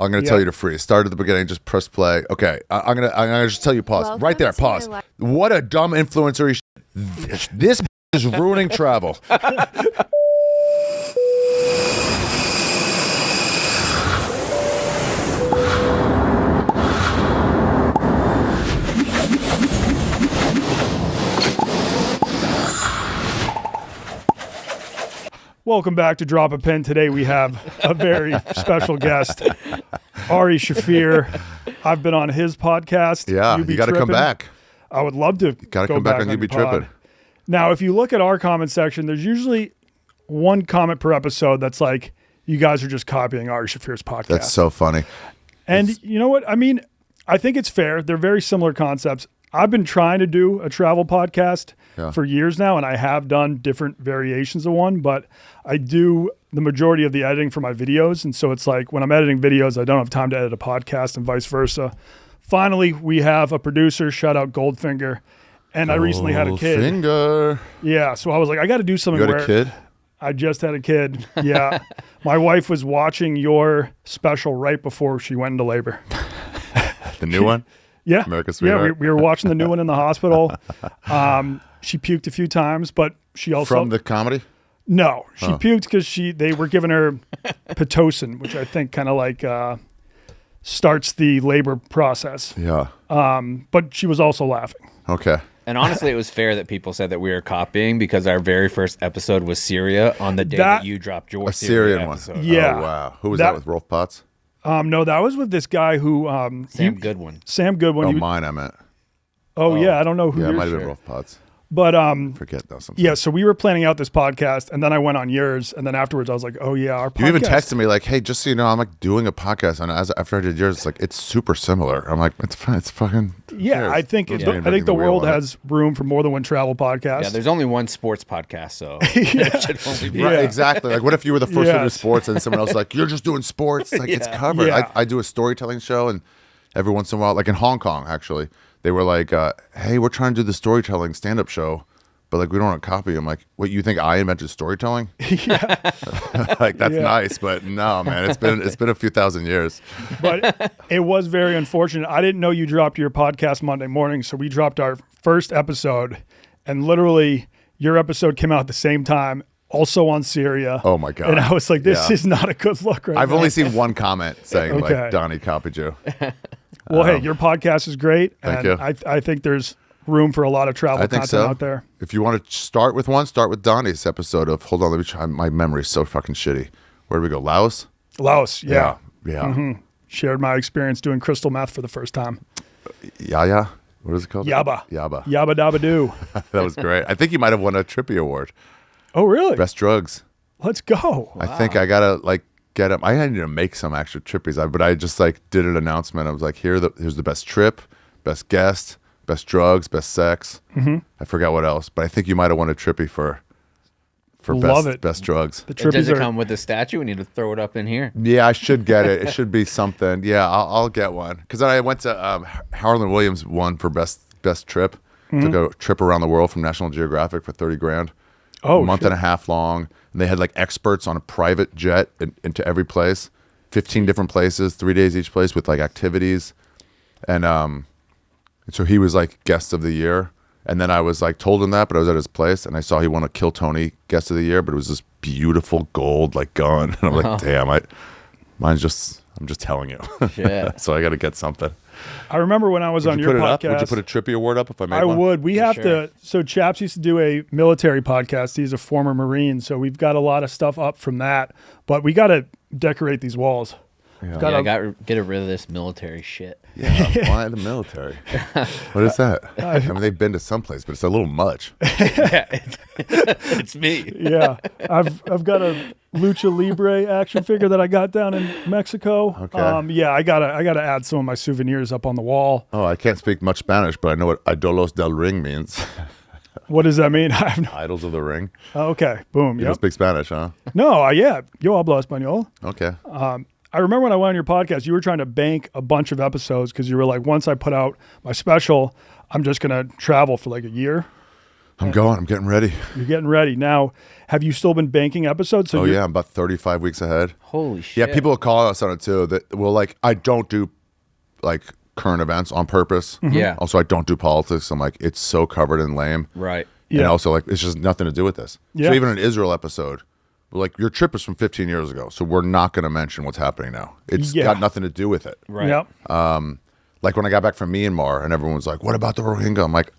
I'm going to tell you to freeze. Start at the beginning. Just press play. Okay. I'm gonna just tell you pause. Welcome right there. Pause. What a dumb influencer. This is ruining travel. Welcome back to Drop a Pin. Today we have a very special guest, Ari Shaffir. I've been on his podcast. Yeah, you got to come back. I would love to. Got to come back on You Be Trippin'. Now, if you look at our comment section, there's usually one comment per episode that's like, you guys are just copying Ari Shaffir's podcast. That's so funny. And you know what? I mean, I think it's fair. They're very similar concepts. I've been trying to do a travel podcast for years now, and I have done different variations of one, but I do the majority of the editing for my videos. And so it's like when I'm editing videos, I don't have time to edit a podcast and vice versa. Finally, we have a producer, shout out Goldfinger. And I recently had a kid. Goldfinger. Yeah. So I was like, I got to do something. You had a kid? I just had a kid. Yeah. My wife was watching your special right before she went into labor. The new one? Yeah. America's Sweetheart. Yeah, we were watching the new one in the hospital. She puked a few times, but she also... From the comedy? No. She puked because they were giving her Pitocin, which I think kind of like starts the labor process. Yeah. But she was also laughing. Okay. And honestly, it was fair that people said that we were copying because our very first episode was Syria on the day that you dropped your Syrian episode. one. Yeah. Oh, wow. Who was that with, Rolf Potts? No, that was with this guy who... Sam Goodwin. Sam Goodwin. Oh, mine I meant. Oh, yeah. I don't know who Yeah, it yours might have is. been Rolf Potts. But forget though sometimes. yeah, so we were planning out this podcast, and then I went on yours, and then afterwards I was like, oh yeah, our podcast. You even texted me like, hey, just so you know, I'm like doing a podcast, and after I did yours, it's like it's super similar. I'm like, it's fine, it's fucking. Yeah, I think the world has room for more than one travel podcast. Yeah, there's only one sports podcast, so it should only be. Right, exactly. Like, what if you were the first to do sports, and someone else like, you're just doing sports? Like, it's covered. Yeah. I do a storytelling show, and every once in a while, like in Hong Kong, actually, they were like, hey, we're trying to do the storytelling stand-up show. But like we don't want to copy. I'm like, what, you think I invented storytelling? Yeah. Like that's nice, but no, man, it's been a few thousand years. But it was very unfortunate. I didn't know you dropped your podcast Monday morning, so we dropped our first episode, and literally your episode came out at the same time, also on Syria. Oh my god! And I was like, this is not a good look right now. I've only seen one comment saying Okay. like Donnie copied you. Well, hey, your podcast is great. Thank and you. I think there's room for a lot of travel content out there. If you want to start with Donnie's episode of, hold on, let me try. My memory's so fucking shitty. Where did we go? Laos? Laos, yeah. Yeah. Mm-hmm. Shared my experience doing crystal meth for the first time. Yeah. What is it called? Yabba. Yabba dabba doo. That was great. I think you might have won a Trippy Award. Oh, really? Best drugs. Let's go. I think I gotta like get them. I had to make some extra trippies, but I just like did an announcement. I was like, here's the best trip, best guest, best drugs, best sex. Mm-hmm. I forgot what else, but I think you might have won a trippy for best drugs. The Does it come with a statue? We need to throw it up in here. Yeah, I should get it. It should be something. Yeah, I'll get one. Because then I went to Harlan Williams won for best trip. Mm-hmm. Took a trip around the world from National Geographic for $30,000. Oh, a month and a half long. And they had like experts on a private jet into every place, 15 different places, 3 days each place with like activities. And so he was like guest of the year. And then I was like told him that, but I was at his place and I saw he won a Kill Tony guest of the year, but it was this beautiful gold like gun. And I'm like, damn, I'm just telling you. Yeah. So I got to get something. I remember when I was on your podcast. Would you put a Trippy Award up if I made one? I would. We have to. So Chaps used to do a military podcast. He's a former Marine, so we've got a lot of stuff up from that. But we got to decorate these walls. I got to get rid of this military shit. Yeah, why the military? What is that? I mean, they've been to someplace, but it's a little much. Yeah, it's me. Yeah, I've got a Lucha Libre action figure that I got down in Mexico. Okay. Yeah, I gotta add some of my souvenirs up on the wall. Oh, I can't speak much Spanish, but I know what Idolos del Ring means. What does that mean? Idols of the Ring. Okay, boom. You don't speak Spanish, huh? No, yeah. Yo hablo español. Okay. I remember when I went on your podcast, you were trying to bank a bunch of episodes because you were like, once I put out my special, I'm just going to travel for like a year. I'm going. I'm getting ready. You're getting ready. Now, have you still been banking episodes? So I'm about 35 weeks ahead. Holy shit. Yeah, people will call us on it too. That will like, I don't do like current events on purpose. Yeah. Also, I don't do politics. I'm like, it's so covered and lame. Right. And Yeah. also, like, it's just nothing to do with this. Yeah. So even an Israel episode, we're like, your trip is from 15 years ago, so we're not going to mention what's happening now. It's got nothing to do with it. Right. Yep. Like when I got back from Myanmar, and everyone was like, "What about the Rohingya?" I'm like,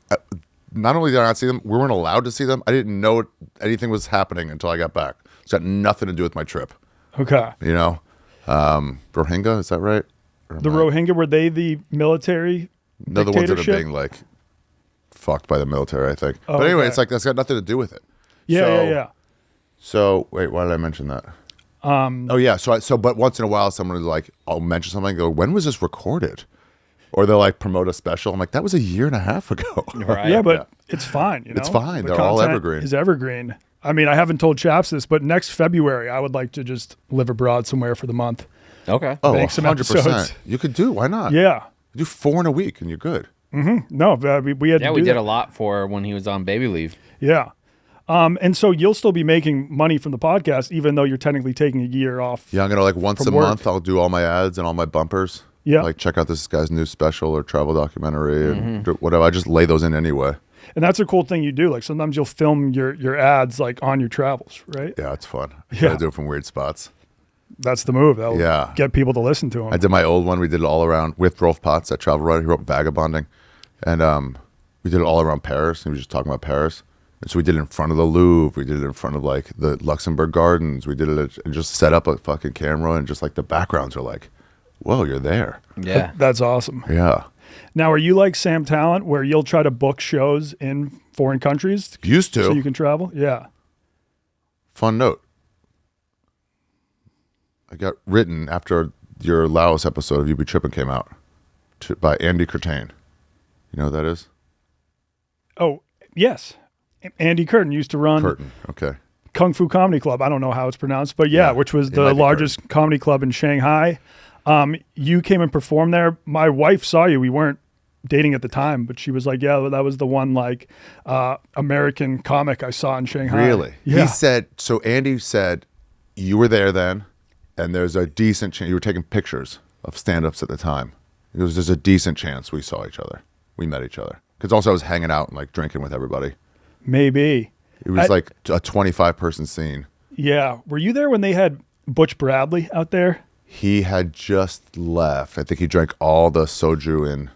not only did I not see them, we weren't allowed to see them. I didn't know anything was happening until I got back. It's got nothing to do with my trip. Okay. You know, Rohingya, is that right? The Rohingya, were they the military No, the ones that are dictatorship? being like fucked by the military, I think. Oh, but anyway, okay. it's like that's got nothing to do with it. Yeah, yeah. So wait, why did I mention that? Oh yeah, but once in a while, someone is like, I'll mention something. Go, when was this recorded? Or they'll like promote a special. I'm like, that was a year and a half ago. Right. Yeah, but it's fine. You know, It's fine. The They're all content evergreen. Is evergreen. I mean, I haven't told Chaps this, but next February, I would like to just live abroad somewhere for the month. Okay. Oh, Bank some 100%. episodes. You could do. Why not? Yeah. You do 4 in a week and you're good. No, we had to do we did that. a lot for when he was on baby leave. Yeah. And so you'll still be making money from the podcast, even though you're technically taking a year off. Yeah, I'm gonna like once From a work. month. I'll do all my ads and all my bumpers. Yeah. Like check out this guy's new special or travel documentary and whatever. I just lay those in anyway. And that's a cool thing you do. Like sometimes you'll film your ads like on your travels, right? Yeah, it's fun. Yeah. I do it from weird spots. That's the move. That'll Yeah. get people to listen to them. I did my old one. We did it all around with Rolf Potts at Travel Writer. He wrote Vagabonding, and we did it all around Paris. He was just talking about Paris. And so we did it in front of the Louvre. We did it in front of like the Luxembourg Gardens. We did it and just set up a fucking camera and just like the backgrounds are like, whoa, you're there. Yeah. That's awesome. Yeah. Now, are you like Sam Talent, where you'll try to book shows in foreign countries Used to. so you can travel? Yeah. Fun note. I got written after your Laos episode of You Be Trippin' came out by Andy Curtain. You know who that is? Oh, yes. Andy Curtin used to run Curtin. Okay. Kung Fu Comedy Club. I don't know how it's pronounced, but yeah, which was it the might be largest comedy club in Shanghai. You came and performed there. My wife saw you. We weren't dating at the time, but she was like, yeah, that was the one like American comic I saw in Shanghai. Really? Yeah. He said, so Andy said, you were there then, and there's a decent chance, you were taking pictures of stand-ups at the time. He goes, there's a decent chance we saw each other. We met each other. Because also I was hanging out and like drinking with everybody. Maybe. It was like a 25-person scene. Yeah. Were you there when they had Butch Bradley out there? He had just left. I think he drank all the soju in.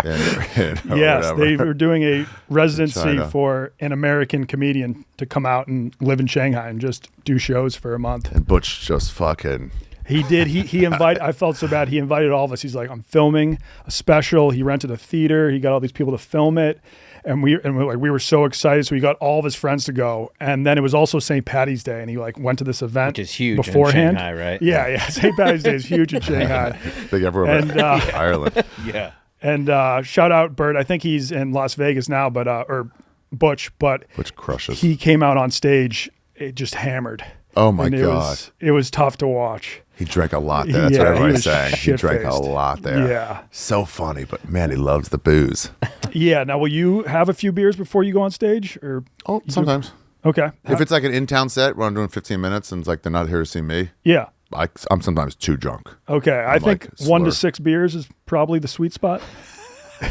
Yes, they were doing a residency China. for an American comedian to come out and live in Shanghai and just do shows for a month. And Butch just fucking. He did. He invited. I felt so bad. He invited all of us. He's like, I'm filming a special. He rented a theater. He got all these people to film it, and we were so excited. So he got all of his friends to go. And then it was also St. Patty's Day, and he like went to this event, Which is huge beforehand. in Shanghai, right? Yeah. St. Patty's Day is huge in Shanghai. Big everywhere. And, Ireland. Yeah. And shout out Bert. I think he's in Las Vegas now, but or Butch. But Butch crushes. he came out on stage, it just hammered. Oh my And God. it was tough to watch. He drank a lot there. That's Yeah, what he everybody's was saying. He drank a shit-faced. lot there. Yeah. So funny, but man, he loves the booze. Yeah. Now, will you have a few beers before you go on stage, or Oh, sometimes. okay? If it's like an in-town set where I'm doing 15 minutes and it's like they're not here to see me, Yeah. I'm sometimes too drunk. Okay. I think like, 1 to slur. 6 beers is probably the sweet spot.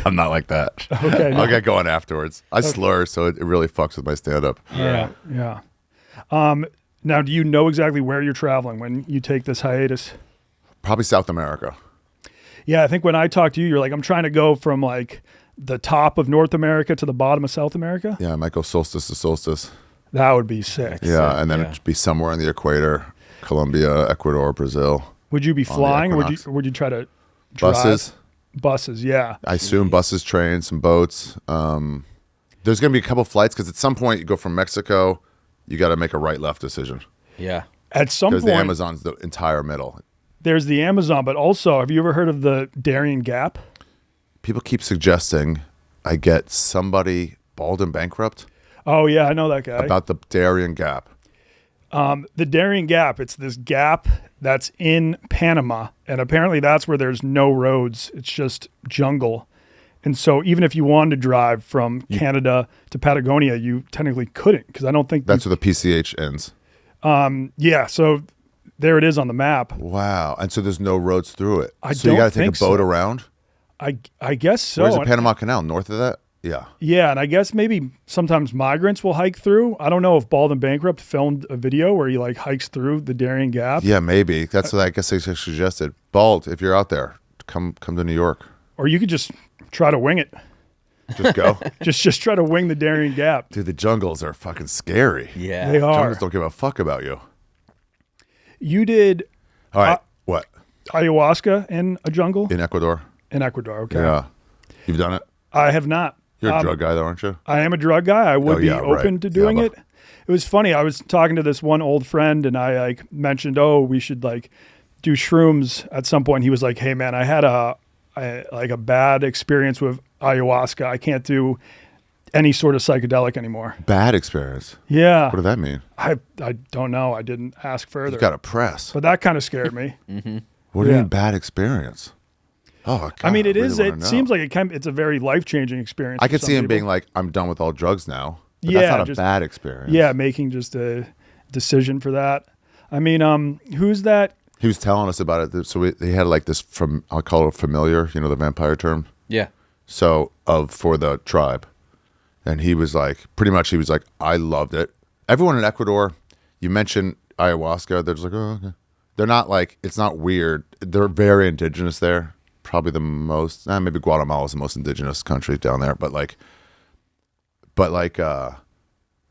I'm not like that. Okay. I'll get going afterwards. I slur, so it really fucks with my stand-up. Yeah. Yeah. Now, do you know exactly where you're traveling when you take this hiatus? Probably South America. Yeah, I think when I talked to you, you're like, I'm trying to go from like the top of North America to the bottom of South America. Yeah, I might go solstice to solstice. That would be sick. Yeah, and then yeah. it'd be somewhere on the equator, Colombia, Ecuador, Brazil. Would you be the flying, or equinox. would you try to drive? Buses, yeah. I assume buses, trains, some boats. There's going to be a couple flights because at some point you go from Mexico, you got to make a right-left decision Yeah. At some because point, the Amazon's the entire middle. there's the Amazon, but also, have you ever heard of the Darien Gap? People keep suggesting I get somebody bald and bankrupt Oh yeah, I know that guy. about the Darien Gap. The Darien Gap, it's this gap that's in Panama, and apparently that's where there's no roads. It's just jungle. And so even if you wanted to drive from Canada to Patagonia, you technically couldn't, because I don't think That's where the PCH ends. Yeah, so there it is on the map. Wow. And so there's no roads through it. I so you don't got to take a think boat so. around? I guess so. Where's the Panama Canal? North of that? Yeah. Yeah, and I guess maybe sometimes migrants will hike through. I don't know if Bald and Bankrupt filmed a video where he like hikes through the Darien Gap. Yeah, maybe. That's what I guess they suggested. Bald, if you're out there, come to New York. Or you could just try to wing it. Just go. just try to wing the Darien Gap. Dude, the jungles are fucking scary. Yeah. They are. Jungles don't give a fuck about you. You did All right. What? ayahuasca in a jungle? In Ecuador? In Ecuador, okay. Yeah. You've done it? I have not. You're a drug guy though, aren't you? I am a drug guy. I would be open to doing Yeah, it. It was funny. I was talking to this one old friend and I like mentioned, we should like do shrooms at some point. He was like, hey man, I had a bad experience with ayahuasca. I can't do any sort of psychedelic anymore. Bad experience. Yeah. What does that mean? I don't know. I didn't ask further. You got to press. But that kind of scared me. What do you mean bad experience? Oh, God, I mean, it really is. wanna It know. seems like it's a very life-changing experience. I for could some see him people. being like, I'm done with all drugs now. But Yeah, that's not a just- bad experience. Yeah, making just a decision for that. I mean, who's that? He was telling us about it. So he had like this I'll call it familiar, you know, the vampire term. Yeah. So for the tribe. And he was like, I loved it. Everyone in Ecuador, you mentioned ayahuasca, they're just like, oh, okay. They're not like, it's not weird. They're very indigenous there. Probably the most, maybe Guatemala is the most indigenous country down there. But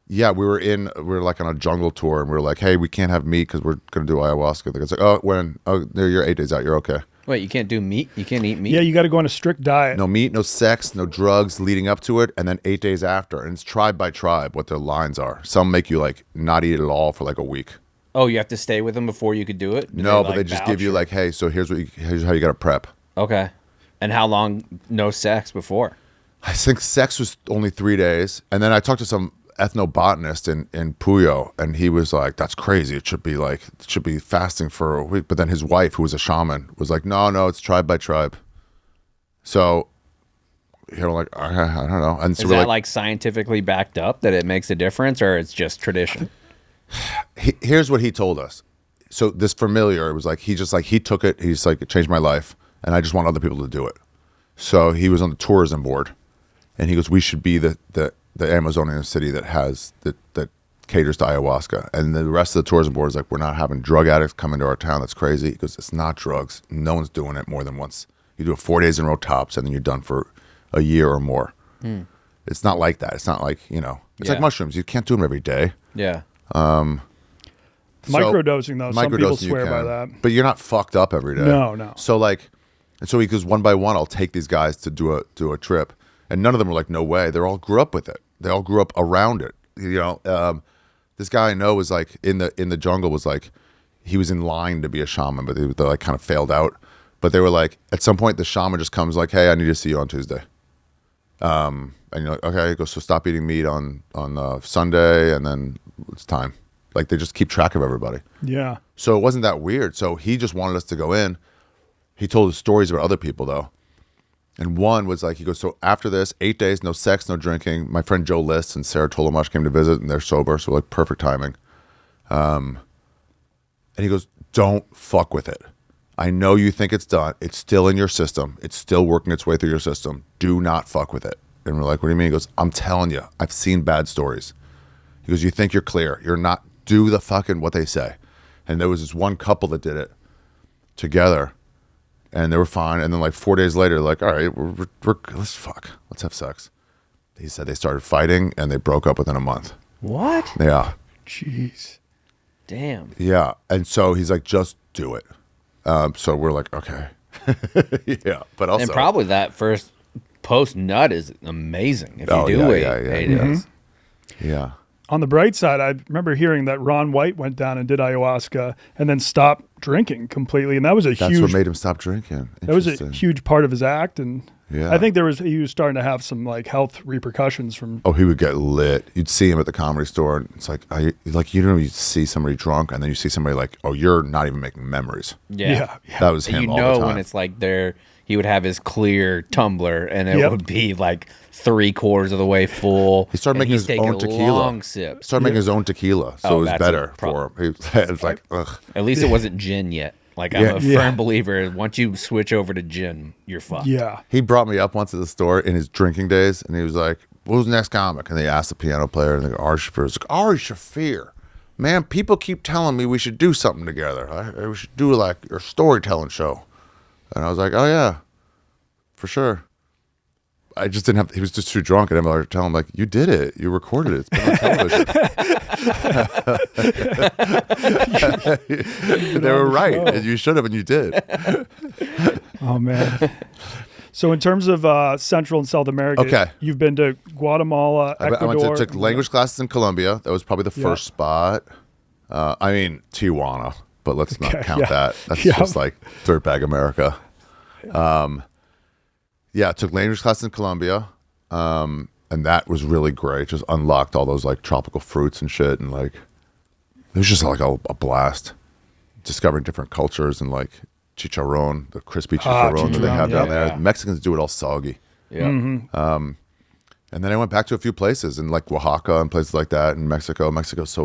yeah, we were like on a jungle tour and we were like, hey, we can't have meat because we're going to do ayahuasca. The guy's like, you're 8 days out. You're okay. Wait, you can't do meat? You can't eat meat? Yeah, you got to go on a strict diet. No meat, no sex, no drugs leading up to it, and then 8 days after. And it's tribe by tribe what their lines are. Some make you like not eat at all for like a week. Oh, you have to stay with them before you could do it? Do No, but they just give you like, hey, so here's how you got to prep. Okay. And how long no sex before? I think sex was only 3 days. And then I talked to some ethnobotanist in Puyo, and he was like, that's crazy. It should be fasting for a week. But then his wife, who was a shaman, was like, no, it's tribe by tribe. So you're like, I don't know. And so Is that like scientifically backed up that it makes a difference, or it's just tradition? Here's what he told us. So this familiar, it was like, he took it. He's like, it changed my life. And I just want other people to do it. So he was on the tourism board and he goes, we should be the Amazonian city that caters to ayahuasca. And the rest of the tourism board is like, we're not having drug addicts come into our town. That's crazy. He goes, it's not drugs. No one's doing it more than once. You do it 4 days in a row tops and then you're done for a year or more. It's not like that. It's not like, it's like mushrooms. You can't do them every day. Yeah. Microdosing, though. Some people Microdosing you swear by can, that. but you're not fucked up every day. No. So and so he goes, one by one, I'll take these guys to do a trip, and none of them were like, no way. They all grew up with it. They all grew up around it. This guy I know was like in the jungle was like, he was in line to be a shaman, but they like kind of failed out. But they were like, at some point, the shaman just comes like, hey, I need to see you on Tuesday. And you're like, okay. He goes, so stop eating meat on Sunday, and then it's time. Like they just keep track of everybody. Yeah. So it wasn't that weird. So he just wanted us to go in. He told us stories about other people though. And one was like, he goes, so after this, 8 days, no sex, no drinking. My friend Joe List and Sarah Tolomash came to visit and they're sober. So like perfect timing. And he goes, don't fuck with it. I know you think it's done. It's still in your system. It's still working its way through your system. Do not fuck with it. And we're like, what do you mean? He goes, I'm telling you, I've seen bad stories. He goes, you think you're clear. You're not. Do the fucking what they say. And there was this one couple that did it together and they were fine. And then like 4 days later, like, all right, let's fuck. Let's have sex. He said they started fighting and they broke up within a month. What? Yeah. Jeez. Damn. Yeah. And so he's like, just do it. So we're like, okay. Yeah. But also. And probably that first post nut is amazing if you do yeah, wait yeah. 8 days. Yeah. On the bright side, I remember hearing that Ron White went down and did ayahuasca and then stopped drinking completely, and that was That's huge. what made him stop drinking. That was a huge part of his act, and Yeah. I think he was starting to have some like health repercussions from. Oh, he would get lit. You'd see him at the Comedy Store, and it's like, you see somebody drunk, and then you see somebody like, oh, you're not even making memories. Yeah. That was him You all the know time. when it's like they're he would have his clear tumbler, and it would be like 3/4 of the way full. He started making his own tequila. Long sips. Started making his own tequila, so it was better for him. It was like, ugh. At least it wasn't gin yet. Like, I'm a firm believer. Once you switch over to gin, you're fucked. Yeah. He brought me up once to the store in his drinking days, and he was like, "Who's the next comic?" And they asked the piano player, and they go, "Ari Shaffir." It's like, "Ari Shaffir, man, people keep telling me we should do something together. We should do like your storytelling show." And I was like, "Oh yeah, for sure." I just didn't have. He was just too drunk, and I tell him like, "You did it. You recorded it. It's been on television." They were right. And you should have, and you did. Oh man. So in terms of Central and South America, you've been to Guatemala, Ecuador. I went to took language classes in Colombia. That was probably the first spot. I mean Tijuana, but let's not count that. That's just like dirtbag America. I took language classes in Colombia, and that was really great. Just unlocked all those like tropical fruits and shit, and like it was just like a blast. Discovering different cultures and like chicharron, the crispy chicharron that they have down there. The Mexicans do it all soggy. Yeah. Mm-hmm. And then I went back to a few places in like Oaxaca and places like that in Mexico. Mexico's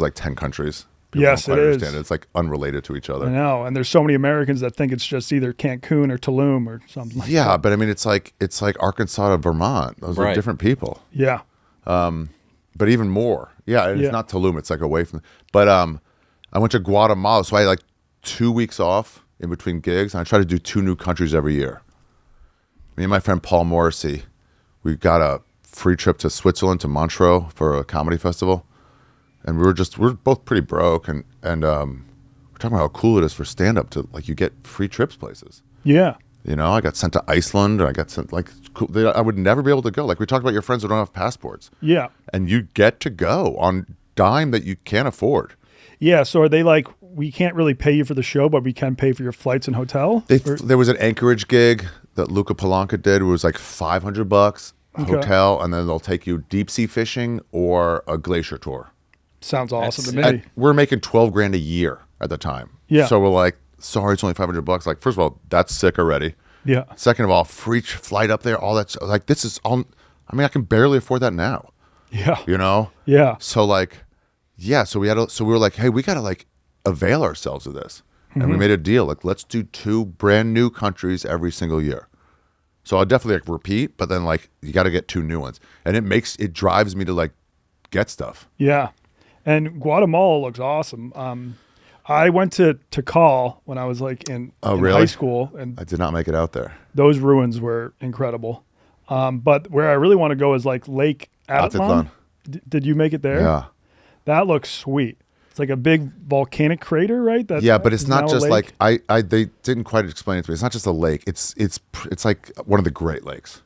like 10 countries. People yes, don't it quite is. Understand it. It's like unrelated to each other. I know, and there's so many Americans that think it's just either Cancun or Tulum or something like that. Yeah, but I mean, it's like Arkansas to Vermont. Those are different people. Yeah. But even more. Yeah, it's not Tulum. It's like away from. But I went to Guatemala, so I had like 2 weeks off in between gigs, and I try to do 2 new countries every year. Me and my friend Paul Morrissey, we got a free trip to Switzerland, to Montreux for a comedy festival. And we were both pretty broke, and we're talking about how cool it is for stand-up to, like, you get free trips places. Yeah. You know, I got sent to Iceland, and I got sent, like, I would never be able to go. Like, we talked about your friends who don't have passports. Yeah. And you get to go on dime that you can't afford. Yeah, so are they like, we can't really pay you for the show, but we can pay for your flights and hotel? There was an Anchorage gig that Luca Palanca did. It was like $500, hotel, and then they'll take you deep sea fishing or a glacier tour. Sounds awesome to me. We're making $12,000 a year at the time. Yeah. So we're like, sorry, it's only $500. Like, first of all, that's sick already. Yeah. Second of all, free flight up there, all that. Like, this is all. I mean, I can barely afford that now. Yeah. You know. Yeah. So like, so we were like, hey, we gotta like avail ourselves of this, and we made a deal. Like, let's do 2 brand new countries every single year. So I'll definitely like repeat, but then like you got to get 2 new ones, and it drives me to like get stuff. Yeah. And Guatemala looks awesome. I went to Tikal when I was like in high school, and I did not make it out there. Those ruins were incredible. But where I really want to go is like Lake Atitlan. Did you make it there? Yeah. That looks sweet. It's like a big volcanic crater, right? But it's not just like they didn't quite explain it to me. It's not just a lake. It's like one of the Great Lakes.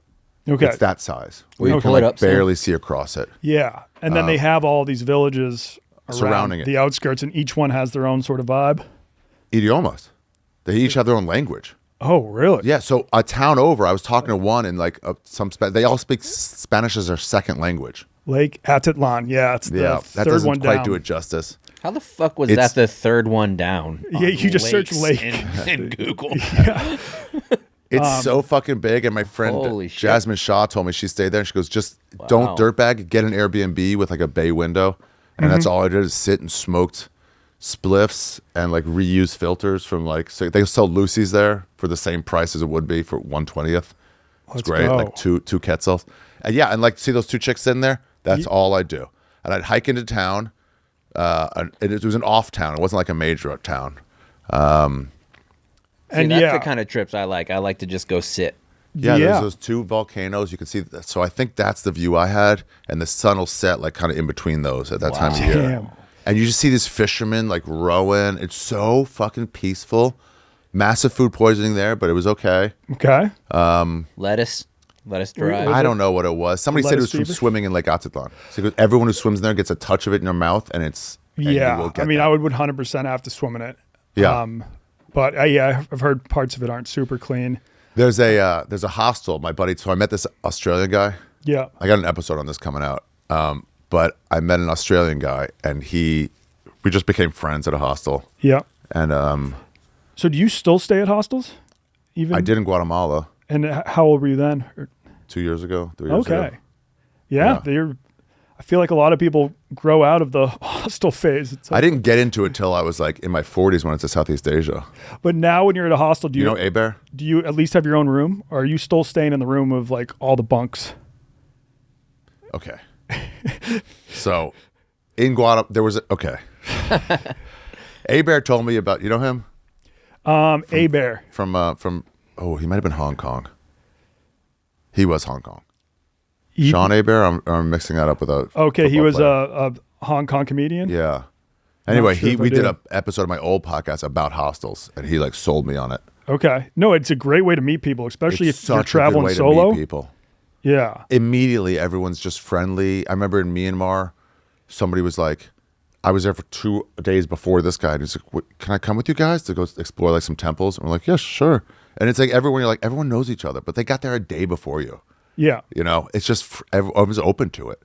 Okay. It's that size. Will you You can pull it like up, barely see across it. Yeah. And then they have all these villages surrounding it, the outskirts, and each one has their own sort of vibe. Idiomas. They each have their own language. Oh, really? Yeah. So a town over, I was talking to one, and like they all speak Spanish as their second language. Lake Atitlan. Yeah, it's the that third doesn't one quite down. do it justice. How the fuck was that the third one down? Yeah, you just search lake in Google. Yeah. It's so fucking big, and my friend Jasmine Shaw told me she stayed there. And she goes, just don't dirtbag, get an Airbnb with like a bay window, and that's all I did is sit and smoked spliffs and like reuse filters from like, so they sell Lucy's there for the same price as it would be for 1/20th. It's great, like two quetzals. And yeah, and like see those 2 chicks sitting there. That's all I do, and I'd hike into town. It was an off town. It wasn't like a major town. And that's the kind of trips I like. I like to just go sit. Yeah, there's those 2 volcanoes. You can see. So I think that's the view I had, and the sun will set like kind of in between those at that time of year. And you just see these fishermen like rowing. It's so fucking peaceful. Massive food poisoning there, but it was okay. Okay. Lettuce dry. I don't know what it was. Somebody said it was from swimming in Lake Atitlan. So everyone who swims in there gets a touch of it in their mouth, and it's I would 100% have to swim in it. Yeah. But I've heard parts of it aren't super clean. There's a hostel. My buddy. So I met this Australian guy. Yeah. I got an episode on this coming out. But I met an Australian guy, and we just became friends at a hostel. Yeah. And so do you still stay at hostels? even? I did in Guatemala. And how old were you then? 2 years ago, 3 years ago. Okay. Yeah. I feel like a lot of people grow out of the hostel phase. It's like, I didn't get into it till I was like in my 40s when it's to Southeast Asia. but now when you're at a hostel, do You know Abear? do you at least have your own room, or are you still staying in the room of like all the bunks? Okay. So in Guatemala, there was okay. Abear told me about, you know him? Abear. From he might have been Hong Kong. He was Hong Kong. He- Sean Abear? I'm mixing that up with a Okay, he football was player. a Hong Kong comedian. Yeah. Anyway, sure if I we did do. an episode of my old podcast about hostels, and he like sold me on it. Okay. No, it's a great way to meet people, especially It's if you're such a good traveling way to solo. meet people. Yeah. Immediately, everyone's just friendly. I remember in Myanmar, somebody was like, I was there for 2 days before this guy, and he's like, "Can I come with you guys to go explore like some temples?" And we're like, "Yeah, sure." And it's like everyone knows each other, but they got there a day before you. Yeah. You know, it's just everyone's open to it,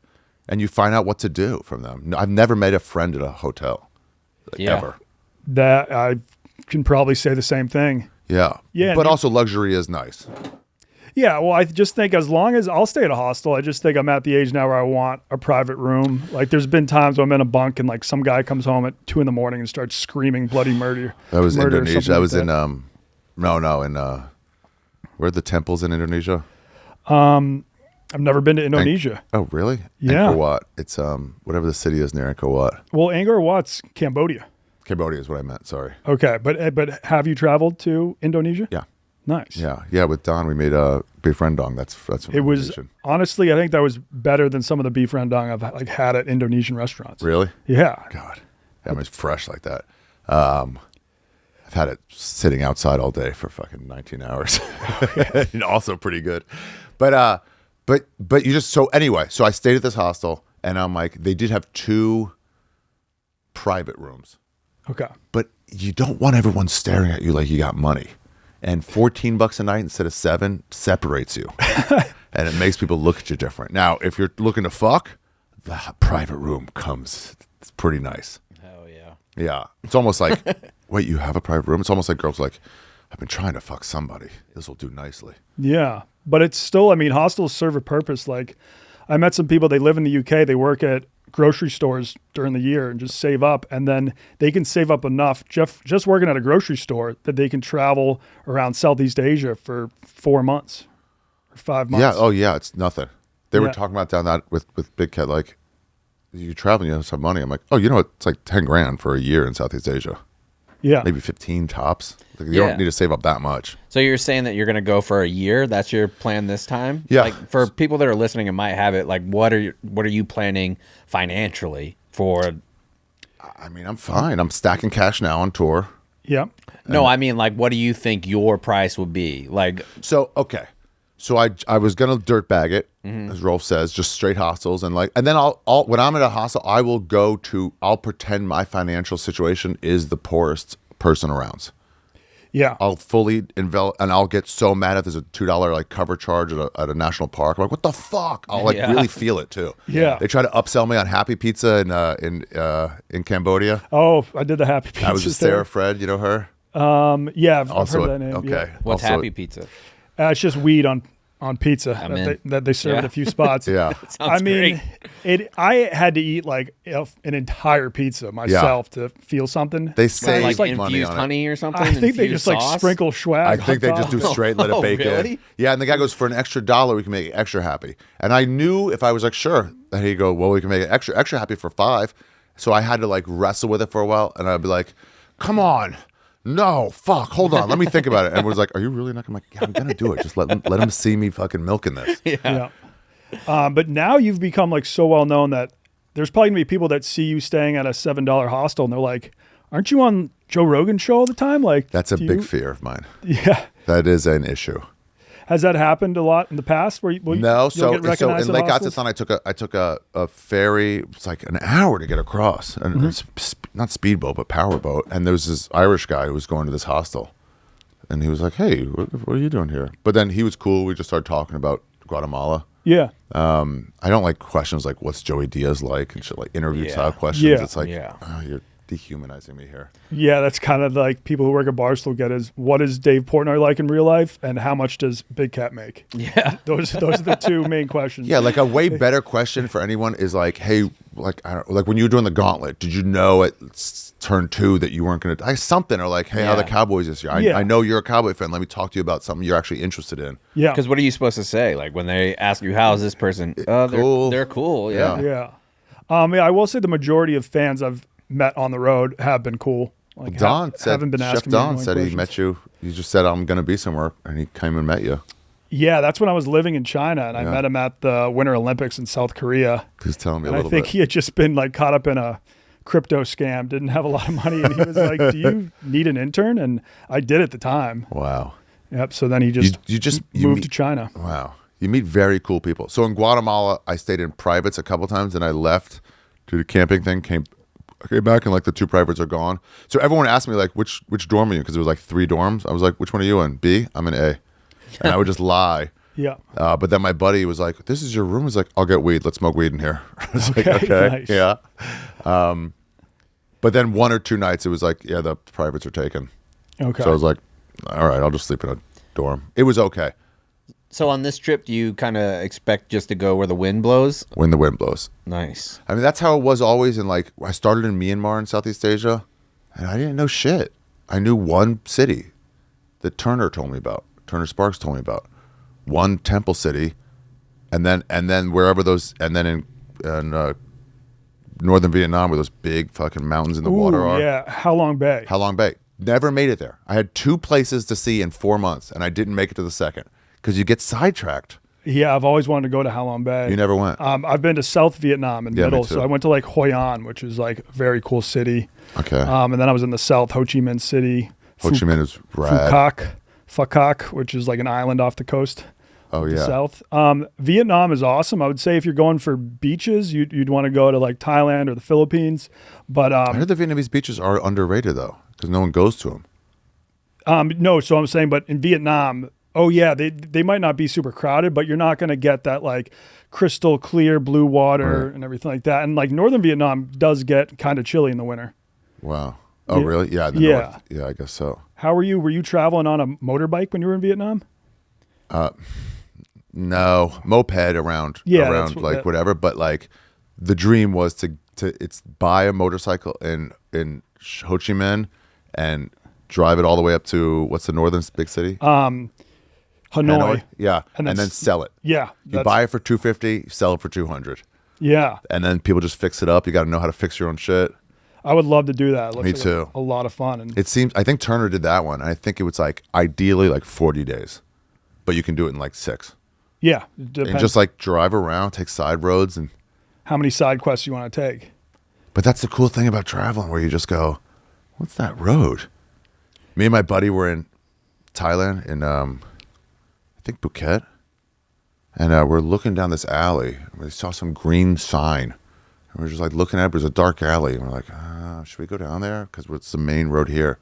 and you find out what to do from them. I've never made a friend at a hotel, ever. That I can probably say the same thing. Yeah, Yeah, but and also luxury is nice. Yeah, well, I just think as long as I'll stay at a hostel, I just think I'm at the age now where I want a private room. Like, there's been times when I'm in a bunk and like some guy comes home at 2 a.m. and starts screaming bloody murder. That was murder or Indonesia. something I like was that. in where are the temples in Indonesia? I've never been to Indonesia. Oh, really? Yeah. Angkor Wat. It's whatever the city is near Angkor Wat. Well, Angkor Wat's Cambodia. Cambodia is what I meant. Sorry. Okay, but have you traveled to Indonesia? Yeah. Nice. Yeah. With Don, we made a beef rendang. That's It was Indonesian. honestly, I think that was better than some of the beef rendang I've like had at Indonesian restaurants. Really? Yeah. God, that was fresh like that. I've had it sitting outside all day for fucking 19 hours. And also pretty good. But you just, so anyway, so I stayed at this hostel, and I'm like, they did have 2 private rooms, Okay. but you don't want everyone staring at you like you got money. And $14 a night instead of $7 separates you. And it makes people look at you different. Now, if you're looking to fuck, the private room comes, it's pretty nice. Hell yeah. Yeah. It's almost like, wait, you have a private room? It's almost like girls like, I've been trying to fuck somebody. This will do nicely. Yeah. But it's still, I mean, hostels serve a purpose. Like, I met some people, they live in the UK, they work at grocery stores during the year and just save up, and then they can save up enough just working at a grocery store that they can travel around Southeast Asia for 4 months or 5 months. Yeah. Oh, yeah. It's nothing. They were Yeah. talking about down that with Big Cat, like, you traveling, you have some money. I'm like, oh, you know, it's like 10 grand for a year in Southeast Asia. Yeah. Maybe 15 tops. Like, you Yeah. don't need to save up that much. So you're saying that you're going to go for a year? That's your plan this time? Yeah. Like for people that are listening and might have it, like what are you planning financially for? I mean, I'm fine. I'm stacking cash now on tour. Yeah. No, I mean like what do you think your price would be? Like So, okay. So I was going to dirt bag it, as Rolf says, just straight hostels. And then I'll when I'm at a hostel, I'll pretend my financial situation is the poorest person around. Yeah. I'll fully envelop, and I'll get so mad if there's a $2 like cover charge at a national park. I'm like, what the fuck? I'll like Yeah. really feel it too. Yeah. They try to upsell me on Happy Pizza in Cambodia. Oh, I did the Happy Pizza. I was with Sarah Fred, you know her? Yeah, I've Also, heard that name. okay. Yeah. what's Also- Happy Pizza? It's just weed on pizza in. that they serve Yeah. at a few spots. Yeah. Sounds I mean, great. I had to eat like an entire pizza myself to feel something. They say Like money infused on it. honey or something? I think they Infused just like sauce? sprinkle swag. I think they on just do top. straight, let it Oh, bake really? in. Yeah, and the guy goes, for an extra $1, we can make it extra happy. And I knew if I was like, sure, and he'd go, well, we can make it extra happy for $5. So I had to like wrestle with it for a while, and I'd be like, come on. No, fuck, hold on, let me think about it. And was like, are you really not gonna? I'm like, yeah, I'm gonna do it. Just let him see me fucking milking this. Yeah. But now you've become like so well known that there's probably gonna be people that see you staying at a $7 hostel and they're like, aren't you on Joe Rogan's show all the time? Like, That's a do big you- fear of mine. Yeah. That is an issue. Has that happened a lot in the past? Where No, you'll so get recognized in at Lake hostels? Atitlan, I took a ferry. It's like an hour to get across, and it's not speedboat, but powerboat. And there was this Irish guy who was going to this hostel, and he was like, "Hey, what are you doing here?" But then he was cool. We just started talking about Guatemala. Yeah. I don't like questions like "What's Joey Diaz like?" and shit, like interview Yeah. style questions. Yeah. It's like, Yeah. oh, you're dehumanizing me here. Yeah, that's kind of like people who work at Barstool get is what is Dave Portnoy like in real life, and how much does Big Cat make? Yeah. Those are the two main questions. Yeah, like a way better question for anyone is like, hey, like like when you were doing the gauntlet, did you know at turn 2 that you weren't going to something, or like, hey, how the Cowboys this year? I know you're a Cowboy fan. Let me talk to you about something you're actually interested in. Yeah. Because what are you supposed to say? Like when they ask you, how's this person? They're cool. Yeah. Yeah. I will say the majority of fans I've met on the road have been cool. Like Don said, haven't been Chef asking me Don annoying said he questions. met you. You just said, I'm going to be somewhere, and he came and met you. Yeah, that's when I was living in China, and I met him at the Winter Olympics in South Korea. He's telling me a And little I think bit. he had just been like caught up in a crypto scam, didn't have a lot of money, and he was like, "Do you need an intern?" And I did at the time. Wow. Yep. So then he just you moved meet, to China. Wow. You meet very cool people. So in Guatemala, I stayed in privates a couple times, and I left to the camping thing. Came back, and like the 2 privates are gone. So everyone asked me like, which dorm are you? Because there was like 3 dorms. I was like, which one are you in? B? I'm in A. And I would just lie. Yeah. But then my buddy was like, this is your room? He's like, I'll get weed. Let's smoke weed in here. I was like, okay. Nice. Yeah. But then 1 or 2 nights, it was like, yeah, the privates are taken. Okay. So I was like, all right, I'll just sleep in a dorm. It was okay. So on this trip, do you kind of expect just to go where the wind blows? When the wind blows. Nice. I mean, that's how it was always. And like, I started in Myanmar in Southeast Asia, and I didn't know shit. I knew one city that Turner told me about. Turner Sparks told me about. One temple city, and then wherever those, and then in northern Vietnam, where those big fucking mountains in the water are. Yeah. How Long Bay. How Long Bay. Never made it there. I had 2 places to see in 4 months, and I didn't make it to the second because you get sidetracked. Yeah, I've always wanted to go to Ha Long Bay. You never went. I've been to South Vietnam and Yeah, me middle, too. so I went to like Hoi An, which is like a very cool city. Okay. And then I was in the South, Ho Chi Minh City. Ho Chi Minh is rad. Phu Quoc, which is like an island off the coast. Oh The yeah. South. Vietnam is awesome. I would say if you're going for beaches, you'd want to go to like Thailand or the Philippines. But I heard the Vietnamese beaches are underrated though, because no one goes to them. no, so I'm saying, but in Vietnam, oh yeah, they might not be super crowded, but you're not going to get that like crystal clear blue water Right. and everything like that. And like northern Vietnam does get kind of chilly in the winter. Wow. Oh Yeah. really? Yeah. The Yeah. North. Yeah, I guess so. How were you? Were you traveling on a motorbike when you were in Vietnam? No, moped around Yeah, that's what like that- whatever. But like, the dream was to buy a motorcycle in Ho Chi Minh and drive it all the way up to what's the northern big city? Hanoi. Yeah, And and then then sell it. Yeah. You buy it for $250, sell it for $200, Yeah. and then people just fix it up. You got to know how to fix your own shit. I would love to do that. It looks Me like too. A lot of fun. And It seems I think Turner did that one. And I think it was like ideally like 40 days, but you can do it in like 6. yeah, it depends And just like drive around, take side roads, and how many side quests you want to take. but that's the cool thing about traveling, where you just go, what's that road? Me and my buddy were in Thailand in I think Phuket, and we're looking down this alley. We saw some green sign, and we're just like looking at it. It was a dark alley, and we're like, should we go down there? Because it's the main road here.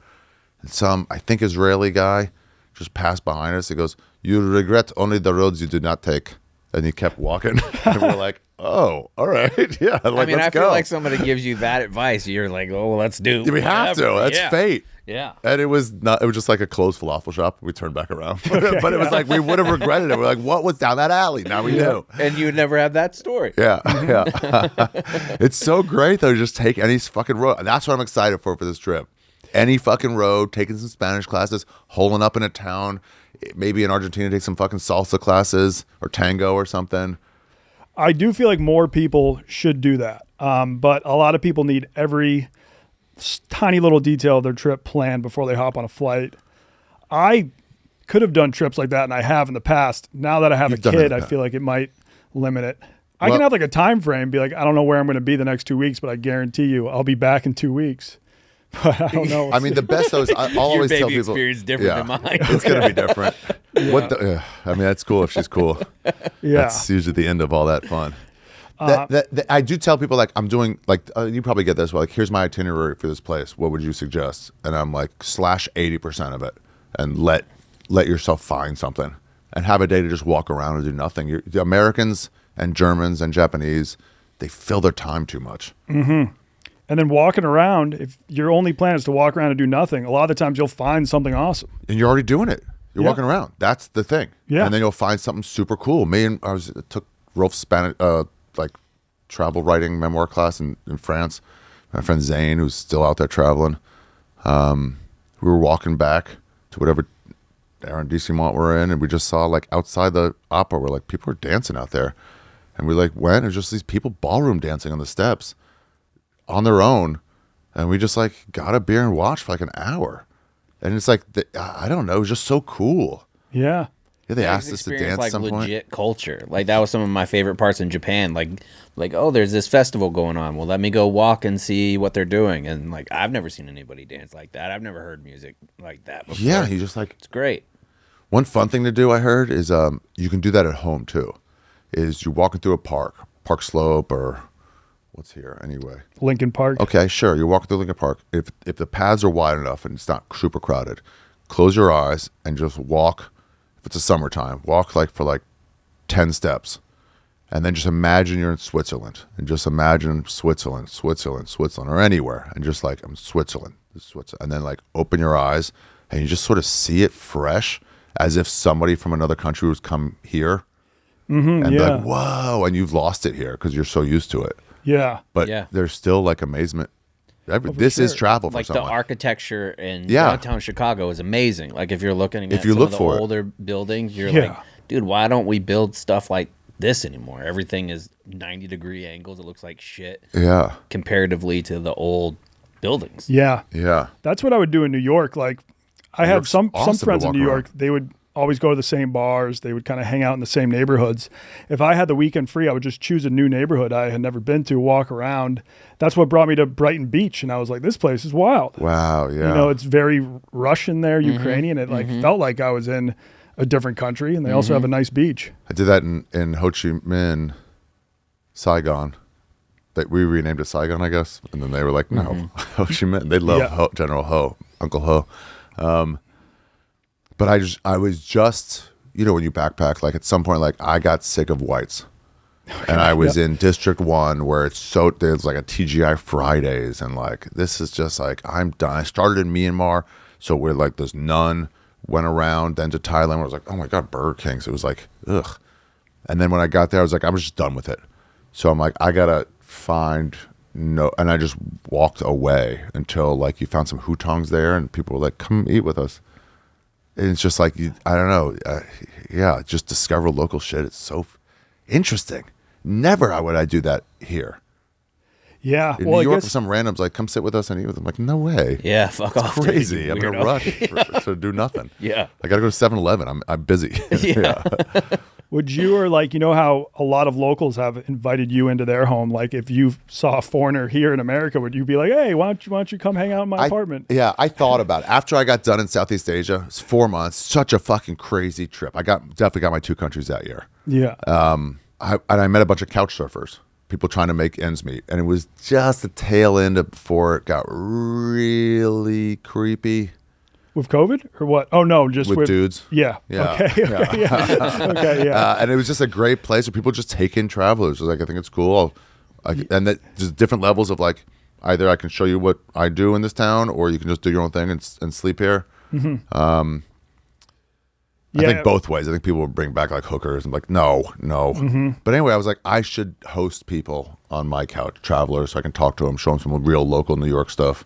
And some, I think, Israeli guy just passed behind us. He goes, "You regret only the roads you did not take." And he kept walking. And we're like, oh, all right. Yeah, like, I mean, let's I go. feel like somebody gives you that advice. You're like, oh, well, let's do. We have to. whatever. That's Yeah. fate. Yeah. And it was not. It was just like a closed falafel shop. We turned back around, but it was like we would have regretted it. We're like, what was down that alley? Now we knew. And you would never have that story. Yeah, yeah. It's so great though. Just take any fucking road. That's what I'm excited for this trip. Any fucking road. Taking some Spanish classes. Holing up in a town. Maybe in Argentina, take some fucking salsa classes or tango or something. I do feel like more people should do that. But a lot of people need every tiny little detail of their trip planned before they hop on a flight. I could have done trips like that, and I have in the past. Now that I have You've a done it kid, in the I past. feel like it might limit it. I Well- can have like a time frame, be like, I don't know where I'm going to be the next 2 weeks, but I guarantee you I'll be back in 2 weeks. But I don't know. I mean, the best though is I'll Your always baby tell people, experience different than mine. It's gonna be different. What the? I mean, that's cool if she's cool. yeah. That's usually the end of all that fun. That I do tell people like I'm doing like you probably get this. Well, like here's my itinerary for this place. What would you suggest? And I'm like /80% of it, and let yourself find something and have a day to just walk around and do nothing. The Americans and Germans and Japanese, they fill their time too much. And then walking around, if your only plan is to walk around and do nothing, a lot of the times you'll find something awesome. And you're already doing it. You're Yeah. walking around. That's the thing. Yeah. And then you'll find something super cool. Took Rolf's Spanish, like travel writing memoir class in France. My friend Zane, who's still out there traveling. We were walking back to whatever arrondissement we're in, and we just saw like outside the opera where like people were dancing out there. And we like went, and there's just these people ballroom dancing on the steps on their own. And we just like got a beer and watched for like an hour. And it's like, I don't know, it was just so cool. Yeah. Yeah, they asked us to dance like at some point. legit culture. Like that was some of my favorite parts in Japan. Like oh, there's this festival going on. Well, let me go walk and see what they're doing. And like I've never seen anybody dance like that. I've never heard music like that before. Yeah, you just like, it's great. one fun thing to do, I heard, is you can do that at home too. Is you're walking through a Park Slope, or what's here anyway. Lincoln Park. Okay, sure. You're walking through Lincoln Park. If the paths are wide enough and it's not super crowded, close your eyes and just walk. If it's a summertime, walk like for like 10 steps. And then just imagine you're in Switzerland. And just imagine Switzerland, or anywhere. And just like, I'm Switzerland. And then like open your eyes and you just sort of see it fresh, as if somebody from another country was come here. And yeah. like, whoa, and you've lost it here because you're so used to it. Yeah. But Yeah. there's still like amazement. This is sure. travel for Like someone. the architecture in Yeah. downtown Chicago is amazing. Like if you're looking at you some look of the for it. older buildings, you're Yeah. like, dude, why don't we build stuff like this anymore? Everything is 90-degree angles. It looks like shit Yeah. comparatively to the old buildings. Yeah. Yeah. That's what I would do in New York. Like I had York's some awesome to friends in walk New around. York, they would always go to the same bars. They would kind of hang out in the same neighborhoods. If I had the weekend free, I would just choose a new neighborhood I had never been to, walk around. That's what brought me to Brighton Beach. And I was like, this place is wild. Wow. Yeah. You know, it's very Russian there, Ukrainian. It like felt like I was in a different country. And they also have a nice beach. I did that in Ho Chi Minh, Saigon. That we renamed it Saigon, I guess. And then they were like, no, Ho Chi Minh. They love Yeah. General Ho, Uncle Ho. But I was just, you know, when you backpack, like at some point, like I got sick of whites. And I was in District 1 where there's like a TGI Fridays. And like, this is just like, I'm done. I started in Myanmar. So we're like, there's none. Went around, then to Thailand where I was like, oh my God, Burger King. So it was like, ugh. And then when I got there, I was like, I was just done with it. So I'm like, I got to find and I just walked away until like you found some hutongs there and people were like, come eat with us. And it's just like, I don't know. Yeah, just discover local shit. It's so interesting. Never would I do that here. Yeah. In Well, New York, I guess, with some randoms like, come sit with us and eat with them. I'm like, no way. Yeah, fuck off. dude, Crazy. you I'm in a weirdo. rush to do nothing. Yeah. I got to go to 7-Eleven. I'm busy. Yeah. would you, or like, you know how a lot of locals have invited you into their home? Like if you saw a foreigner here in America, would you be like, hey, why don't you come hang out in my apartment? Yeah, I thought about it. After I got done in Southeast Asia, it's 4 months, such a fucking crazy trip. I definitely got my 2 countries that year. Yeah. I met a bunch of couch surfers, people trying to make ends meet. And it was just the tail end of before it got really creepy. With COVID or what? Oh no, just With dudes. Yeah. Yeah. Okay. Okay. Yeah. Okay. Yeah. And it was just a great place where people just take in travelers. Like, I think it's cool. And that there's different levels of like, either I can show you what I do in this town, or you can just do your own thing and sleep here. I think both ways. I think people would bring back like hookers and like, no. But anyway, I was like, I should host people on my couch, travelers, so I can talk to them, show them some real local New York stuff.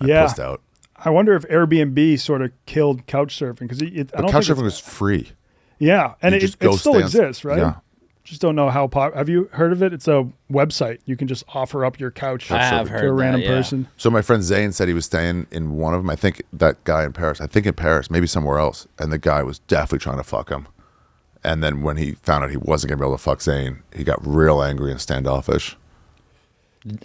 I pissed out. I wonder if Airbnb sort of killed couch surfing because I don't But think couch surfing it's- was free. Yeah, and You it just go still stand- exists, right? Yeah. Just don't know how have you heard of it? It's a website. You can just offer up your couch I have to heard a random that, yeah. person. So my friend Zane said he was staying in one of them. I think that guy in Paris. I think in Paris, maybe somewhere else. And the guy was definitely trying to fuck him. And then when he found out he wasn't going to be able to fuck Zane, he got real angry and standoffish.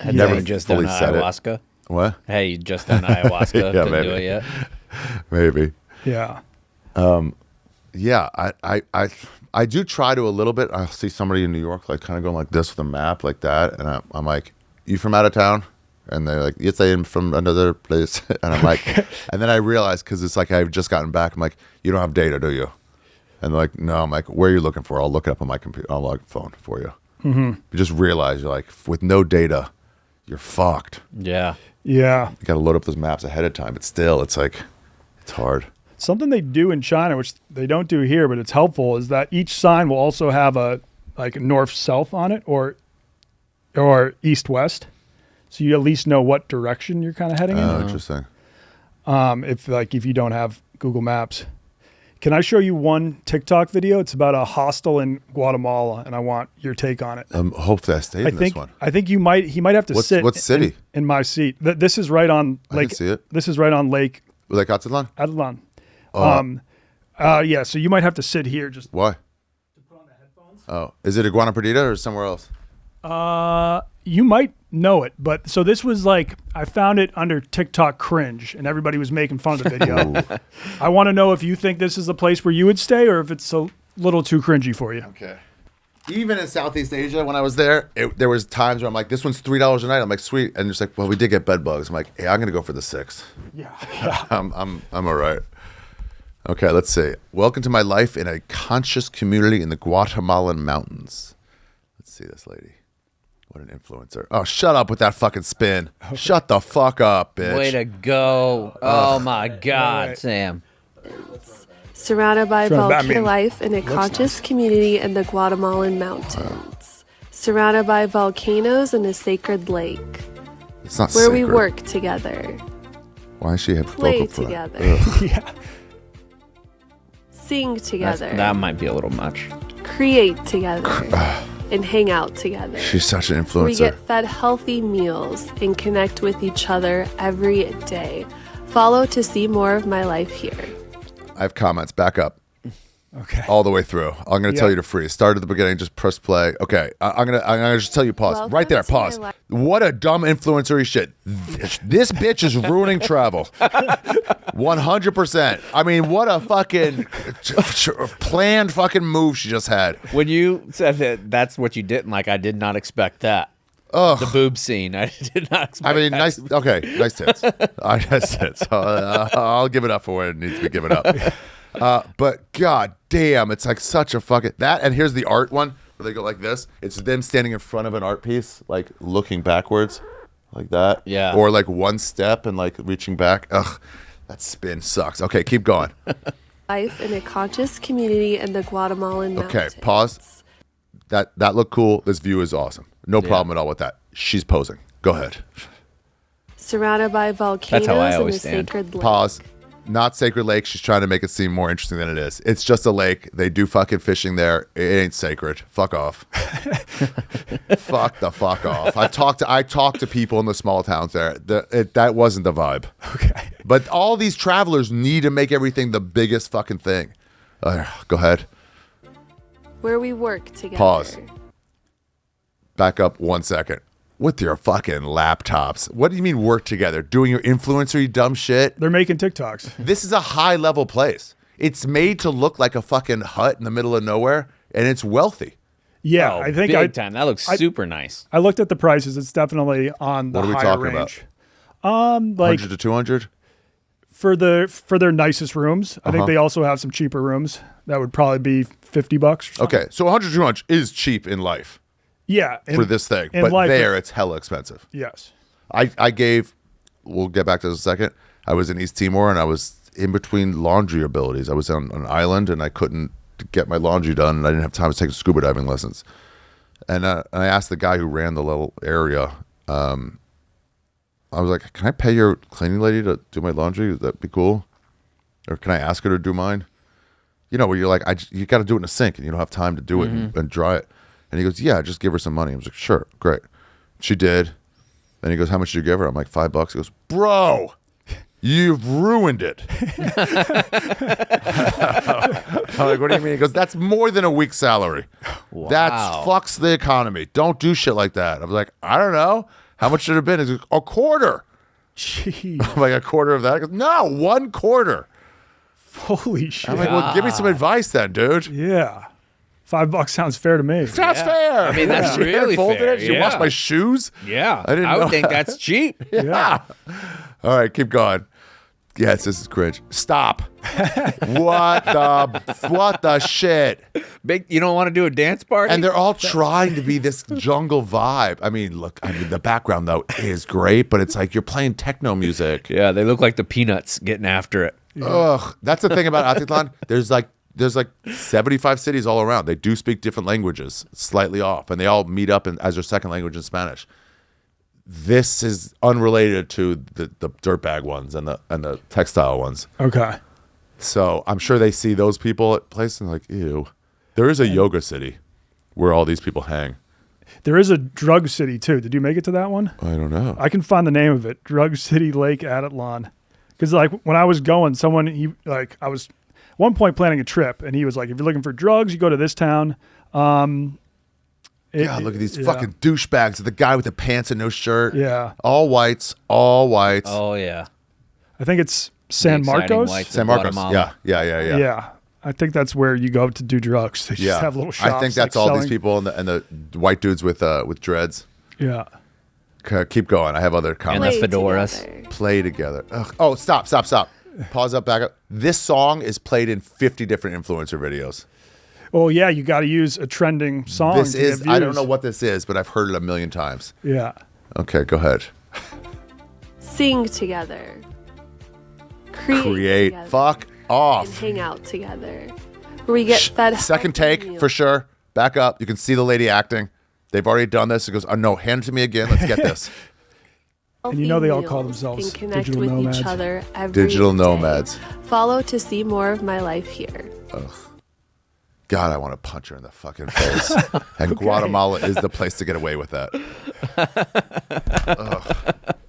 Had Never they just done fully said it. ayahuasca? What? Hey, you just done ayahuasca. Yeah, Couldn't maybe. do it yet. Maybe. Yeah. Yeah, I do try to a little bit. I'll see somebody in New York like kind of going like this with a map like that, and I'm like, "You from out of town?" And they're like, "Yes, I am from another place." And I'm like, and then I realize because it's like I've just gotten back. I'm like, "You don't have data, do you?" And they're like, "No." I'm like, "Where are you looking for?" I'll look it up on my computer, on my phone for you. Mm-hmm. You just realize you're like, with no data, you're fucked. Yeah. Yeah. You got to load up those maps ahead of time, but still, it's like, it's hard. Something they do in China, which they don't do here, but it's helpful, is that each sign will also have a like north-south on it or east-west. So you at least know what direction you're kind of heading in. Oh, interesting. If you don't have Google Maps. Can I show you one TikTok video? It's about a hostel in Guatemala, and I want your take on it. Hopefully I stayed in this one. I think he might have to sit what city? In my seat. This is right on I Lake. can see it. This is right on Lake Lake Atitlan? Atitlan. Oh. Yeah, so you might have to sit here just Why? to put on the headphones. Oh, is it Iguana Perdita or somewhere else? You might know it, but so this was like, I found it under TikTok cringe and everybody was making fun of the video. I want to know if you think this is a place where you would stay or if it's a little too cringy for you. Okay. Even in Southeast Asia, when I was there, there was times where I'm like, this one's $3 a night. I'm like, sweet. And it's like, well, we did get bed bugs. I'm like, hey, I'm going to go for the 6. Yeah. I'm all right. Okay, let's see. Welcome to my life in a conscious community in the Guatemalan mountains. Let's see this lady. What an influencer. Oh, shut up with that fucking spin. Okay. Shut the fuck up, bitch. Way to go. Oh, my God, right. Sam. Surrounded by Sure, that volcano means- life in a conscious community in the Guatemalan mountains. Surrounded by volcanoes and a sacred lake. It's not where sacred. we work together. Why is she a Play vocal fry? together. Yeah. Sing together. That might be a little much. Create together. And hang out together. She's such an influencer. We get fed healthy meals and connect with each other every day. Follow to see more of my life here. I have comments. Back up. Okay. All the way through. I'm going to tell you to freeze. Start at the beginning. Just press play. Okay. I'm gonna just tell you pause. Welcome right there. to my Pause. life. What a dumb influencer shit. This bitch is ruining travel. 100%. I mean, what a fucking planned fucking move she just had. When you said that's what you didn't like, I did not expect that. Ugh. The boob scene. I did not expect I mean, that. nice. Okay, nice tits. Nice tits. I'll give it up for what it needs to be given up. But god damn, it's like such a fucking that. And here's the art one where they go like this. It's them standing in front of an art piece, like looking backwards, like that. Yeah. Or like one step and like reaching back. Ugh, that spin sucks. Okay, keep going. Life in a conscious community in the Guatemalan Okay, mountains. pause. That looked cool. This view is awesome. No problem at all with that. She's posing. Go ahead. Surrounded by volcanoes how I and always a stand. sacred lake. Pause. Not sacred lake. She's trying to make it seem more interesting than it is. It's just a lake. They do fucking fishing there. It ain't sacred. Fuck off. Fuck the fuck off. I talked to people in the small towns there. That wasn't the vibe. Okay. But all these travelers need to make everything the biggest fucking thing. Go ahead. Where we work together. Pause. Back up 1 second. With your fucking laptops. What do you mean work together? Doing your influencer, you dumb shit? They're making TikToks. This is a high level place. It's made to look like a fucking hut in the middle of nowhere, and it's wealthy. Yeah, Oh, I think big time. That looks super nice. I looked at the prices. It's definitely on the What are we higher talking range. about? Like 100 to 200? for their nicest rooms. I think they also have some cheaper rooms. That would probably be $50 or something. Okay, so 100 to 200 is cheap in life Yeah. for this thing, in but life, there it's hella expensive. Yes. I gave, we'll get back to this in a second. I was in East Timor and I was in between laundry abilities. I was on an island and I couldn't get my laundry done and I didn't have time to take scuba diving lessons. And I asked the guy who ran the little area, I was like, can I pay your cleaning lady to do my laundry? Would that be cool? Or can I ask her to do mine? You know, where you're like, you got to do it in a sink and you don't have time to do it and dry it. And he goes, yeah, just give her some money. I was like, sure, great. She did. Then he goes, how much did you give her? I'm like, $5. He goes, bro, you've ruined it. I'm like, what do you mean? He goes, that's more than a week's salary. Wow. That fucks the economy. Don't do shit like that. I was like, I don't know. How much should it have been? He's like, a quarter. Gee. I'm like, a quarter of that? He goes, no, 1 quarter. Holy shit. I'm like, well, give me some advice then, dude. Yeah. $5 sounds fair to me. That's fair. I mean, that's Your hair really folded fair, it? Did you yeah. wash my shoes? Yeah. I didn't know would think that. that's cheap. Yeah. All right, keep going. Yes, this is cringe. Stop. What the shit? You don't want to do a dance party? And they're all trying to be this jungle vibe. I mean, look, the background though is great, but it's like you're playing techno music. Yeah, they look like the Peanuts getting after it. Ugh, that's the thing about Atitlan. There's like 75 cities all around. They do speak different languages, slightly off, and they all meet up as their second language in Spanish. This is unrelated to the dirtbag ones and the textile ones. Okay. So I'm sure they see those people at places and like, ew. There is a yoga city where all these people hang. There is a drug city too. Did you make it to that one? I don't know. I can find the name of it. Drug City Lake Atitlan. Because like when I was going, I was at one point planning a trip, and he was like, if you're looking for drugs, you go to this town. Look at these fucking douchebags. The guy with the pants and no shirt. Yeah. All whites. Oh, yeah. I think it's San Marcos. San Marcos. Guatemala. Yeah. Yeah. I think that's where you go to do drugs. They just have little shops. I think that's like all selling. these people and the white dudes with dreads. Yeah. Keep going. I have other And comments. the fedoras. Play together. Ugh. Oh, stop. Pause up, back up. This song is played in 50 different influencer videos. Oh yeah, you got to use a trending song. This to get is, I don't views. know what this is, but I've heard it a million times. Yeah. Okay, go ahead. Sing together. Create together. Fuck And off. hang out together. Where we get fed Second healthy take meals. for sure. Back up. You can see the lady acting. They've already done this. It goes, oh no, hand it to me again. Let's get this. And you know they all call Meals themselves and connect digital with nomads. each other every Digital day. nomads. Follow to see more of my life here. God, I want to punch her in the fucking face. And Guatemala is the place to get away with that.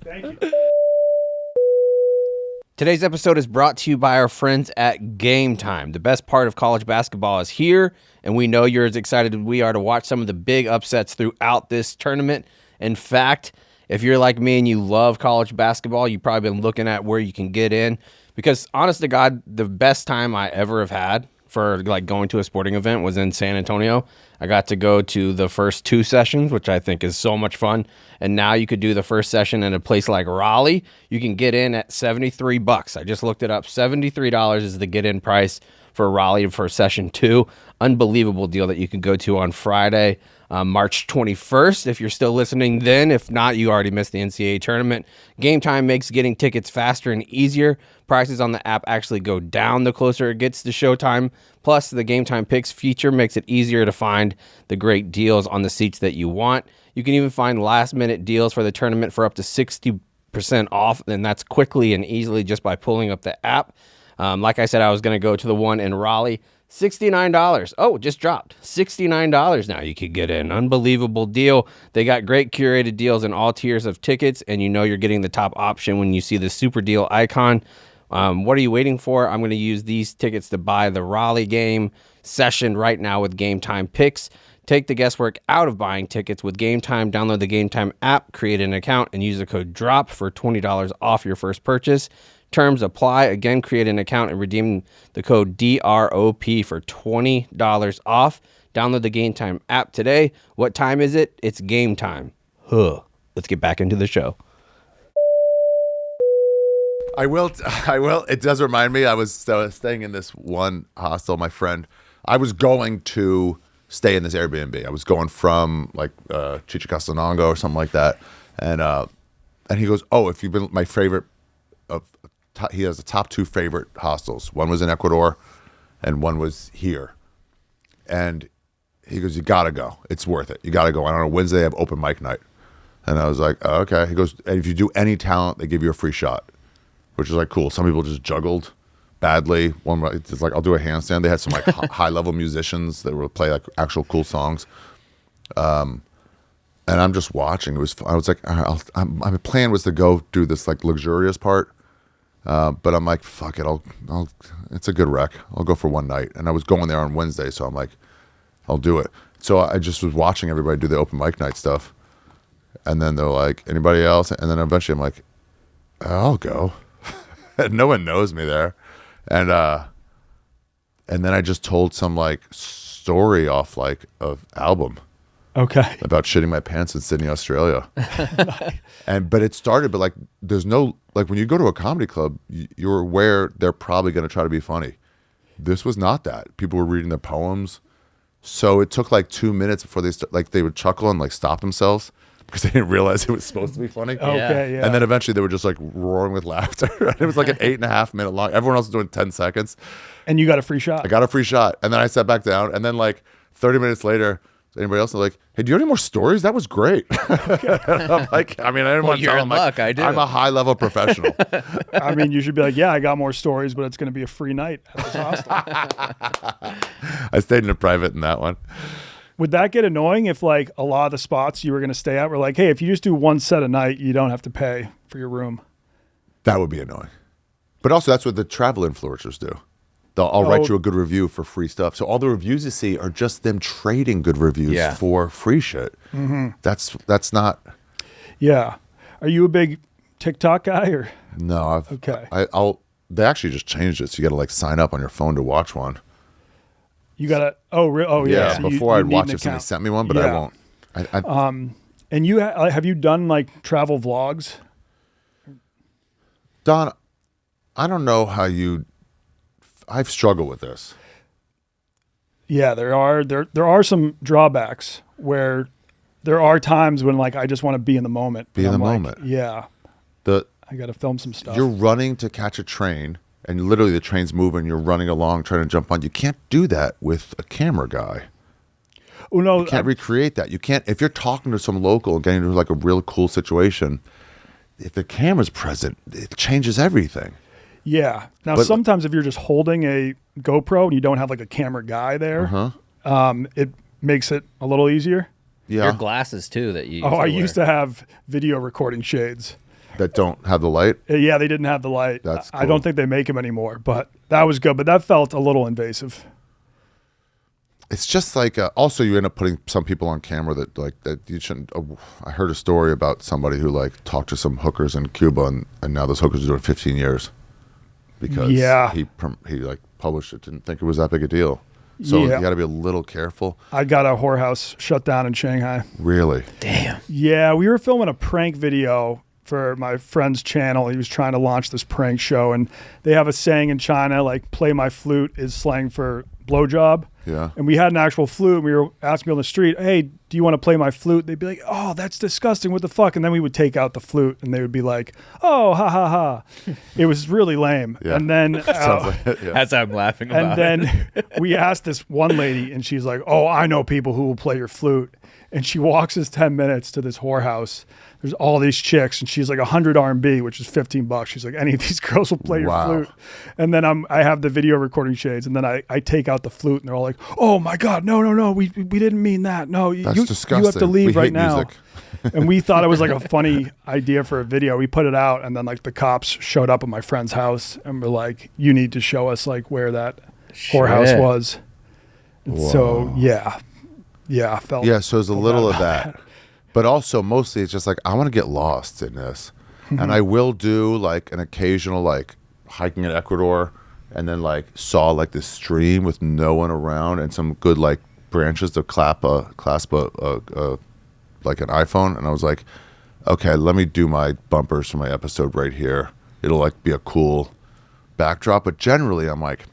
Thank you. Today's episode is brought to you by our friends at Game Time. The best part of college basketball is here, and we know you're as excited as we are to watch some of the big upsets throughout this tournament. In fact, if you're like me and you love college basketball, you've probably been looking at where you can get in, because honest to God, the best time I ever have had for like going to a sporting event was in San Antonio. I got to go to the first 2 sessions, which I think is so much fun. And now you could do the first session in a place like Raleigh. You can get in at $73. I just looked it up. $73 is the get in price for Raleigh for session 2. Unbelievable deal that you can go to on Friday, March 21st. If you're still listening then, if not, you already missed the NCAA tournament. Game Time makes getting tickets faster and easier. Prices on the app actually go down the closer it gets to showtime. Plus, the Game Time Picks feature makes it easier to find the great deals on the seats that you want. You can even find last-minute deals for the tournament for up to 60% off, and that's quickly and easily just by pulling up the app. Like I said, I was going to go to the one in Raleigh. $69. Oh, it just dropped. $69 now you could get in. Unbelievable deal. They got great curated deals in all tiers of tickets, and you know you're getting the top option when you see the super deal icon. What are you waiting for? I'm going to use these tickets to buy the Raleigh game session right now with Game Time Picks. Take the guesswork out of buying tickets with Game Time. Download the Game Time app, create an account, and use the code DROP for $20 off your first purchase. Terms apply. Again, create an account and redeem the code DROP for $20 off. Download the Game Time app today. What time is it? It's game time. Let's get back into the show. I will. It does remind me. I was staying in this one hostel. My friend, I was going to stay in this Airbnb. I was going from like Chichicastenango or something like that, and he goes, "Oh, if you've been my favorite." He has the top 2 favorite hostels. One was in Ecuador, and one was here. And he goes, "You gotta go. It's worth it. You gotta go." And on a Wednesday, they have open mic night, and I was like, oh, "Okay." He goes, "And if you do any talent, they give you a free shot." Which is like cool. Some people just juggled badly. One, it's like, I'll do a handstand. They had some like high level musicians that would play like actual cool songs. And I'm just watching. I was like, my plan was to go do this like luxurious part. But I'm like, fuck it. It's a good rec. I'll go for one night. And I was going there on Wednesday. So I'm like, I'll do it. So I just was watching everybody do the open mic night stuff. And then they're like, anybody else? And then eventually I'm like, I'll go. No one knows me there, and then I just told some like story off like of album, Okay. about shitting my pants in Sydney, Australia, but it started. But like, there's no like when you go to a comedy club, you're aware they're probably going to try to be funny. This was not that. People were reading their poems. So it took like 2 minutes before they would chuckle and like stop themselves because they didn't realize it was supposed to be funny. Okay, yeah. And then eventually they were just like roaring with laughter. It was like an 8.5 minute long. Everyone else was doing 10 seconds. And you got a free shot. I got a free shot. And then I sat back down. And then like 30 minutes later, anybody else was like, hey, do you have any more stories? That was great. I'm like, I mean, I didn't want to tell them. Like, I do. I'm a high level professional. I mean, you should be like, yeah, I got more stories, but it's going to be a free night at this hostel. I stayed in a private in that one. Would that get annoying if like a lot of the spots you were going to stay at were like, hey, if you just do one set a night, you don't have to pay for your room? That would be annoying. But also that's what the travel influencers do. I'll write you a good review for free stuff. So all the reviews you see are just them trading good reviews for free shit. Mm-hmm. That's not. Yeah. Are you a big TikTok guy or? No. Okay. They actually just changed it. So you got to like sign up on your phone to watch one. You got to. Oh yeah. So before I'd watch if somebody sent me one, but I won't. And you have you done like travel vlogs? Don, I don't know how I've struggled with this. Yeah, there are some drawbacks where there are times when like I just want to be in the moment. Be in the like, moment. Yeah. I got to film some stuff. You're running to catch a train, and literally the train's moving. You're running along trying to jump on. You can't do that with a camera guy. Oh no, you can't recreate that. You can't if you're talking to some local and getting into like a real cool situation. If the camera's present, it changes everything. Yeah. Now, sometimes if you're just holding a GoPro and you don't have like a camera guy there, it makes it a little easier. Yeah. Your glasses too that you. I used to have video recording shades that don't have the light. Yeah, they didn't have the light. That's cool. I don't think they make them anymore, but that was good. But that felt a little invasive. It's just like also you end up putting some people on camera that you shouldn't. I heard a story about somebody who like talked to some hookers in Cuba and now those hookers are doing 15 years. Because he like published it, didn't think it was that big a deal. So you got to be a little careful. I got a whorehouse shut down in Shanghai. Really? Damn. Yeah, we were filming a prank video for my friend's channel. He was trying to launch this prank show, and they have a saying in China like "play my flute" is slang for blowjob. Yeah. And we had an actual flute, and we were asking people on the street, hey, do you want to play my flute? They'd be like, oh, that's disgusting. What the fuck? And then we would take out the flute, and they would be like, oh, ha, ha, ha. It was really lame. Yeah. And then that's how I'm laughing about and then we asked this one lady, and she's like, oh, I know people who will play your flute. And she walks us 10 minutes to this whorehouse. There's all these chicks, and she's like 100 RMB, which is $15. She's like, any of these girls will play your flute. And then I have the video recording shades, and then I take out the flute, and they're all like, oh my God, no, we didn't mean that. No, that's disgusting. You have to leave right now. Music. And we thought it was like a funny idea for a video. We put it out, and then like the cops showed up at my friend's house, and were like, you need to show us like where that whorehouse was. And so I felt so there's a little of that. But also mostly it's just like I want to get lost in this. And I will do like an occasional like hiking in Ecuador and then like saw like this stream with no one around and some good like branches to clasp a like an iPhone, and I was like, okay, let me do my bumpers for my episode right here. It'll like be a cool backdrop, but generally I'm like,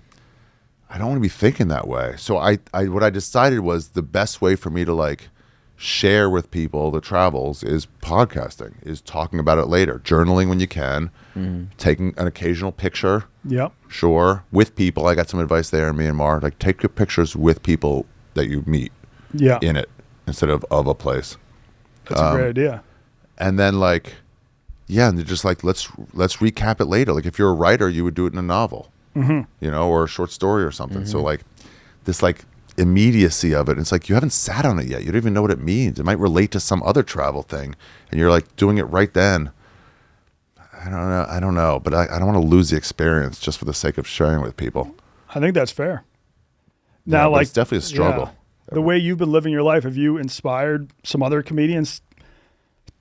I don't want to be thinking that way. So I what I decided was the best way for me to like share with people the travels is podcasting, is talking about it later, journaling when you can, taking an occasional picture. Yep. Sure. With people. I got some advice there in Myanmar. Like take your pictures with people that you meet in it instead of a place. That's a great idea. And then like, and they're just like, let's recap it later. Like if you're a writer, you would do it in a novel, you know, or a short story or something. So like this like immediacy of it, it's like you haven't sat on it yet. You don't even know what it means. It might relate to some other travel thing, and you're like doing it right then. I don't know, but I don't want to lose the experience just for the sake of sharing with people. I think that's fair. Now, like it's definitely a struggle. Yeah. The way you've been living your life, have you inspired some other comedians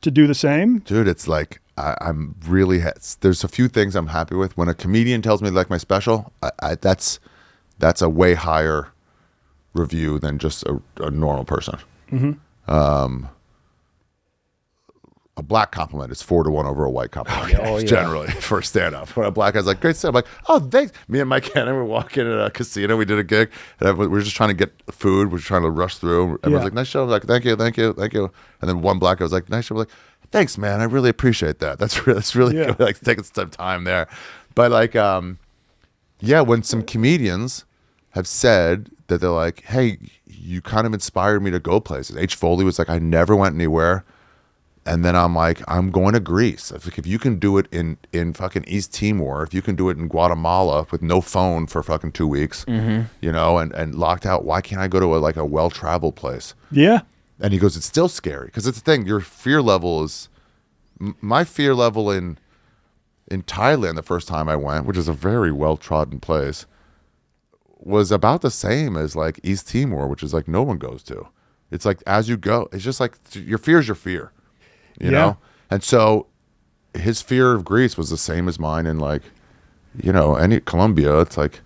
to do the same? Dude, it's like I'm really. There's a few things I'm happy with. When a comedian tells me they like my special, that's a way higher review than just a normal person. a black compliment is 4-1 over a white compliment. Generally for a stand-up. When a black guy's like, great stand, I'm like, oh, thanks. Me and Mike Cannon were walking in a casino. We did a gig, and we were just trying to get food. We were trying to rush through. Everyone's like, nice show. I'm like, thank you. And then one black guy was like, nice show. I'm like, thanks, man. I really appreciate that. That's really good. Like taking some time there. But like, when some comedians have said that they're like, hey, you kind of inspired me to go places. H. Foley was like, I never went anywhere. And then I'm like, I'm going to Greece. If you can do it in fucking East Timor, if you can do it in Guatemala with no phone for fucking 2 weeks, you know, and locked out, why can't I go to a well-traveled place? Yeah. And he goes, it's still scary. Because it's the thing, your fear level is, my fear level in Thailand the first time I went, which is a very well-trodden place, was about the same as like East Timor, which is like no one goes to. It's like as you go, it's just like your fear is your fear. You know? And so his fear of Greece was the same as mine in like, you know, any Colombia. It's like,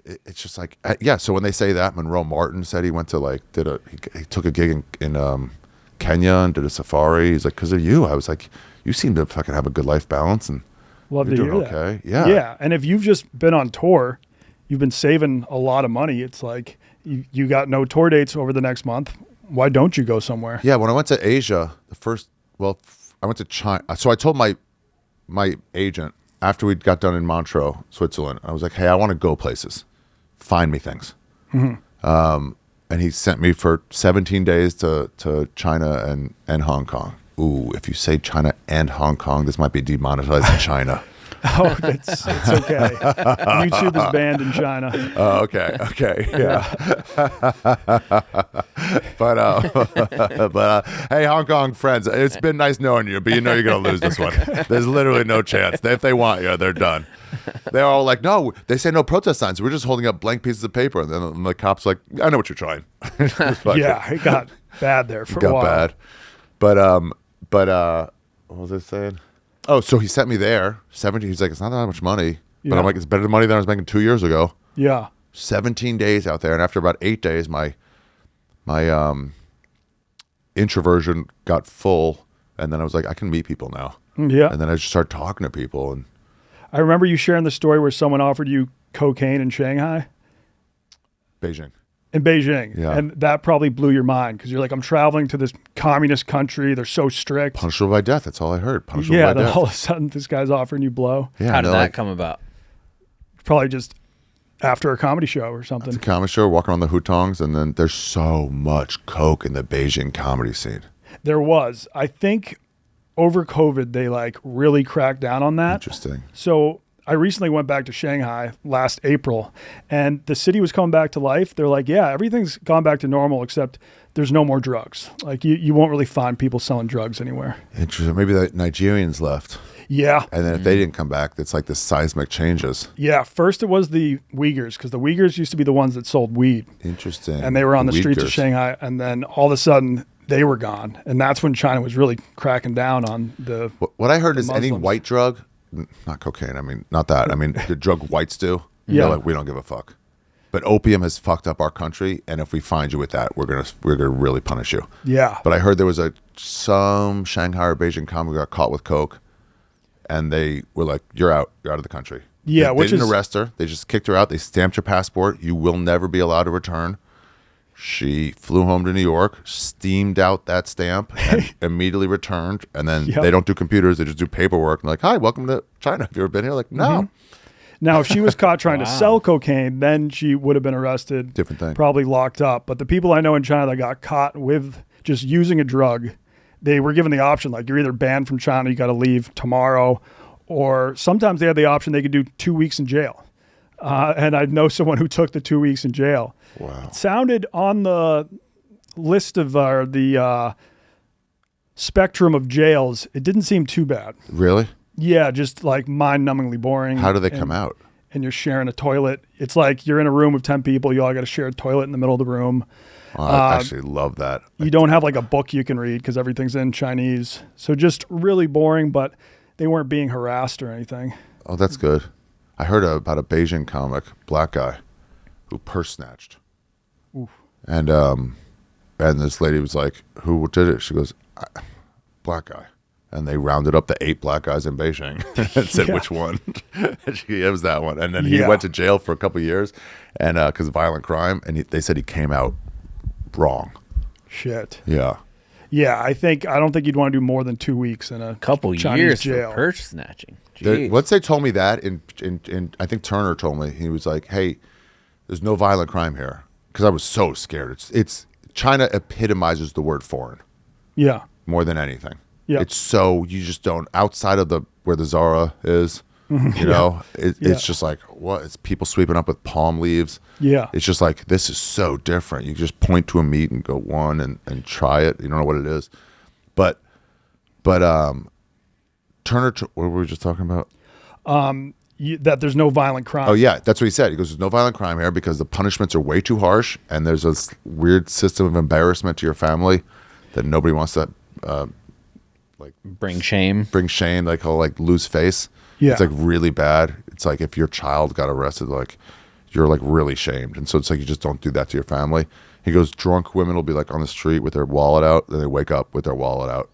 it's just like, So when they say that, Monroe Martin said he went to like, he took a gig in Kenya and did a safari. He's like, because of you. I was like, you seem to fucking have a good life balance and love you're to doing hear okay. that. Yeah. Yeah. And if you've just been on tour, you've been saving a lot of money. It's like you got no tour dates over the next month. Why don't you go somewhere? Yeah, when I went to Asia, I went to China. So I told my agent after we got done in Montreux, Switzerland, I was like, hey, I want to go places. Find me things. And he sent me for 17 days to China and Hong Kong. Ooh, if you say China and Hong Kong, this might be demonetized in China. Oh, it's okay. YouTube is banned in China. Oh, okay, yeah. but hey, Hong Kong friends, it's been nice knowing you, but you know you're gonna lose this one. There's literally no chance. If they want you, they're done. They're all like, no, they say no protest signs. We're just holding up blank pieces of paper, and then the cops like, I know what you're trying. Yeah, it got bad there for a while. Got bad, but what was I saying? Oh, so he sent me there. 17. He's like, it's not that much money, but I'm like, it's better than money than I was making 2 years ago. Yeah. 17 days out there, and after about 8 days, my introversion got full, and then I was like, I can meet people now. Yeah. And then I just started talking to people, and I remember you sharing the story where someone offered you cocaine in Shanghai. Beijing. In Beijing. Yeah. And that probably blew your mind because you're like, I'm traveling to this communist country. They're so strict. Punishable by death. That's all I heard. Punishable Yeah, by then death. all of a sudden this guy's offering you blow. Yeah, How did they're that like, come about? Probably just after a comedy show or something. It's a comedy show, walking on the hutongs, and then there's so much coke in the Beijing comedy scene. There was. I think over COVID, they like really cracked down on that. Interesting. So I recently went back to Shanghai last April, and the city was coming back to life. They're like, yeah, everything's gone back to normal, except there's no more drugs. Like you won't really find people selling drugs anywhere. Interesting. Maybe the Nigerians left. Yeah. And then if they didn't come back, it's like the seismic changes. Yeah. First it was the Uyghurs, because the Uyghurs used to be the ones that sold weed. Interesting. And they were on the streets of Uyghurs. Shanghai, and then all of a sudden they were gone. And that's when China was really cracking down on the What I heard is any Muslims. white drug, not cocaine, I mean, not that. I mean, the drug whites do. Yeah. They're like, we don't give a fuck. But opium has fucked up our country, and if we find you with that, we're gonna really punish you. Yeah. But I heard there was some Shanghai or Beijing comic who got caught with coke, and they were like, "You're out of the country." Yeah, they which didn't is- arrest her. They just kicked her out. They stamped your passport. You will never be allowed to return. She flew home to New York, steamed out that stamp, and immediately returned. And then Yep. they don't do computers; they just do paperwork. And like, "Hi, welcome to China. Have you ever been here?" Like, no. Now, if she was caught trying to sell cocaine, then she would have been arrested. Different thing. Probably locked up. But the people I know in China that got caught with just using a drug, they were given the option, like you're either banned from China, you got to leave tomorrow, or sometimes they had the option they could do 2 weeks in jail. And I know someone who took the 2 weeks in jail. Wow. It sounded on the list of the spectrum of jails, it didn't seem too bad. Really? Yeah, just like mind-numbingly boring. How do they and- come out? And you're sharing a toilet. It's like you're in a room with 10 people. You all got to share a toilet in the middle of the room. Oh, I actually love that. You don't have like a book you can read because everything's in Chinese. So just really boring, but they weren't being harassed or anything. Oh, that's good. I heard about a Beijing comic, black guy, who purse snatched. Oof. And this lady was like, "Who did it?" She goes, black guy. And they rounded up the 8 black guys in Beijing and said which one. And it was that one. And then he went to jail for a couple of years, and because of violent crime. And they said he came out wrong. Shit. Yeah. Yeah, I don't think you'd want to do more than 2 weeks in a Couple Chinese years jail. for purse snatching. Jeez. Once they told me that, in I think Turner told me, he was like, "Hey, there's no violent crime here," because I was so scared. It's China epitomizes the word foreign. Yeah. More than anything. Yeah. It's so, you just don't, outside of where the Zara is, you know, it's just like, what? It's people sweeping up with palm leaves. Yeah. It's just like, this is so different. You just point to a meat and go one and try it. You don't know what it is. But Turner, what were we just talking about? That there's no violent crime. Oh, yeah. That's what he said. He goes, there's no violent crime here because the punishments are way too harsh, and there's this weird system of embarrassment to your family that nobody wants to Bring shame. Like he'll like lose face. Yeah. It's like really bad. It's like if your child got arrested, like you're like really shamed. And so it's like you just don't do that to your family. He goes, drunk women will be like on the street with their wallet out, then they wake up with their wallet out.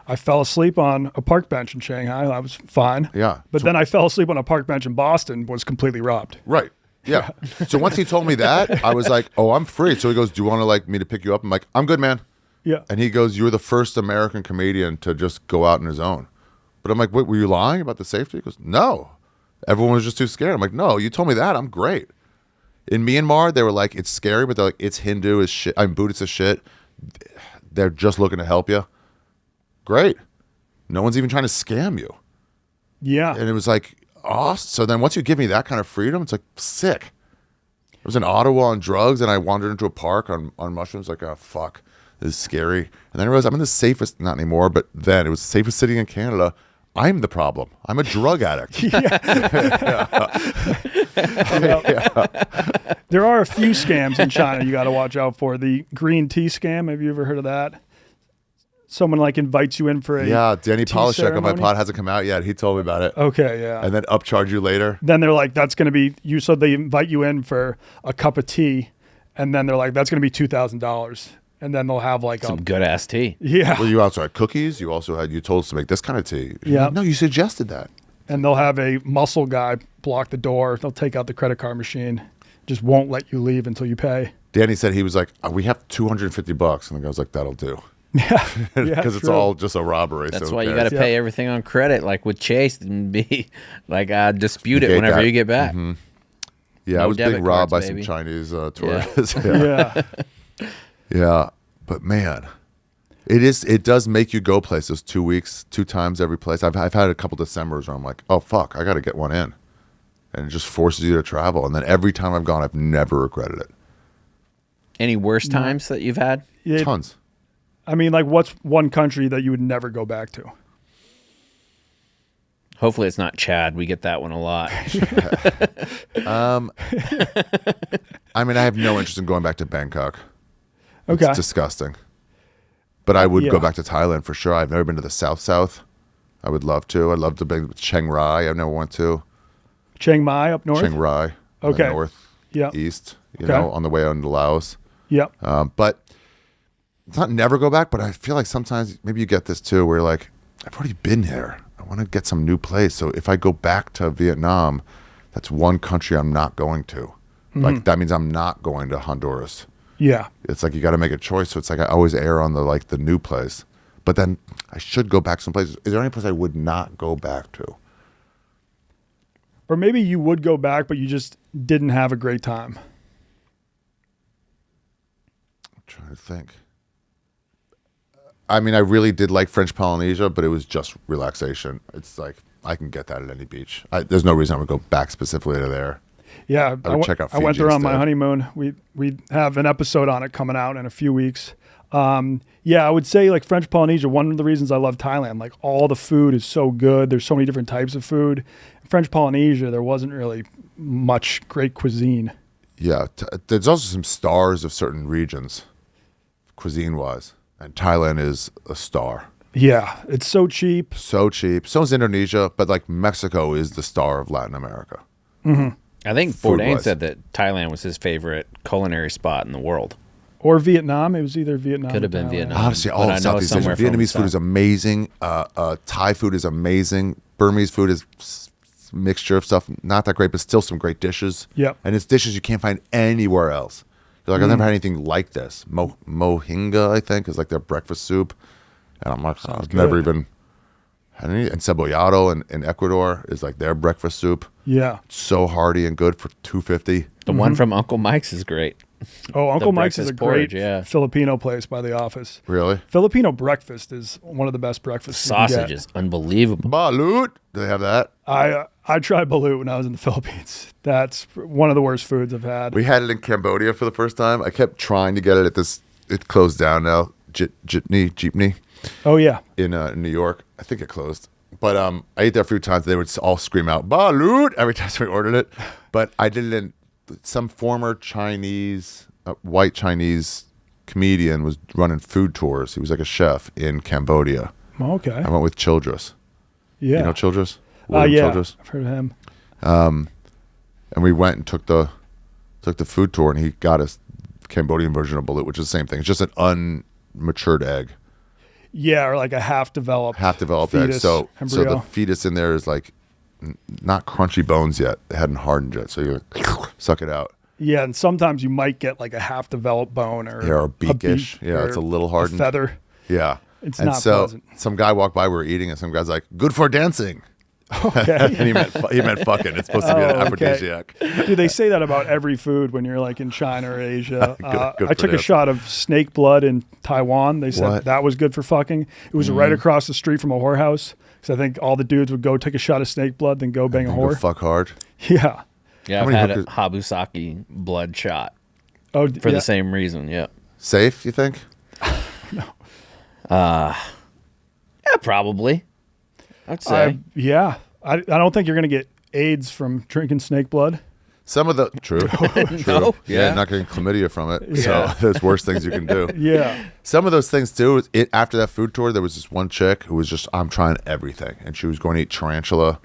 I fell asleep on a park bench in Shanghai. I was fine. Yeah. But then I fell asleep on a park bench in Boston, was completely robbed. Right. Yeah. So once he told me that, I was like, oh, I'm free. So he goes, do you want to like me to pick you up? I'm like, I'm good, man. Yeah. And he goes, you were the first American comedian to just go out on his own. But I'm like, wait, were you lying about the safety? He goes, no. Everyone was just too scared. I'm like, no, you told me that. I'm great. In Myanmar, they were like, it's scary, but they're like, it's Hindu as shit. I'm Buddhist as shit. They're just looking to help you. Great. No one's even trying to scam you. Yeah. And it was like, awesome. So then once you give me that kind of freedom, it's like sick. I was in Ottawa on drugs, and I wandered into a park on mushrooms. Like, oh, fuck. This is scary. And then I realized I'm in the safest, not anymore, but then it was the safest city in Canada. I'm the problem. I'm a drug addict. There are a few scams in China you got to watch out for. The green tea scam. Have you ever heard of that? Someone like invites you in for a Danny tea Polishek on my ceremony? pod hasn't come out yet. He told me about it. Okay, yeah. And then upcharge you later. Then they're like, that's going to be you. So they invite you in for a cup of tea, and then they're like, that's going to be $2,000. And then they'll have like Some good ass tea. yeah. Well, you also had cookies. You also had, you told us to make this kind of tea. Yeah. No, you suggested that. And they'll have a muscle guy block the door. They'll take out the credit card machine. Just won't let you leave until you pay. Danny said he was like, we have $250. And the guy was like, that'll do. Yeah. Because it's true. all just a robbery. That's so why who you got to cares? pay everything on credit, like with Chase, and be like dispute it Negate whenever that. you get back. Mm-hmm. Yeah, No I was being debit robbed cards, by baby. some Chinese tourists. Yeah. Yeah, but man, it does make you go places 2 weeks, 2 times every place. I've had a couple Decembers where I'm like, oh fuck, I got to get one in, and it just forces you to travel. And then every time I've gone, I've never regretted it. Any worst times that you've had? Tons. I mean, like, what's one country that you would never go back to? Hopefully it's not Chad. We get that one a lot. I mean, I have no interest in going back to Bangkok. Okay. It's disgusting. But I would Yeah. go back to Thailand for sure. I've never been to the South. I would love to. I'd love to be to Chiang Rai. I've never went to. Chiang Mai up north? Chiang Rai. Okay. North, Yeah. east, Okay. on the way on to Laos. Yep. But it's not never go back, but I feel like sometimes maybe you get this too, where you're like, I've already been here. I want to get some new place. So if I go back to Vietnam, that's one country I'm not going to. Mm-hmm. Like that means I'm not going to Honduras. Yeah. It's like you got to make a choice. So it's like I always err on the new place. But then I should go back some places. Is there any place I would not go back to? Or maybe you would go back, but you just didn't have a great time. I'm trying to think. I mean, I really did like French Polynesia, but it was just relaxation. It's like I can get that at any beach. There's no reason I would go back specifically to there. Yeah, I would check out I went Fiji there on my instead. honeymoon. We have an episode on it coming out in a few weeks. Yeah, I would say like French Polynesia. One of the reasons I love Thailand, like all the food is so good. There's so many different types of food. French Polynesia, there wasn't really much great cuisine. Yeah, there's also some stars of certain regions, cuisine-wise, and Thailand is a star. Yeah, it's so cheap. So cheap. So is Indonesia, but like Mexico is the star of Latin America. Mm-hmm. I think Bourdain Food-wise. said that Thailand was his favorite culinary spot in the world. Or Vietnam. It was either Vietnam. Could have or been Thailand. Vietnam. Honestly, But all I of know it's Southeast Asia. somewhere from Vietnamese food is south. amazing. Thai food is amazing. Burmese food is mixture of stuff. Not that great, but still some great dishes. Yep. And it's dishes you can't find anywhere else. You're like, I've never had anything like this. Mohinga, I think, is like their breakfast soup. And I'm like, I've never even had any. And cebollado in Ecuador is like their breakfast soup. Yeah. So hearty and good for $2.50. The one from Uncle Mike's is great. Oh, Uncle Mike's is a breakfast porridge, great yeah. Filipino place by the office. Really? Filipino breakfast is one of the best breakfasts you can Sausage get. is unbelievable. Balut. Do they have that? I tried balut when I was in the Philippines. That's one of the worst foods I've had. We had it in Cambodia for the first time. I kept trying to get it at this. It closed down now. Jeepney Oh yeah. in New York. I think it closed. But I ate there a few times. They would all scream out "balut" every time we ordered it. But I did it in some former Chinese, white Chinese comedian was running food tours. He was like a chef in Cambodia. Okay. I went with Childress. Yeah. You know Childress? William Yeah. Childress? I've heard of him. And we went and took the food tour, and he got us Cambodian version of balut, which is the same thing. It's just an unmatured egg, Yeah, or like a half-developed egg. fetus, So embryo. the fetus in there is like not crunchy bones yet. They hadn't hardened yet, so you suck it out. Yeah, and sometimes you might get like a half-developed bone or Yeah, or beakish. beak Yeah, or it's a little hardened. feather. Yeah, It's and not so pleasant. some guy walked by. We were eating, and some guy's like, "Good for dancing." Okay. And he meant fucking. It's supposed to be an Oh, okay. aphrodisiac. Dude, they say that about every food when you're like in China or Asia. Good I for took a them. shot of snake blood in Taiwan. They said What? that was good for fucking. It was right across the street from a whorehouse. Because I think all the dudes would go take a shot of snake blood, then go bang a Go whore. fuck hard. Yeah. Yeah, How I've many had a hookers- Habusaki blood shot Oh, for yeah. the same reason. Yeah. Safe, you think? Yeah, probably. I'd say. Yeah. I don't think you're going to get AIDS from drinking snake blood. Some of the true. No? Yeah, Yeah. not getting chlamydia from it. So there's worse things you can do. Yeah. Some of those things too. After that food tour, there was this one chick who was just, I'm trying everything, and she was going to eat tarantula,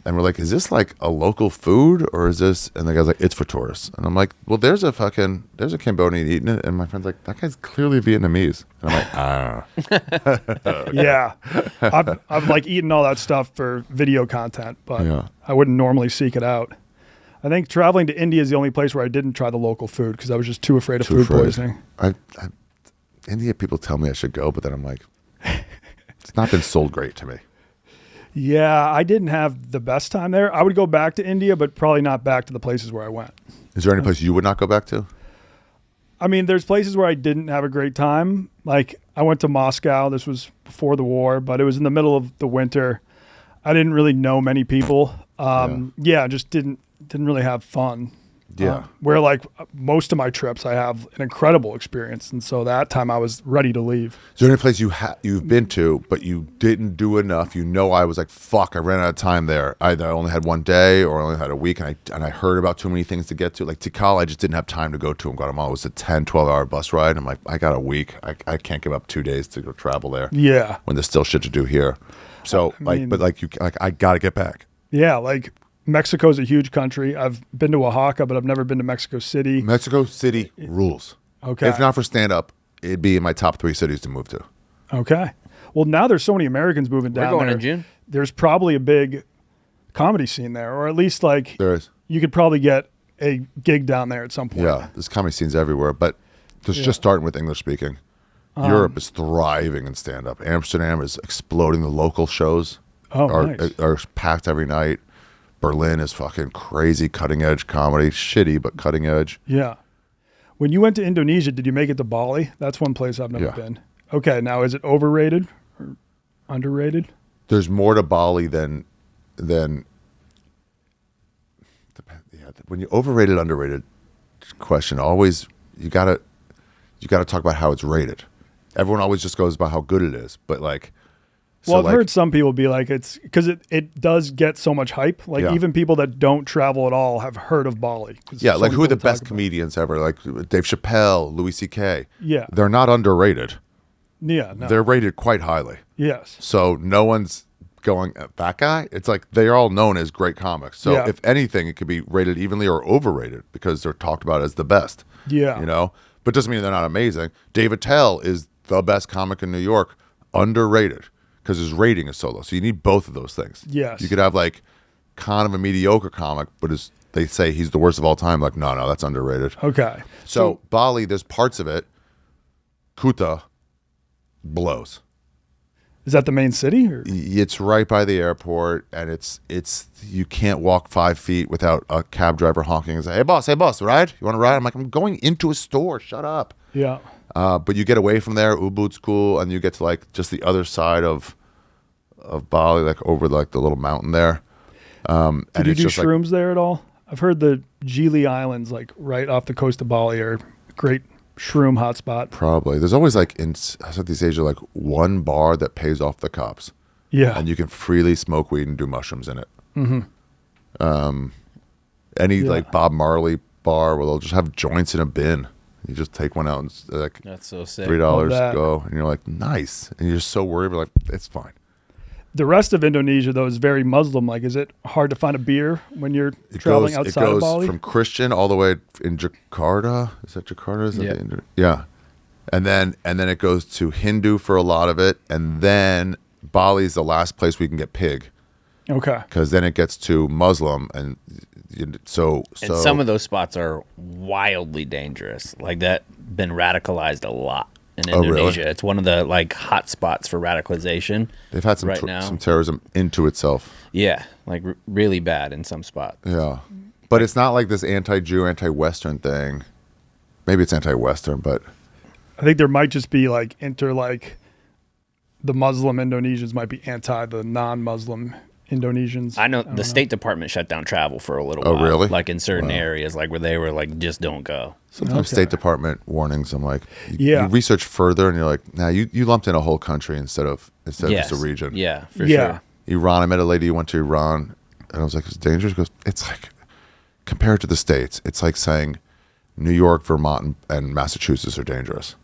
and we're like, is this like a local food or is this? And the guy's like, it's for tourists, and I'm like, well, there's a Cambodian eating it, and my friend's like, that guy's clearly Vietnamese, and I'm like, Yeah. I've like eaten all that stuff for video content, but Yeah. I wouldn't normally seek it out. I think traveling to India is the only place where I didn't try the local food because I was just too afraid of Too food afraid. poisoning. India people tell me I should go, but then I'm like, it's not been sold great to me. Yeah, I didn't have the best time there. I would go back to India, but probably not back to the places where I went. Is there any place you would not go back to? I mean, there's places where I didn't have a great time. Like I went to Moscow. This was before the war, but it was in the middle of the winter. I didn't really know many people. Yeah, just didn't really have fun. Yeah. Where like most of my trips, I have an incredible experience, and so that time I was ready to leave. Is there any place you've been to, but you didn't do enough? You know, I was like, fuck, I ran out of time there. Either I only had one day or I only had a week, and I heard about too many things to get to. Like Tikal, I just didn't have time to go to in Guatemala. It was a 10, 12-hour bus ride. I'm like, I got a week. I can't give up 2 days to go travel there Yeah, when there's still shit to do here. So, mean- I got to get back. yeah. Like Mexico's a huge country. I've been to Oaxaca, but I've never been to Mexico City. Mexico City rules. Okay. If not for stand-up, it'd be in my top 3 cities to move to. Okay. Well, now there's so many Americans moving We're down going there. in June. There's probably a big comedy scene there, or at least like There is. you could probably get a gig down there at some point. Yeah, there's comedy scenes everywhere, but just starting with English speaking. Europe is thriving in stand up. Amsterdam is exploding. The local shows nice. are packed every night. Berlin is fucking crazy, cutting edge comedy. Shitty, but cutting edge. Yeah. When you went to Indonesia, did you make it to Bali? That's one place I've never Yeah. been. Okay, now is it overrated or underrated? There's more to Bali than when you overrated, underrated question. Always you gotta talk about how it's rated. Everyone always just goes about how good it is, but like. Well, I've heard some people be like, it's because it does get so much hype. Like Yeah. even people that don't travel at all have heard of Bali. 'Cause Yeah, so like many who are the people talk best about it. comedians ever? Like Dave Chappelle, Louis C.K. Yeah. They're not underrated. Yeah, no. They're rated quite highly. Yes. So no one's going, that guy? It's like they're all known as great comics. So Yeah. if anything, it could be rated evenly or overrated because they're talked about as the best. Yeah. You know? but doesn't mean they're not amazing. Dave Attell is the best comic in New York, underrated because his rating is so low. So you need both of those things. Yes. You could have like kind of a mediocre comic, but they say he's the worst of all time. Like, no, that's underrated. Okay. So Bali, there's parts of it. Kuta blows. Is that the main city? Or? It's right by the airport, and it's you can't walk 5 feet without a cab driver honking and say, hey boss, ride? You want to ride? I'm like, I'm going into a store. Shut up. Yeah. But you get away from there. Ubud's cool, and you get to like just the other side of Bali, like over like the little mountain there. Did and you it's do just shrooms there at all? I've heard the Gili Islands, like right off the coast of Bali, are a great shroom hotspot. Probably. There's always like in Southeast Asia, like one bar that pays off the cops. Yeah. And you can freely smoke weed and do mushrooms in it. Mm-hmm. Any like Bob Marley bar where they'll just have joints in a bin. You just take one out and like That's so sick. $3 that. go, and you're like, nice. And you're just so worried, but like, it's fine. The rest of Indonesia, though, is very Muslim. Like, is it hard to find a beer when you're traveling outside of Bali? It goes from Christian all the way in Jakarta. Is that Jakarta? Is that Yeah. Yeah. And then it goes to Hindu for a lot of it, and then Bali's the last place we can get pig. Okay. Because then it gets to Muslim, and so And some of those spots are wildly dangerous. Like that, been radicalized a lot in Oh, really? Indonesia. It's one of the like hot spots for radicalization. they've had right now. some terrorism into itself. Yeah, like really bad in some spots. Yeah, but it's not like this anti-Jew, anti-Western thing. Maybe it's anti-Western, but I think there might just be like the Muslim Indonesians might be anti the non-Muslim Indonesians. I know the State Department shut down travel for a little Oh, while. really? Like in certain areas, like where they were like, just don't go. sometimes Okay. State Department warnings. I'm like, Yeah. you research further, and you're like, nah, you lumped in a whole country instead of just a region. Yeah, for Yeah. sure. Iran. I met a lady who went to Iran, and I was like, it's dangerous. She goes, it's like compared to the States, it's like saying New York, Vermont, and Massachusetts are dangerous.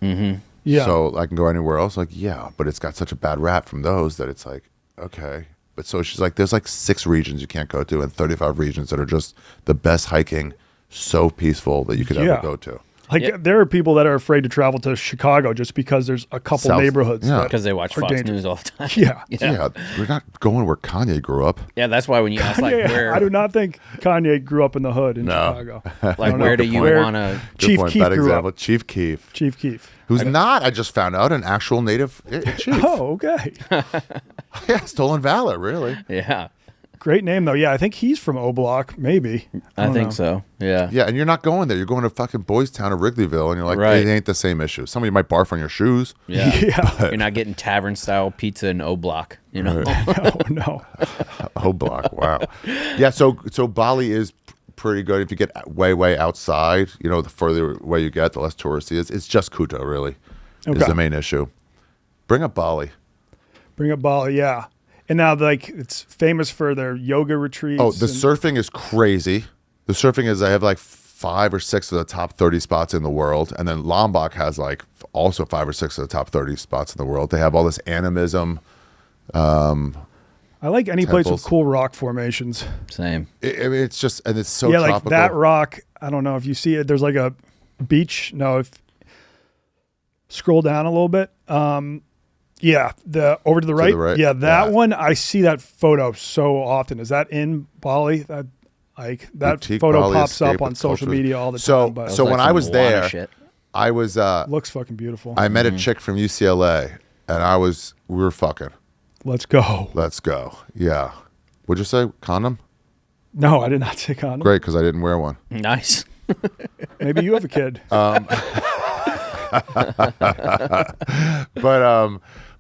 Yeah. So I can go anywhere else. Like, yeah, but it's got such a bad rap from those that it's like, okay. But so she's like, there's like 6 regions you can't go to and 35 regions that are just the best hiking, so peaceful that you could ever go to. Like Yeah. there are people that are afraid to travel to Chicago just because there's a couple South- neighborhoods. yeah. that Because they watch are Fox dangerous. News all the time. Yeah. Yeah, we're not going where Kanye grew up. Yeah, that's why when you ask like Yeah, where, I do not think Kanye grew up in the hood in No. Chicago. like don't where know. do you Where- want to? Good Chief point. Keef Bad grew example. up. Chief Keef, Chief Keef. who's not, I just found out, an actual native chief. Oh, okay. Yeah, stolen valor, really. Yeah, Great name though. Yeah, I think he's from O Block, maybe. I don't think know. so. Yeah. Yeah, and you're not going there. You're going to fucking Boys Town or Wrigleyville, and you're like, Right. it ain't the same issue. Somebody might barf on your shoes. Yeah. Yeah. You're not getting tavern style pizza in O Block, you know? No. Oh, block. Wow. Yeah, so Bali is pretty good. If you get way outside, the further away you get, the less touristy it is. It's just Kuta, really, is Okay. the main issue. Bring up Bali. Bring up Bali, yeah. And now like it's famous for their yoga retreats. Oh, the and- surfing is crazy. The surfing is, I have like 5 or 6 of the top 30 spots in the world. And then Lombok has like also 5 or 6 of the top 30 spots in the world. They have all this animism. I like any place with temples. cool rock formations. Same. I mean, it's just, and it's so yeah, like tropical. that rock. I don't know if you see it. There's like a beach. No, if scroll down a little bit. Yeah, the over to the right. right? Yeah, that Yeah. one. I see that photo so often. Is that in Bali? That that Boutique photo Bali pops escape up on with social culture. media all the So- time. But so Like when some I was Moana there, shit. I was, looks fucking beautiful. I met a chick from UCLA, and we were fucking. Let's go. Let's go. Yeah. What'd you say? Condom? No, I did not take on. Great, because I didn't wear one. Nice. Maybe you have a kid.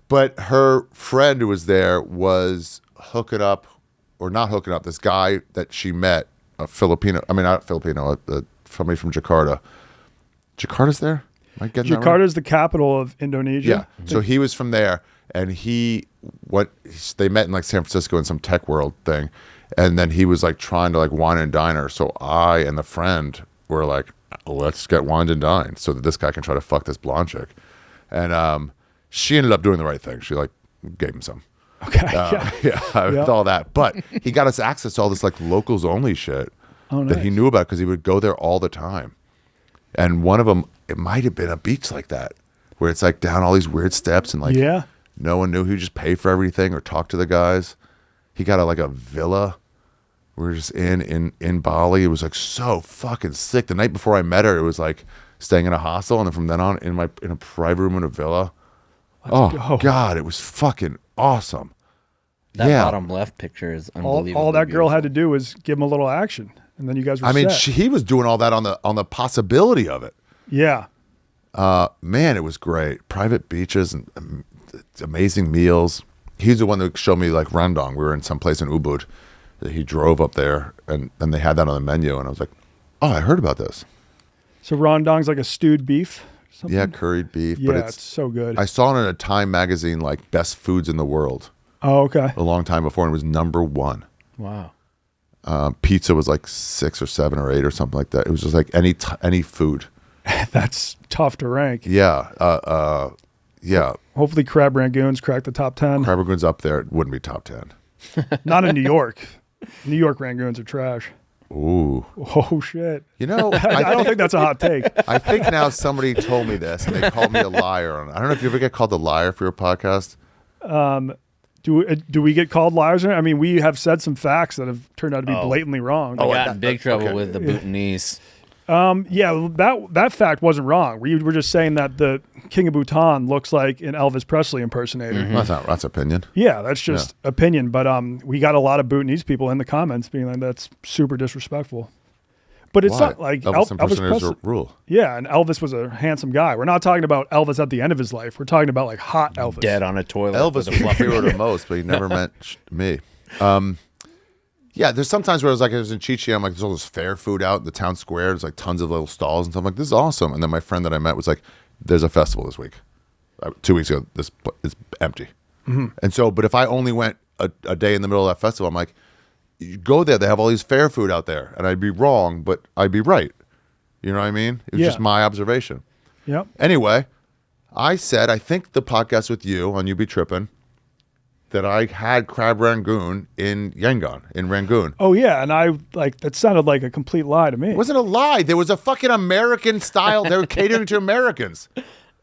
But her friend who was there was hooking up, or not hooking up, this guy that she met, a Filipino, I mean, not Filipino, somebody from Jakarta. Jakarta's there? Am I getting that right? Jakarta is the capital of Indonesia. Yeah. So he was from there, and they met in like San Francisco in some tech world thing, and then he was like trying to like wine and dine her. So I and the friend were like, let's get wine and dine so that this guy can try to fuck this blonde chick. And she ended up doing the right thing. She like gave him some. Okay. Yeah. Yeah, with all that. But he got us access to all this like locals only shit Oh, that he nice. knew about because he would go there all the time. And one of them, it might have been a beach like that, where it's like down all these weird steps and like no one knew. He would just pay for everything or talk to the guys. He got like a villa. We were just in Bali. It was like so fucking sick. The night before I met her, it was like staying in a hostel, and then from then on in a private room in a villa. God, it was fucking awesome. That bottom left picture is unbelievable. All that girl had to do was give him a little action, and then you guys were set. He was doing all that on the possibility of it. Yeah. Man, it was great. Private beaches and amazing meals. He's the one that showed me like rendang. We were in some place in Ubud. He drove up there, and they had that on the menu, and I was like, oh, I heard about this. So rendang's like a stewed beef? Something? Yeah, curried beef. Yeah, but it's so good. I saw it in a Time magazine, like best foods in the world. Oh, okay. A long time before, and it was #1. Wow. Pizza was like 6 or 7 or 8 or something like that. It was just like any food. That's tough to rank. Yeah. Yeah. Hopefully Crab Rangoons crack the top 10. Crab Rangoon's up there. It wouldn't be top 10. Not in New York. New York Rangoons are trash. Ooh. Oh, shit. You know, I don't think that's a hot take. I think now somebody told me this, and they called me a liar. I don't know if you ever get called a liar for your podcast. Do we get called liars? I mean, we have said some facts that have turned out to be blatantly wrong. I got in big trouble with the Bhutanese. Yeah, that fact wasn't wrong. We were just saying that the King of Bhutan looks like an Elvis Presley impersonator. Mm-hmm. That's opinion. Yeah, that's just opinion. But we got a lot of Bhutanese people in the comments being like, that's super disrespectful. But it's not like Elvis Elvis impersonators Presley. rule. Yeah, and Elvis was a handsome guy. We're not talking about Elvis at the end of his life. We're talking about like hot Elvis. Dead on a toilet. Elvis with a was fluffy hero to most, but he never meant me. Yeah, there's sometimes where I was in Chichi, I'm like, there's all this fair food out in the town square. There's like tons of little stalls and stuff. I'm like, this is awesome. And then my friend that I met was like, there's a festival this week. 2 weeks ago, this is empty. Mm-hmm. And so, but if I only went a day in the middle of that festival, I'm like, you go there, they have all these fair food out there. And I'd be wrong, but I'd be right. You know what I mean? It was just my observation. Yep. Anyway, I said, I think the podcast with you on You Be Trippin', that I had crab rangoon in Yangon, in Rangoon. Oh yeah, and I that sounded like a complete lie to me. It wasn't a lie. There was a fucking American style. They were catering to Americans.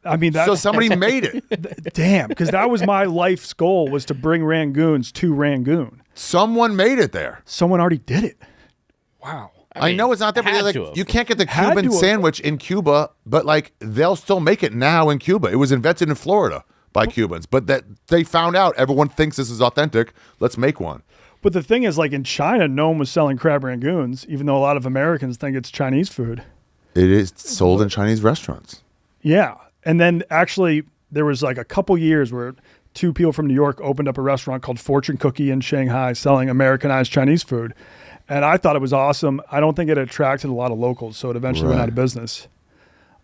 I mean, so somebody made it. Damn, because that was my life's goal, was to bring Rangoons to Rangoon. Someone made it there. Someone already did it. Wow. I know it's not there, but you can't get the Cuban sandwich in Cuba, but like they'll still make it now in Cuba. It was invented in Florida by Cubans, but that they found out everyone thinks this is authentic. Let's make one. But the thing is, like in China, no one was selling crab rangoons, even though a lot of Americans think it's Chinese food. It is sold in Chinese restaurants. Yeah. And then actually there was like a couple years where 2 people from New York opened up a restaurant called Fortune Cookie in Shanghai selling Americanized Chinese food. And I thought it was awesome. I don't think it attracted a lot of locals, so it eventually went out of business.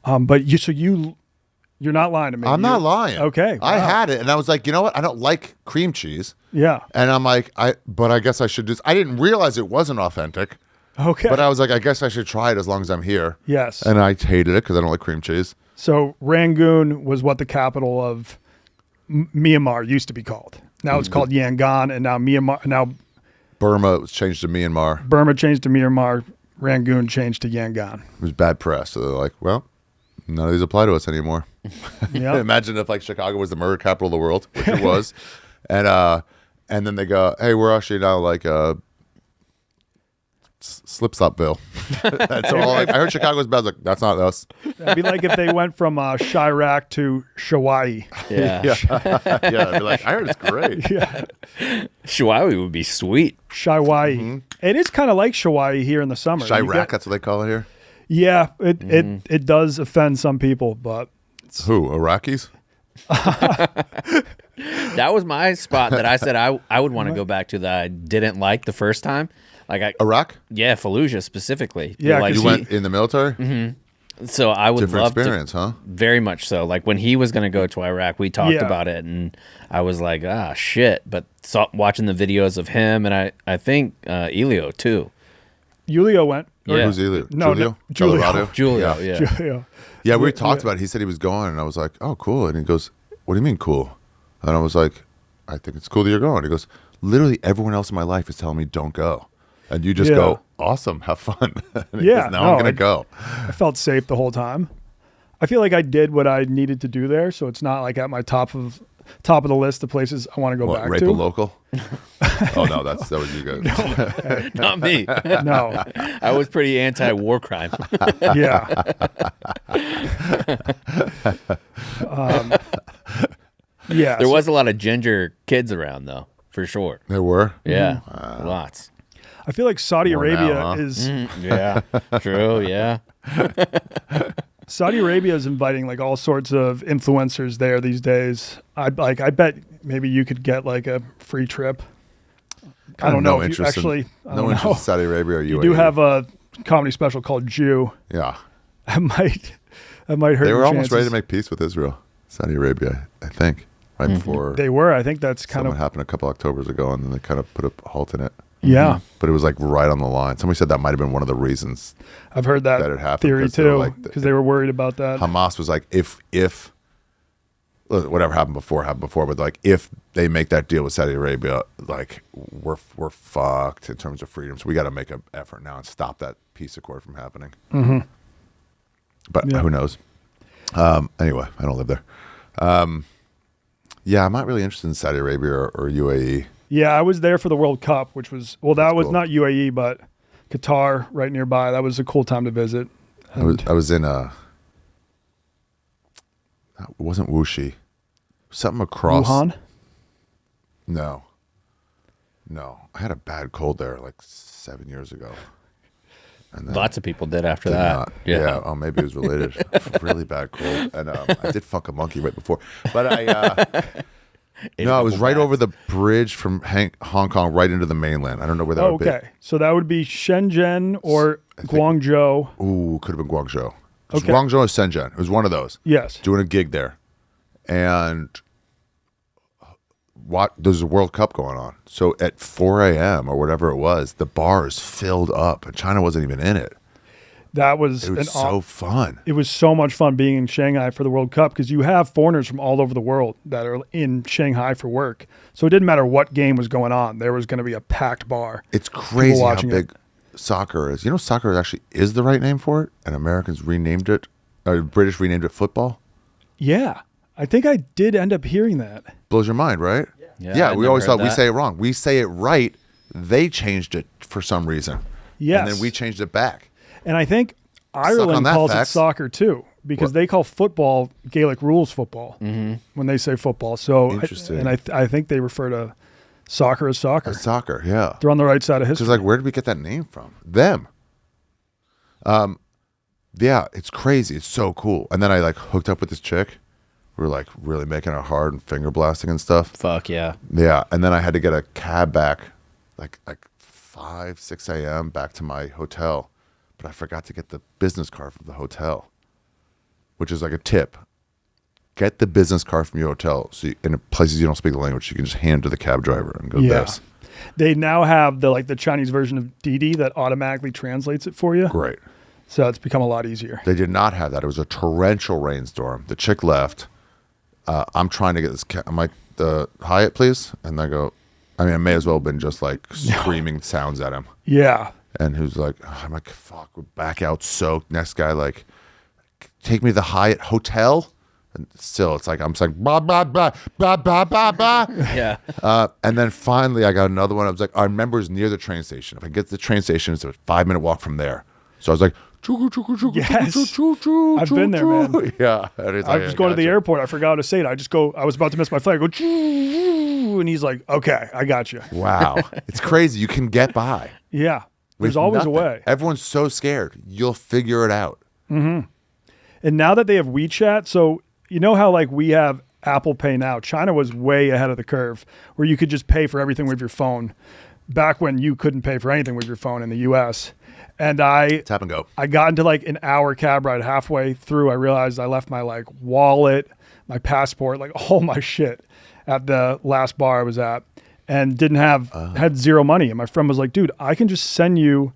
But you're not lying to me. I'm not lying. Okay. I had it, and I was like, you know what? I don't like cream cheese. Yeah. And I'm like, but I guess I should just. I didn't realize it wasn't authentic. Okay. But I was like, I guess I should try it as long as I'm here. Yes. And I hated it because I don't like cream cheese. So Rangoon was what the capital of Myanmar used to be called. Now it's called Yangon, and now Myanmar. Now Burma was changed to Myanmar. Burma changed to Myanmar. Rangoon changed to Yangon. It was bad press. So they're like, well, none of these apply to us anymore. Yep. Imagine if like Chicago was the murder capital of the world, which it was, and then they go, hey, we're actually now like Slipstopville. That's all. I heard Chicago was bad. I was like, that's not us. That'd be like if they went from Chirac to Hawaii. Yeah. Yeah. I'd be like, I heard it's great. Yeah. Hawaii would be sweet. Hawaii. Mm-hmm. It is kind of like Hawaii here in the summer. Chirac, that's what they call it here. Yeah, it does offend some people, but who? Iraqis? That was my spot that I said I would want to go back to that I didn't like the first time. Like Iraq? Yeah, Fallujah specifically. Yeah, like You went in the military? Mm-hmm. So I would Different love experience, huh? Very much so. Like when he was going to go to Iraq, we talked Yeah. about it, and I was like, shit. But watching the videos of him, and I think Elio too. Julio went. Yeah. Who's Elio? No, Julio? Julio. Colorado? Julio, yeah. Julio. Yeah, we talked about it. He said he was going, and I was like, oh, cool. And he goes, what do you mean cool? And I was like, I think it's cool that you're going. He goes, literally everyone else in my life is telling me don't go. And you just go, awesome, have fun. Yeah, now I'm going to go. I felt safe the whole time. I feel like I did what I needed to do there, so it's not like at my top of the list of places I want to go back Rape to. a local? Oh, no, that was you guys. Not me. No. I was pretty anti-war crime. Yeah. Yeah. There was a lot of ginger kids around, though, for sure. There were? Yeah, lots. I feel like Saudi More Arabia now, huh? is Yeah, true. Yeah, Saudi Arabia is inviting like all sorts of influencers there these days. I bet maybe you could get like a free trip. I don't know if you actually. I don't interest know. in Saudi Arabia or UAE. You do have a comedy special called Jew. Yeah. That might hurt. They were your almost ready to chances. make peace with Israel, Saudi Arabia, I think, right before They were. I think that's kind something of happened a couple Octobers ago, and then they kind of put a halt in it. yeah. But it was like right on the line. Somebody said that might have been one of the reasons I've heard that, that it happened, theory 'cause they were too, like- because they were worried about that. Hamas was like, if whatever happened before, but like if they make that deal with Saudi Arabia, like we're fucked in terms of freedom. So we got to make an effort now and stop that peace accord from happening. Mm-hmm. But Yeah. who knows? Anyway, I don't live there. Yeah, I'm not really interested in Saudi Arabia or UAE. Yeah, I was there for the World Cup, which was that was cool. not UAE, but Qatar right nearby. That was a cool time to visit. I was in it wasn't Wuxi. Something across. Wuhan. No. I had a bad cold there like 7 years ago. And then lots of people did after did that. not. Yeah. Oh, maybe it was related. Really bad cold. And I did fuck a monkey right before. But no, I was right over the bridge from Hong Kong right into the mainland. I don't know where that would be. Okay, so that would be Shenzhen or think- Guangzhou. Ooh, could have been Guangzhou. It was Okay. Guangzhou or Shenzhen. It was one of those. Yes. Doing a gig there. And there's a World Cup going on. So at 4 a.m. or whatever it was, the bars filled up and China wasn't even in it. That was It was so fun. It was so much fun being in Shanghai for the World Cup because you have foreigners from all over the world that are in Shanghai for work. So it didn't matter what game was going on. There was going to be a packed bar. It's crazy how watching big soccer is. You know, soccer actually is the right name for it, and Americans renamed it, or British renamed it football. Yeah. I think I did end up hearing that. Blows your mind, right? Yeah, I we never always heard thought we that. say it wrong. We say it right. They changed it for some reason. Yes. And then we changed it back. And I think on Ireland that, calls Fax. it soccer too because What? they call football Gaelic rules football when they say football. So Interesting. I think they refer to soccer as soccer. Soccer, yeah. They're on the right side of history. Because like, where did we get that name from? Them. Yeah, it's crazy. It's so cool. And then I like hooked up with this chick. We were like really making it hard and finger blasting and stuff. Fuck yeah. Yeah, and then I had to get a cab back, like 5, 6 a.m. back to my hotel, but I forgot to get the business card from the hotel, which is like a tip. Get the business card from your hotel, so in places you don't speak the language, you can just hand it to the cab driver and go this. They now have the Chinese version of Didi that automatically translates it for you. Great. So it's become a lot easier. They did not have that. It was a torrential rainstorm. The chick left. I'm trying to get this. I'm like, the Hyatt, please. And I go, I mean, I may as well have been just like screaming sounds at him. Yeah. And who's like, I'm like, fuck, we're back out soaked. Next guy, like, take me to the Hyatt Hotel. And still, it's like, I'm just like, blah, blah, blah, blah, blah, blah, blah. Yeah. And then finally, I got another one. I was like, I remember it's near the train station. If I get to the train station, it's a 5-minute walk from there. So I was like, choo, choo, choo, choo, Yes. choo, choo, choo, I've choo, been there, choo. man. Yeah. And he's I like, was going to the gotcha. airport. I forgot to say it. I was about to miss my flight. I go, "Choo," and he's like, okay, I got you. Wow. It's crazy. You can get by. Yeah. There's with always nothing. a way. Everyone's so scared. You'll figure it out. And now that they have WeChat, so you know how like we have Apple Pay now. China was way ahead of the curve where you could just pay for everything with your phone back when you couldn't pay for anything with your phone in the US. And Tap and go. I got into like an hour cab ride. Halfway through, I realized I left my like wallet, my passport, like all my shit at the last bar I was at, and had zero money. And my friend was like, "Dude, I can just send you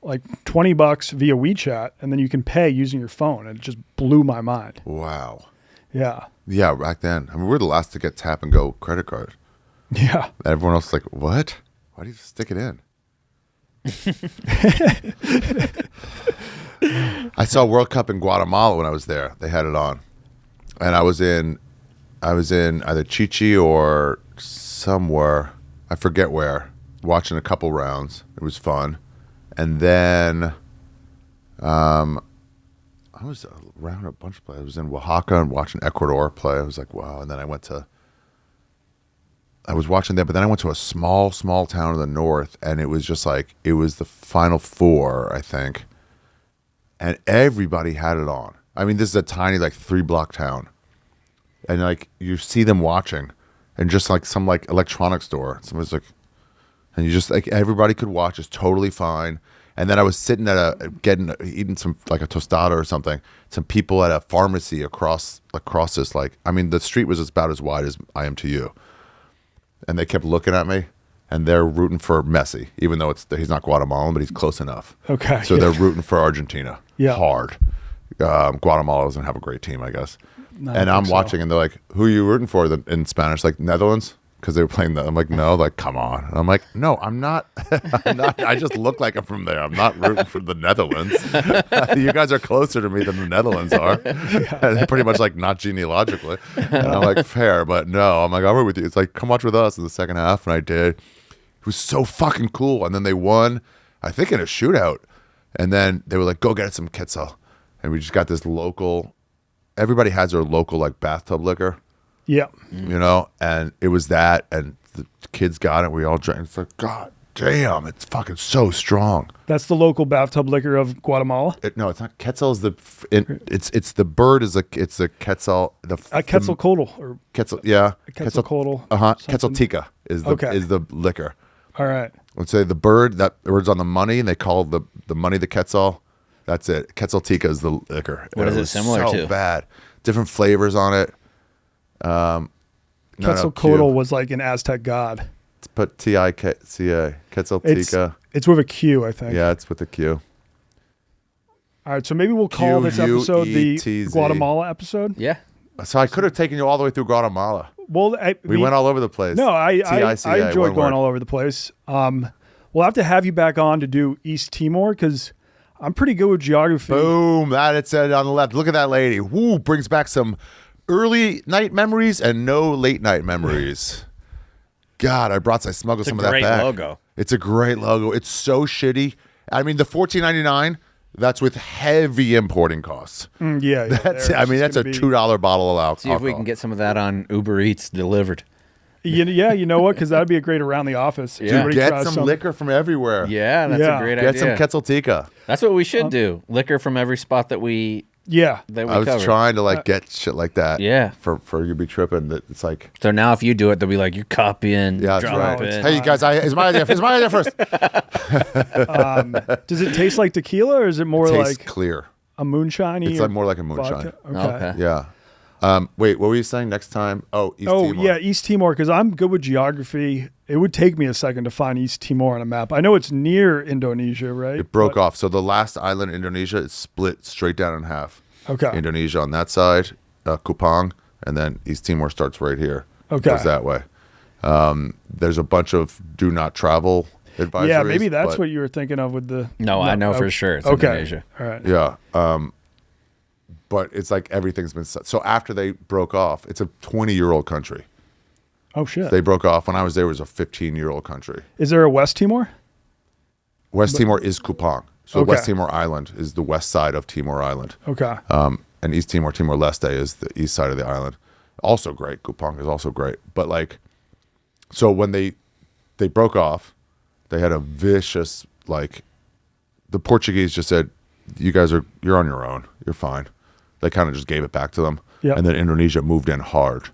like $20 via WeChat, and then you can pay using your phone." And it just blew my mind. Wow. Yeah, Yeah, back then. I mean, we were the last to get tap and go credit card. yeah. Everyone else was like, what? Why do you stick it in? I saw World Cup in Guatemala when I was there. They had it on, and I was in either Chichi or somewhere, I forget where, watching a couple rounds. It was fun, and then I was around a bunch of places. I was in Oaxaca and watching Ecuador play. I was like, wow. And then I was watching that, but then I went to a small town in the north, and it was just like, it was the Final Four, I think. And everybody had it on. I mean, this is a tiny, like 3-block town. And like, you see them watching, and just like some like electronics store. Somebody's like, and you just like, everybody could watch. It's totally fine. And then I was sitting at eating some, like a tostada or something. Some people at a pharmacy across this, like, I mean, the street was about as wide as I am to you. And they kept looking at me, and they're rooting for Messi, even though he's not Guatemalan, but he's close enough. Okay. So they're rooting for Argentina. Yeah. Hard. Guatemala doesn't have a great team, I guess. No, and I I'm think watching, so. and they're like, "Who are you rooting for?" In Spanish, like Netherlands, because they were playing that. I'm like, "No," like, come on. And I'm like, "No, I'm not. I'm not. I just look like I'm from there. I'm not rooting for the Netherlands. You guys are closer to me than the Netherlands are. Pretty much like not genealogically." And I'm like, "Fair, but no." I'm like, "I'll root with you." It's like, "Come watch with us" in the second half, and I did. It was so fucking cool. And then they won, I think, in a shootout. And then they were like, "Go get some Quetzal," and we just got this local. Everybody has their local like bathtub liquor. Yeah. You know, and it was that, and the kids got it. We all drank. It's like, God damn, it's fucking so strong. That's the local bathtub liquor of Guatemala. No, it's not. Quetzal is it's the bird is it's a Quetzal. Quetzalcoatl or Quetzal, yeah. Quetzalcoatl. Quetzaltica is the liquor. All right. Let's say the bird's on the money, and they call the money the Quetzal. That's it. Quetzaltica is the liquor. What is it was similar so to? Bad. Different flavors on it. Quetzalcoatl was like an Aztec god. It's put T-I-K-C-A. Quetzaltica. It's with a Q, I think. Yeah, it's with a Q. All right, so maybe we'll call this episode the Q-U-E-T-Z. Guatemala episode. Yeah. So I could have taken you all the way through Guatemala. Well, We went all over the place. No, I T-I-C-A, enjoyed one going word. all over the place. We'll have to have you back on to do East Timor because I'm pretty good with geography. Boom. That it said on the left. Look at that lady. Woo, brings back some early night memories and no late night memories. God, I smuggled some of that great back. logo. It's a great logo. It's so shitty. I mean, the $14.99, that's with heavy importing costs. Yeah. That's there. I mean, that's a $2 bottle of alcohol. See if we can get some of that on Uber Eats delivered. Yeah, you know what? Because that'd be a great around the office. Yeah. Everybody Get tries some liquor from everywhere. Yeah, that's Yeah. a great Get idea. some Quetzaltica. That's what we should do. Liquor from every spot that we Yeah. I was covered. trying to get shit like that. Yeah. For you be tripping. That it's like, So now if you do it, they'll be like, you're copying. yeah, that's dropping. right. Hey, you guys, it's my idea. It's my idea first. Does it taste like tequila or is it more Tastes like clear. a moonshine? It's like more like a moonshine. Okay. Yeah. Wait, what were you saying next time? Oh, East Oh, Timor. yeah, East Timor, because I'm good with geography. It would take me a second to find East Timor on a map. I know it's near Indonesia, right? It broke off. So the last island in Indonesia is split straight down in half. Okay. Indonesia on that side, Kupang, and then East Timor starts right here. Okay. Goes that way. There's a bunch of do not travel advisories. Yeah, maybe that's but- what you were thinking of with the... No, I know for sure it's okay. Indonesia. All right. Yeah. But it's like everything's been set. So after they broke off, it's a 20-year-old country. Oh, shit. They broke off. When I was there, it was a 15-year-old country. Is there a West Timor? West Timor is Kupang. So Okay. West Timor Island is the west side of Timor Island. Okay. And East Timor, Timor-Leste is the east side of the island. Also great. Kupang is also great. But so when they broke off, they had a vicious, the Portuguese just said, you're on your own. You're fine. They kind of just gave it back to them. Yep. And then Indonesia moved in hard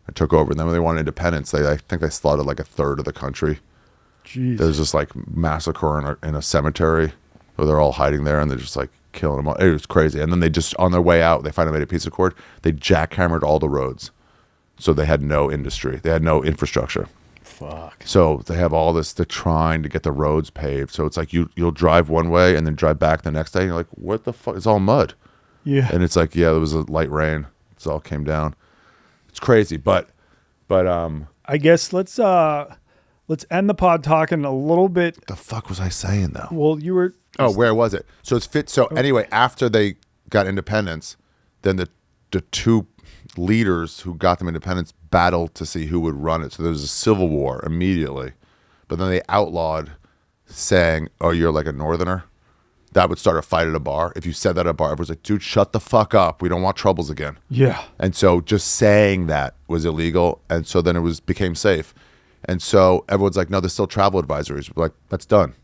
and took over. And then when they wanted independence, I think they slaughtered a third of the country. Jeez. There's just massacre in a cemetery where they're all hiding there and they're just killing them all. It was crazy. And then they just, on their way out, they finally made a piece of cord. They jackhammered all the roads. So they had no industry. They had no infrastructure. Fuck. So they have all this, they're trying to get the roads paved. So it's you'll drive one way and then drive back the next day. And you're like, what the fuck? It's all mud. Yeah. And it's there was a light rain. It all came down. It's crazy. But I guess let's let's end the pod talking a little bit. The fuck was I saying though? Well, you were. Oh, where was it? So it's fit. So anyway, after they got independence, then the two leaders who got them independence battled to see who would run it. So there was a civil war immediately, but then they outlawed saying, "Oh, you're like a northerner." That would start a fight at a bar. If you said that at a bar, everyone's like, "Dude, shut the fuck up. We don't want troubles again." Yeah. And so just saying that was illegal, and so then became safe. And so everyone's like, "No, there's still travel advisories." We're like, that's done.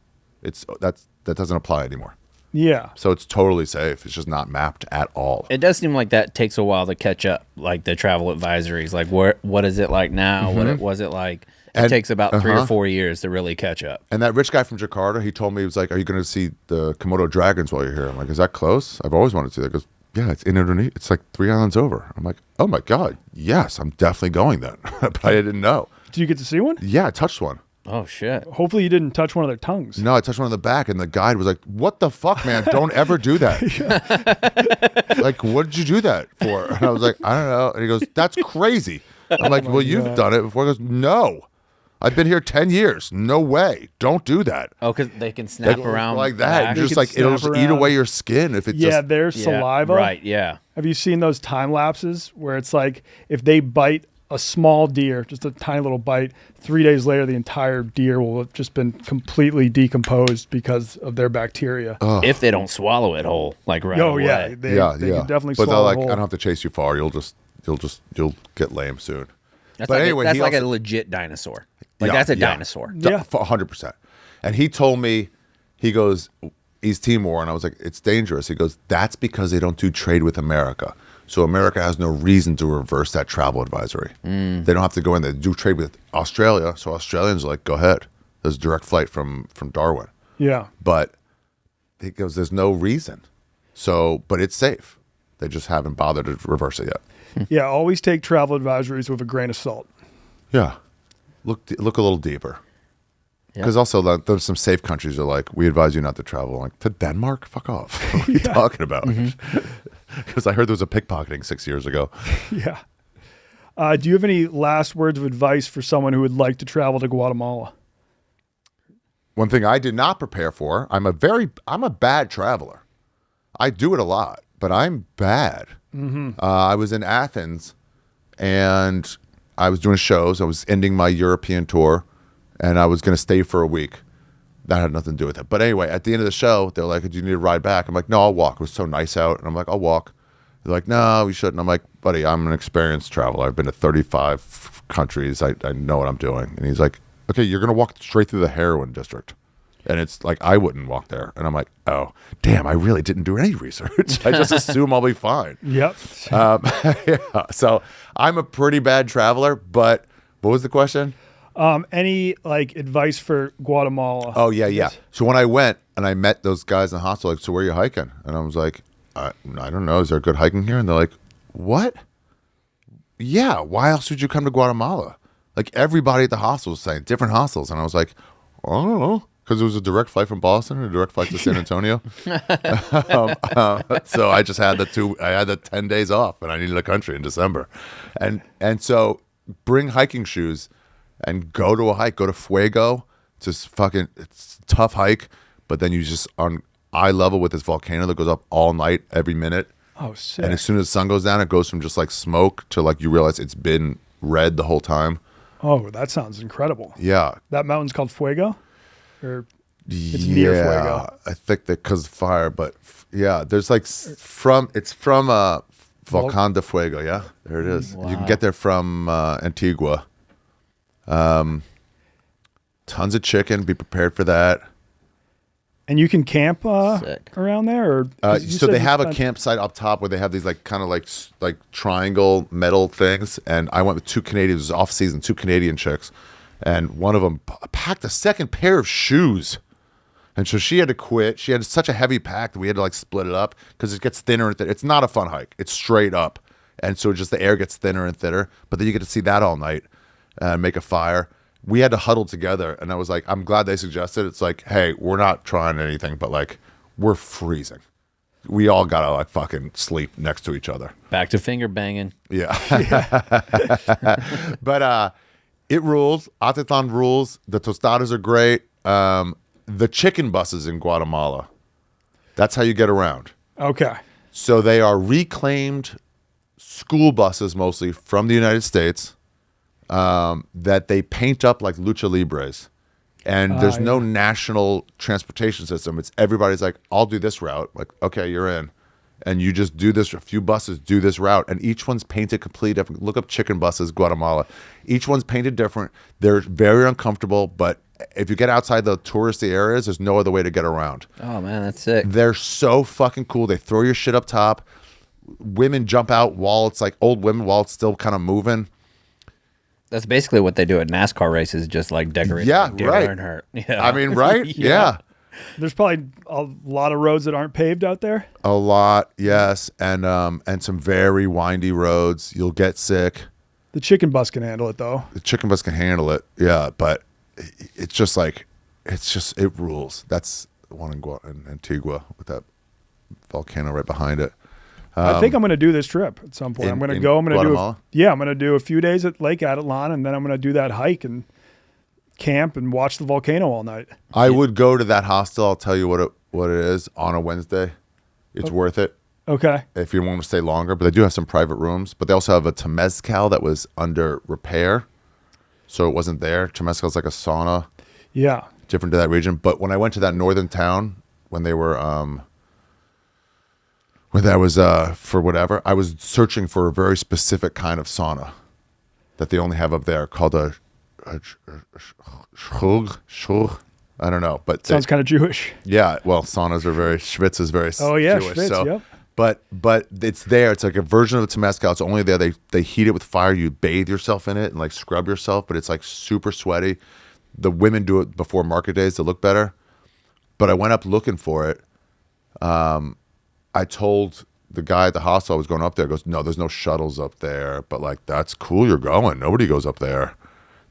That doesn't apply anymore. Yeah. So it's totally safe. It's just not mapped at all. It does seem like that takes a while to catch up, like the travel advisories. Like, what is it like now? What was it like? It takes about 3 or 4 years to really catch up. And that rich guy from Jakarta, he told me, he was like, "Are you going to see the Komodo dragons while you're here?" I'm like, "Is that close? I've always wanted to see that." He goes, "Yeah, it's in Indonesia. It's like 3 islands over." I'm like, "Oh my God, yes, I'm definitely going then." But I didn't know. Did you get to see one? Yeah, I touched one. Oh, shit. Hopefully you didn't touch one of their tongues. No, I touched one on the back, and the guide was like, "What the fuck, man? Don't ever do that." Like, what did you do that for? And I was like, "I don't know." And he goes, "That's crazy." I'm like, "Well, you've done it before." He goes, "No. I've been here 10 years. No way. Don't do that." Oh, because they can snap around like that. back. Just can like it'll snap just eat around. away your skin if it Yeah, just. their Yeah, saliva. Right, yeah. Have you seen those time lapses where it's like if they bite a small deer, just a tiny little bite, 3 days later the entire deer will have just been completely decomposed because of their bacteria. If they don't swallow it whole, like right Oh away. yeah, they can definitely But they're swallow like, whole. "I don't have to chase you far. You'll get lame soon." That's But like, anyway, that's he like also- a legit dinosaur. Like, Yeah, that's a yeah. dinosaur. Yeah. 100%. And he told me, he goes, "East Timor," and I was like, "It's dangerous." He goes, "That's because they don't do trade with America. So America has no reason to reverse that travel advisory. They don't have to go in there. They do trade with Australia, so Australians are like, go ahead. There's a direct flight from Darwin." Yeah. But he goes, "There's no reason. So, but it's safe. They just haven't bothered to reverse it yet." Yeah, always take travel advisories with a grain of salt. Yeah. Look a little deeper. Because also there's some safe countries that are like, "We advise you not to travel." I'm like, to Denmark? Fuck off. What are you talking about? Because I heard there was a pickpocketing 6 years ago. Yeah. Do you have any last words of advice for someone who would like to travel to Guatemala? One thing I did not prepare for, I'm a bad traveler. I do it a lot, but I'm bad. I was in Athens and I was doing shows. I was ending my European tour and I was going to stay for a week. That had nothing to do with it. But anyway, at the end of the show, they're like, "Do you need a ride back?" I'm like, "No, I'll walk." It was so nice out. And I'm like, "I'll walk." They're like, "No, you shouldn't." I'm like, "Buddy, I'm an experienced traveler. I've been to 35 countries. I know what I'm doing." And he's like, "Okay, you're going to walk straight through the heroin district." And it's like, I wouldn't walk there. And I'm like, "Oh, damn, I really didn't do any research. I just assume I'll be fine." Yep. Yeah. So I'm a pretty bad traveler, but what was the question? Any like advice for Guatemala? Oh, yeah. So when I went and I met those guys in the hostel, like, "So where are you hiking?" And I was like, I don't know. Is there good hiking here?" And they're like, "What? Yeah. Why else would you come to Guatemala?" Like everybody at the hostel was saying different hostels. And I was like, "I don't know." Because it was a direct flight from Boston and a direct flight to San Antonio. So I just had I had the 10 days off and I needed a country in December. And so bring hiking shoes and go to a hike, go to Fuego. It's a tough hike, but then you just on eye level with this volcano that goes up all night, every minute. Oh, sick. And as soon as the sun goes down, it goes from just like smoke to like you realize it's been red the whole time. Oh, that sounds incredible. Yeah. That mountain's called Fuego? Or it's near Fuego? I think that because of fire, but yeah, there's like it's from Volcan de Fuego. Yeah, there it is. You can get there from Antigua. Tons of chicken. Be prepared for that. And you can camp Sick. around there? Or 'cause you So said they you have a spent- campsite up top where they have these like kind of like triangle metal things. And I went with two Canadians. It was off season, two Canadian chicks, and one of them packed a second pair of shoes. And so she had to quit. She had such a heavy pack that we had to like split it up because it gets thinner and thinner. It's not a fun hike. It's straight up. And so just the air gets thinner and thinner. But then you get to see that all night and make a fire. We had to huddle together. And I was like, I'm glad they suggested. It's like, hey, we're not trying anything, but like we're freezing. We all got to like fucking sleep next to each other. Back to finger banging. Yeah. But It rules. Atitlan rules. The tostadas are great. The chicken buses in Guatemala. That's how you get around. Okay. So they are reclaimed school buses mostly from the United States that they paint up like lucha libres. And there's no national transportation system. It's everybody's like, I'll do this route. Like, okay, you're in. And you just do this. A few buses do this route. And each one's painted completely different. Look up chicken buses, Guatemala. Each one's painted different. They're very uncomfortable. But if you get outside the touristy areas, there's no other way to get around. Oh, man, that's sick. They're so fucking cool. They throw your shit up top. Women jump out while it's like old women while it's still kind of moving. That's basically what they do at NASCAR races, just like decorate. Yeah, like Dale right. Earnhardt. Yeah. I mean, right? Yeah. There's probably a lot of roads that aren't paved out there. A lot, yes. And some very windy roads. You'll get sick. The chicken bus can handle it, though. The chicken bus can handle it. Yeah, but it's just like, it rules. That's the one in Antigua with that volcano right behind it. I think I'm going to do this trip at some point. I'm going to go. I'm going to Guatemala? I'm going to do a few days at Lake Atitlan, and then I'm going to do that hike and camp and watch the volcano all night. I would go to that hostel. I'll tell you what it is on a Wednesday. It's worth it Okay. if you want to stay longer. But they do have some private rooms. But they also have a Temezcal that was under repair, so it wasn't there. Temezcal is like a sauna, Yeah. different to that region. But when I went to that northern town, when they were when that was for whatever, I was searching for a very specific kind of sauna that they only have up there called a shug. I don't know, but Sounds kind of Jewish. yeah. Well, saunas are very Schwitz is very Oh, yeah, Jewish. Schwitz, So, yep. but it's there. It's like a version of the Temezcal. It's only there. They heat it with fire. You bathe yourself in it and like scrub yourself, but it's like super sweaty. The women do it before market days to look better. But I went up looking for it. I told the guy at the hostel I was going up there, goes, no, there's no shuttles up there. But like, that's cool. You're going. Nobody goes up there.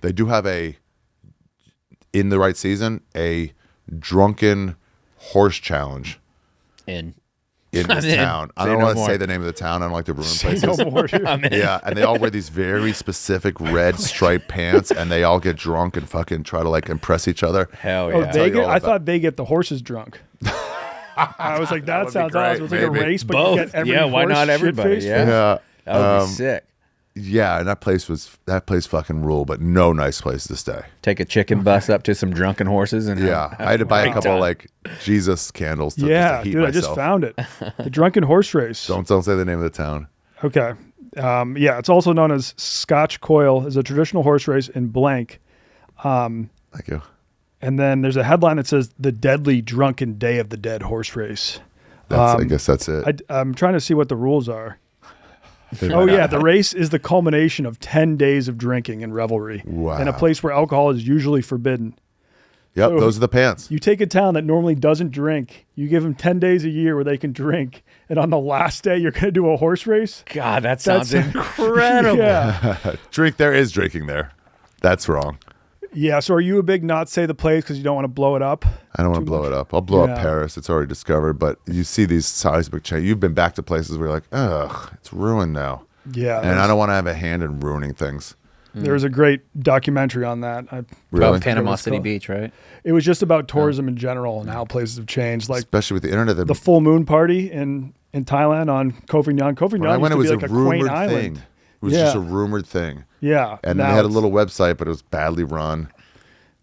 They do have in the right season, a drunken horse challenge In. in this I'm in. town. I Say don't no want to more. say the name of the town. I don't like to ruin Say places. no more, dude. Yeah, and they all wear these very specific red striped pants, and they all get drunk and fucking try to like impress each other. Hell Oh, yeah. tell you all I about- thought they get the horses drunk. I was like, that would be sounds great, awesome. It's like a maybe. race, but Both. you get every Yeah, why horse not everybody? shit-faced Yeah. fit. Yeah, That would be sick. yeah, and that place fucking rule, but no nice place to stay. Take a chicken bus up to some drunken horses and Yeah, I had to buy a great couple time. like Jesus candles to, Yeah, just to heat dude, I myself. just found it. The Drunken Horse Race. Don't say the name of the town. Okay. Yeah, it's also known as Scotch Coil, is a traditional horse race in blank. Thank you. And then there's a headline that says the Deadly Drunken Day of the Dead Horse Race. I guess that's it. I'm trying to see what the rules are. Oh, yeah. The race is the culmination of 10 days of drinking and revelry Wow. in a place where alcohol is usually forbidden. Yep, so- those are the pants. You take a town that normally doesn't drink, you give them 10 days a year where they can drink, and on the last day, you're going to do a horse race? God, that sounds That's- incredible. Yeah. There is drinking there. That's wrong. Yeah. So are you a big not say the place because you don't want to blow it up? I don't want to blow it up. I'll blow Yeah. up Paris. It's already discovered. But you see these seismic changes. You've been back to places where you're like, ugh, it's ruined now. Yeah. And I don't want to have a hand in ruining things. There was a great documentary on that. Really? About Panama It's City called- Beach, right? It was just about tourism in general and how places have changed. Like Especially with the internet. the full moon party in Thailand on Koh Phi Phi. Koh Phi when I Phi went, it used was to a be like a quaint rumored island. thing. It was Yeah. just a rumored thing. Yeah. And now they had a it's- little website, but it was badly run.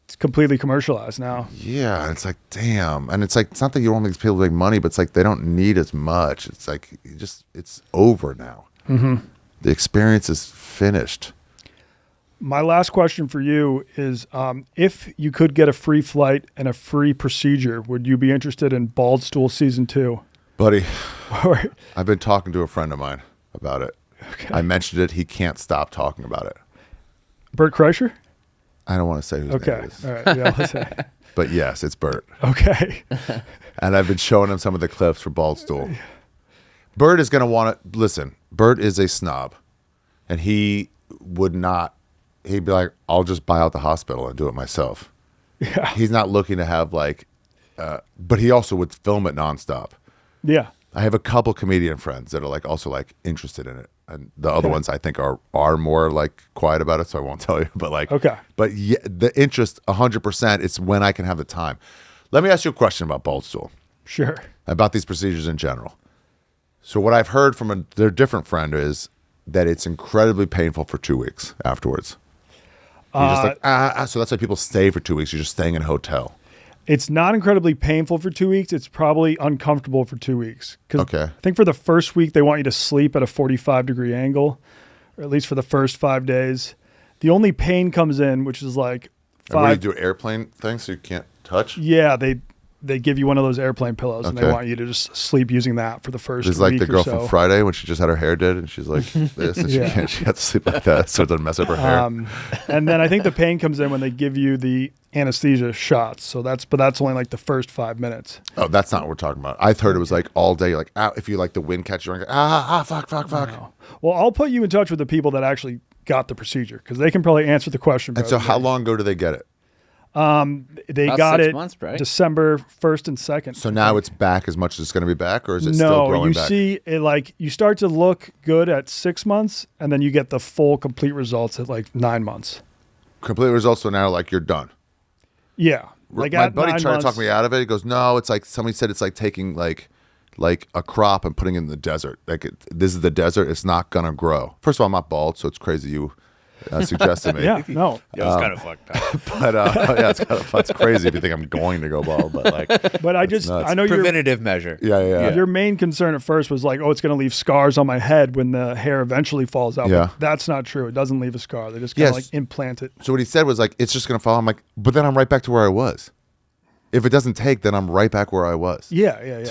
It's completely commercialized now. Yeah, and it's like, damn. And it's like, it's not that you want these people to make money, but it's like they don't need as much. It's like, it's over now. Mm-hmm. The experience is finished. My last question for you is, if you could get a free flight and a free procedure, would you be interested in Bald Stool Season 2? Buddy, Or I've been talking to a friend of mine about it. I mentioned it. He can't stop talking about it. Bert Kreischer? I don't want to say whose name Okay. it is. All right. Yeah, let's say. But yes, it's Bert. Okay. And I've been showing him some of the clips for Bald Stool. Bert is going to want to listen. Bert is a snob, and he would not. He'd be like, "I'll just buy out the hospital and do it myself." Yeah. He's not looking to have like, but he also would film it nonstop. Yeah. I have a couple comedian friends that are like also like interested in it, and the other ones I think are more like quiet about it, so I won't tell you. But like, but yeah, the interest 100%. It's when I can have the time. Let me ask you a question about bald stool. Sure. About these procedures in general. So what I've heard from their different friend is that it's incredibly painful for 2 weeks afterwards. You're just like, so that's why people stay for 2 weeks. You're just staying in a hotel. It's not incredibly painful for 2 weeks. It's probably uncomfortable for 2 weeks. I think for the first week, they want you to sleep at a 45-degree angle, or at least for the first 5 days. The only pain comes in, which is like Where you do airplane things so you can't touch? Yeah, they give you one of those airplane pillows, and they want you to just sleep using that for the first week It's like the girl or so. from Friday when she just had her hair did, and she's like this, and she had to sleep like that so it doesn't mess up her hair. And then I think the pain comes in when they give you the anesthesia shots. So that's only like the first 5 minutes. Oh, that's not what we're talking about. I've heard it was like all day, you're like, if you like the wind catch, you're like, fuck. No. Well, I'll put you in touch with the people that actually got the procedure, because they can probably answer the question. And so how long ago do they get it? They About got 6 it months, right? December 1st and 2nd. So now it's back as much as it's going to be back, or is it still growing back? No, you see it like you start to look good at 6 months, and then you get the full complete results at like 9 months. Complete results, so now like you're done. Yeah. Like my at buddy 9 tried to talk months, me out of it. He goes, no, it's like somebody said it's like taking like a crop and putting it in the desert. Like this is the desert. It's not going to grow. First of all, I'm not bald, so it's crazy you suggested me. Yeah, no. Yeah, it's kind of fucked up. But yeah, it's crazy if you think I'm going to go bald. But like, But I know Preventative measure. yeah. your main concern at first was like, oh, it's going to leave scars on my head when the hair eventually falls out. Yeah. But that's not true. It doesn't leave a scar. They just kind of Yes. like implant it. So what he said was like, it's just going to fall. I'm like, but then I'm right back to where I was. If it doesn't take, then I'm right back where I was. Yeah.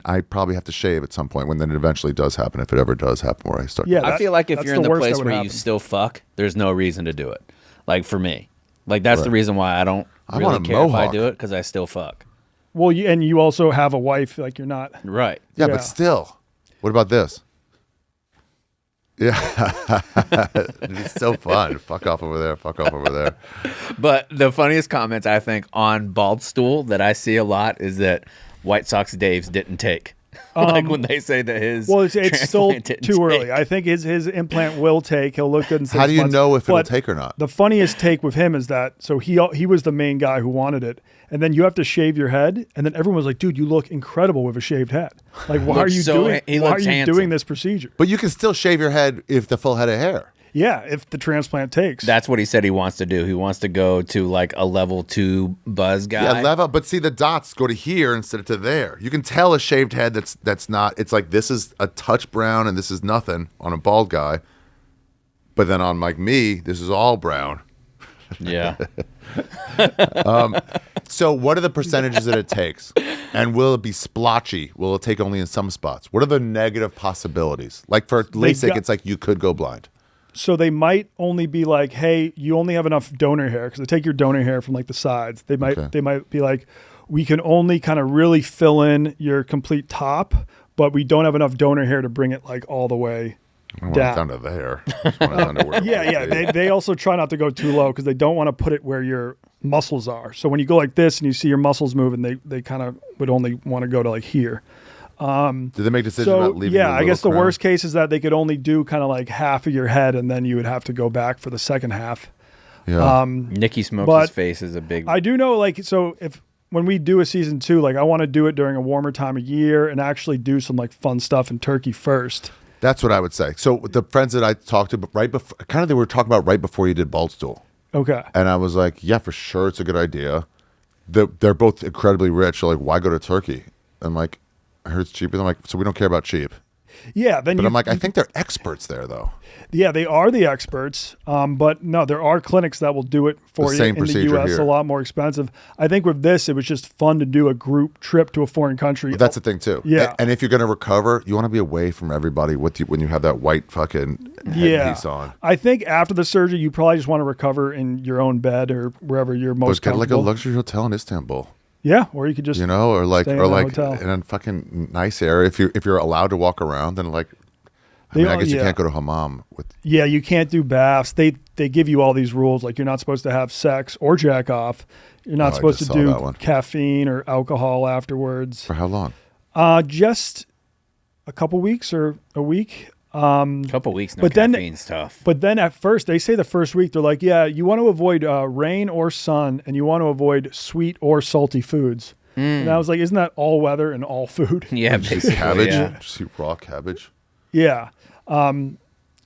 I probably have to shave at some point when then it eventually does happen, if it ever does happen where I start. Yeah. I feel like if that's you're in the the worst place that would where you happen. still fuck, there's no reason to do it. Like for me, like that's the reason why I don't I really want a care if I mohawk. do it, because I still fuck. Well, you also have a wife. Like you're not. Right. Yeah, Yeah. but still, what about this? Yeah, it's so fun. Fuck off over there. But the funniest comments I think on bald stool that I see a lot is that White Sox Dave's didn't take. Like when they say that his Well, it's still transplant didn't too early. take. I think his implant will take. He'll look good in 6 months. How do you know if it'll But take or not? The funniest take with him is that so he was the main guy who wanted it, and then you have to shave your head, and then everyone was like, "Dude, you look incredible with a shaved head. Like, why are you he Why are looks you handsome. doing this procedure?" But you can still shave your head if the full head of hair. Yeah, if the transplant takes. That's what he said he wants to do. He wants to go to like a level 2 buzz guy. Yeah, level. But see, the dots go to here instead of to there. You can tell a shaved head that's not. It's like this is a touch brown and this is nothing on a bald guy. But then on like me, this is all brown. Yeah. So what are the percentages that it takes? And will it be splotchy? Will it take only in some spots? What are the negative possibilities? Like for LASIK, it's like you could go blind. So they might only be like, "Hey, you only have enough donor hair," because they take your donor hair from like the sides. They might be like, "We can only kind of really fill in your complete top, but we don't have enough donor hair to bring it like all the way I want it down to there. I just want it down to where Yeah. They also try not to go too low because they don't want to put it where your muscles are. So when you go like this and you see your muscles moving, they kind of would only want to go to like here. Did they make decisions So about leaving? yeah, the I guess the little crown? worst case is that they could only do kind of like half of your head, and then you would have to go back for the second half. Yeah. Nicky Smokes' But face is a big. I do know, like, so when we do a season 2, like I want to do it during a warmer time of year and actually do some like fun stuff in Turkey first. That's what I would say. So the friends that I talked to, right before, kind of they were talking about right before you did bald stool, Okay. and I was like, yeah, for sure, it's a good idea. They're both incredibly rich. So like, why go to Turkey? I'm like, I heard it's cheaper. I'm like, so we don't care about cheap. Yeah. Then But I'm like, I think they're experts there though. Yeah, they are the experts. But no, there are clinics that will do it for The you same in the procedure U.S. here. A lot more expensive. I think with this, it was just fun to do a group trip to a foreign country. But that's the thing too. Yeah. And if you're going to recover, you want to be away from everybody with you when you have that white fucking headpiece on. I think after the surgery, you probably just want to recover in your own bed or wherever you're most But get like a comfortable. luxury hotel in Istanbul. Yeah, or you could just You know, or like stay in or a like hotel. in a fucking nice area. If you're allowed to walk around, then like I mean, I guess you can't go to hammam with. Yeah, you can't do baths. They give you all these rules, like you're not supposed to have sex or jack off. You're not I supposed to just saw that do one. caffeine or alcohol afterwards. For how long? Just a couple weeks or a week. Couple weeks, no but then- caffeine's tough. But then at first, they say the first week, they're like, yeah, you want to avoid rain or sun, and you want to avoid sweet or salty foods. And I was like, isn't that all weather and all food? Yeah, Just basically, cabbage. yeah. Just eat raw cabbage. Yeah.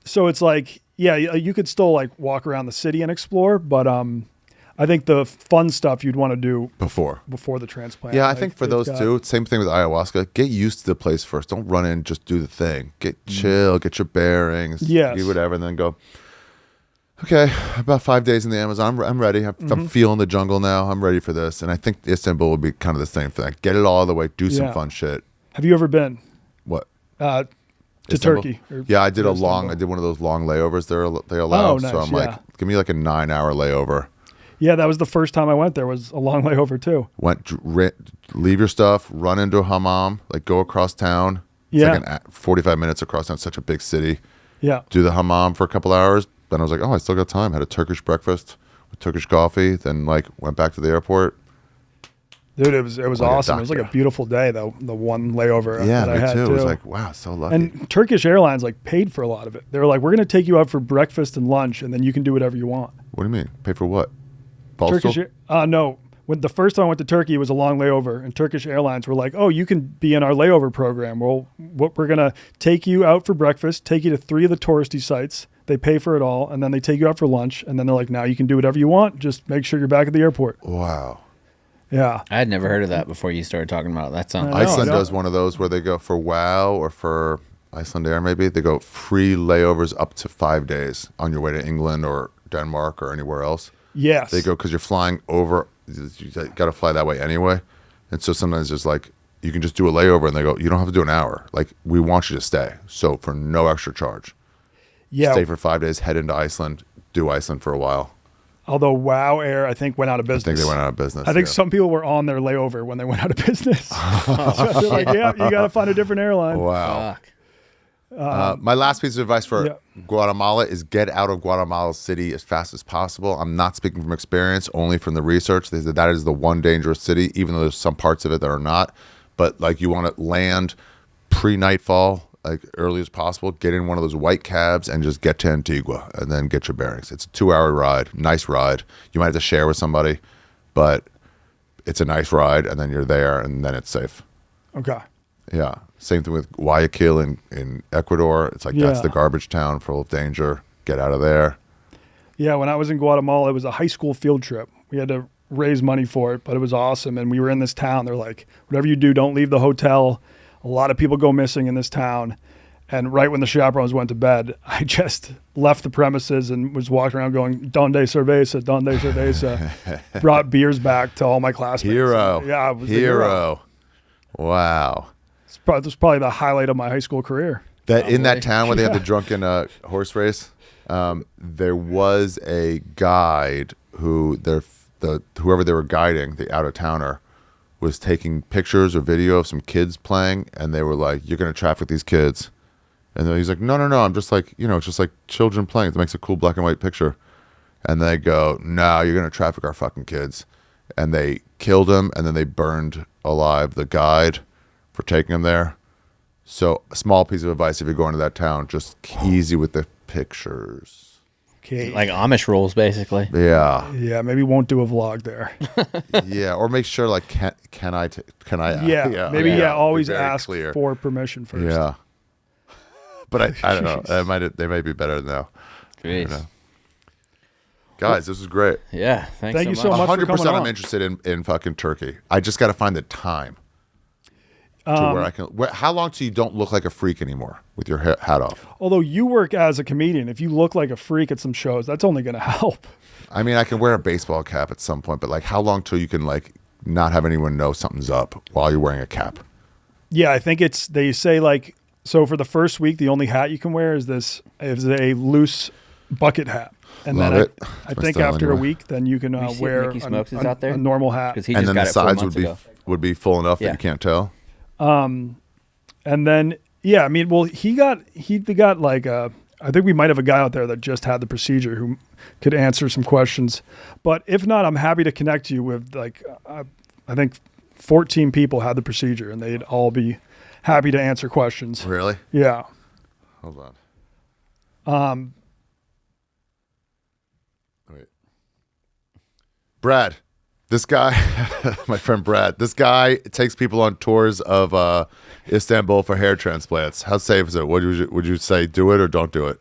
So it's like, yeah, you could still like walk around the city and explore, but I think the fun stuff you'd want to do Before. the transplant. Yeah, I Like, think for they've those got- two, same thing with ayahuasca. Get used to the place first. Don't run in, just do the thing. Get chill, get your bearings, Yes. do whatever, and then go, okay, about 5 days in the Amazon. I'm ready. I'm feeling the jungle now. I'm ready for this. And I think Istanbul would be kind of the same thing. Get it all the way, do some Yeah. fun shit. Have you ever been What? to Istanbul? Turkey? Or Yeah, I did Istanbul? I did one of those long layovers they allow. Oh, nice, so I'm yeah. like, give me like a 9-hour layover. Yeah, that was the first time I went there. Was a long layover too. Leave your stuff, run into a hammam, like go across town. It's Yeah. like 45 minutes across town. It's such a big city. Yeah. Do the hammam for a couple hours. Then I was like, oh, I still got time. Had a Turkish breakfast with Turkish coffee. Then like went back to the airport. Dude, it was Like a awesome. It was like a doctor. beautiful day though. The one layover Yeah, that I me had too. too. It was like, wow, so lucky. And Turkish Airlines like paid for a lot of it. They were like, we're going to take you out for breakfast and lunch, and then you can do whatever you want. What do you mean? Pay for what? Postal? No. When the first time I went to Turkey, it was a long layover, and Turkish Airlines were like, "Oh, you can be in our layover program. Well, we're gonna take you out for breakfast, take you to 3 of the touristy sites. They pay for it all, and then they take you out for lunch, and then they're like, now you can do whatever you want. Just make sure you're back at the airport." Wow. Yeah. I had never heard of that before you started talking about it. That sounds I know. Iceland I don't- does one of those where they go for WOW or for Iceland Air maybe. They go free layovers up to 5 days on your way to England or Denmark or anywhere else. Yes. They go because you're flying over. You got to fly that way anyway, and so sometimes there's like you can just do a layover, and they go, you don't have to do an hour. Like we want you to stay, so for no extra charge, Yeah. stay for 5 days, head into Iceland, do Iceland for a while. Although WOW Air, I think, went out of I business. think they went out of business. I think yeah. some people were on their layover when they went out of business. So they're like, yeah, you got to find a different airline. Wow. fuck. My last piece of advice for Yeah. Guatemala is get out of Guatemala City as fast as possible. I'm not speaking from experience, only from the research. They said that is the one dangerous city, even though there's some parts of it that are not. But like you want to land pre-nightfall, like early as possible, get in one of those white cabs and just get to Antigua and then get your bearings. It's a 2-hour ride, nice ride. You might have to share with somebody, but it's a nice ride, and then you're there, and then it's safe. Okay. Yeah. Same thing with Guayaquil in Ecuador. It's like that's Yeah. the garbage town full of danger. Get out of there. Yeah, when I was in Guatemala, it was a high school field trip. We had to raise money for it, but it was awesome. And we were in this town. They're like, whatever you do, don't leave the hotel. A lot of people go missing in this town. And right when the chaperones went to bed, I just left the premises and was walking around going, "Donde cerveza, donde cerveza." Brought beers back to all my classmates. Hero. Yeah, I was the hero. Hero. Wow. It was probably the highlight of my high school career. That in that Probably. town where they had the drunken horse race, there was a guide who whoever they were guiding, the out of towner, was taking pictures or video of some kids playing, and they were like, "You're gonna traffic these kids," and then he's like, "No, I'm just like it's just like children playing. It makes a cool black and white picture," and they go, "No, you're gonna traffic our fucking kids," and they killed him, and then they burned alive the guide for taking him there. So a small piece of advice if you're going to that town, just easy with the pictures. Okay. Like Amish rules, basically. Yeah. Yeah, maybe won't do a vlog there. Yeah. Or make sure like, can I, Yeah, maybe be always very ask clear. for permission first. Yeah. But I don't know. They might be better now. Jeez. Guys, this was great. Yeah. Thank you so much. 100% I'm on. interested in fucking Turkey. I just got to find the time to where I can. How long till you don't look like a freak anymore with your hat off? Although you work as a comedian, if you look like a freak at some shows, that's only going to help. I mean, I can wear a baseball cap at some point, but like, how long till you can like not have anyone know something's up while you're wearing a cap? Yeah, I think they say like, so for the first week, the only hat you can wear is a loose bucket hat. And Love then it. I my think style after anyway. a week, then you can You see wear Mickey Smokes is out there? a normal hat. Because he And just then got the it 4 sides months ago. would be full enough that Yeah. you can't tell. And then, yeah, I mean, well, he got like I think we might have a guy out there that just had the procedure who could answer some questions. But if not, I'm happy to connect you with like, I think 14 people had the procedure and they'd all be happy to answer questions. Really? Yeah. Hold on. Wait. Brad, this guy, my friend Brad, this guy takes people on tours of Istanbul for hair transplants. How safe is it? Would you say do it or don't do it?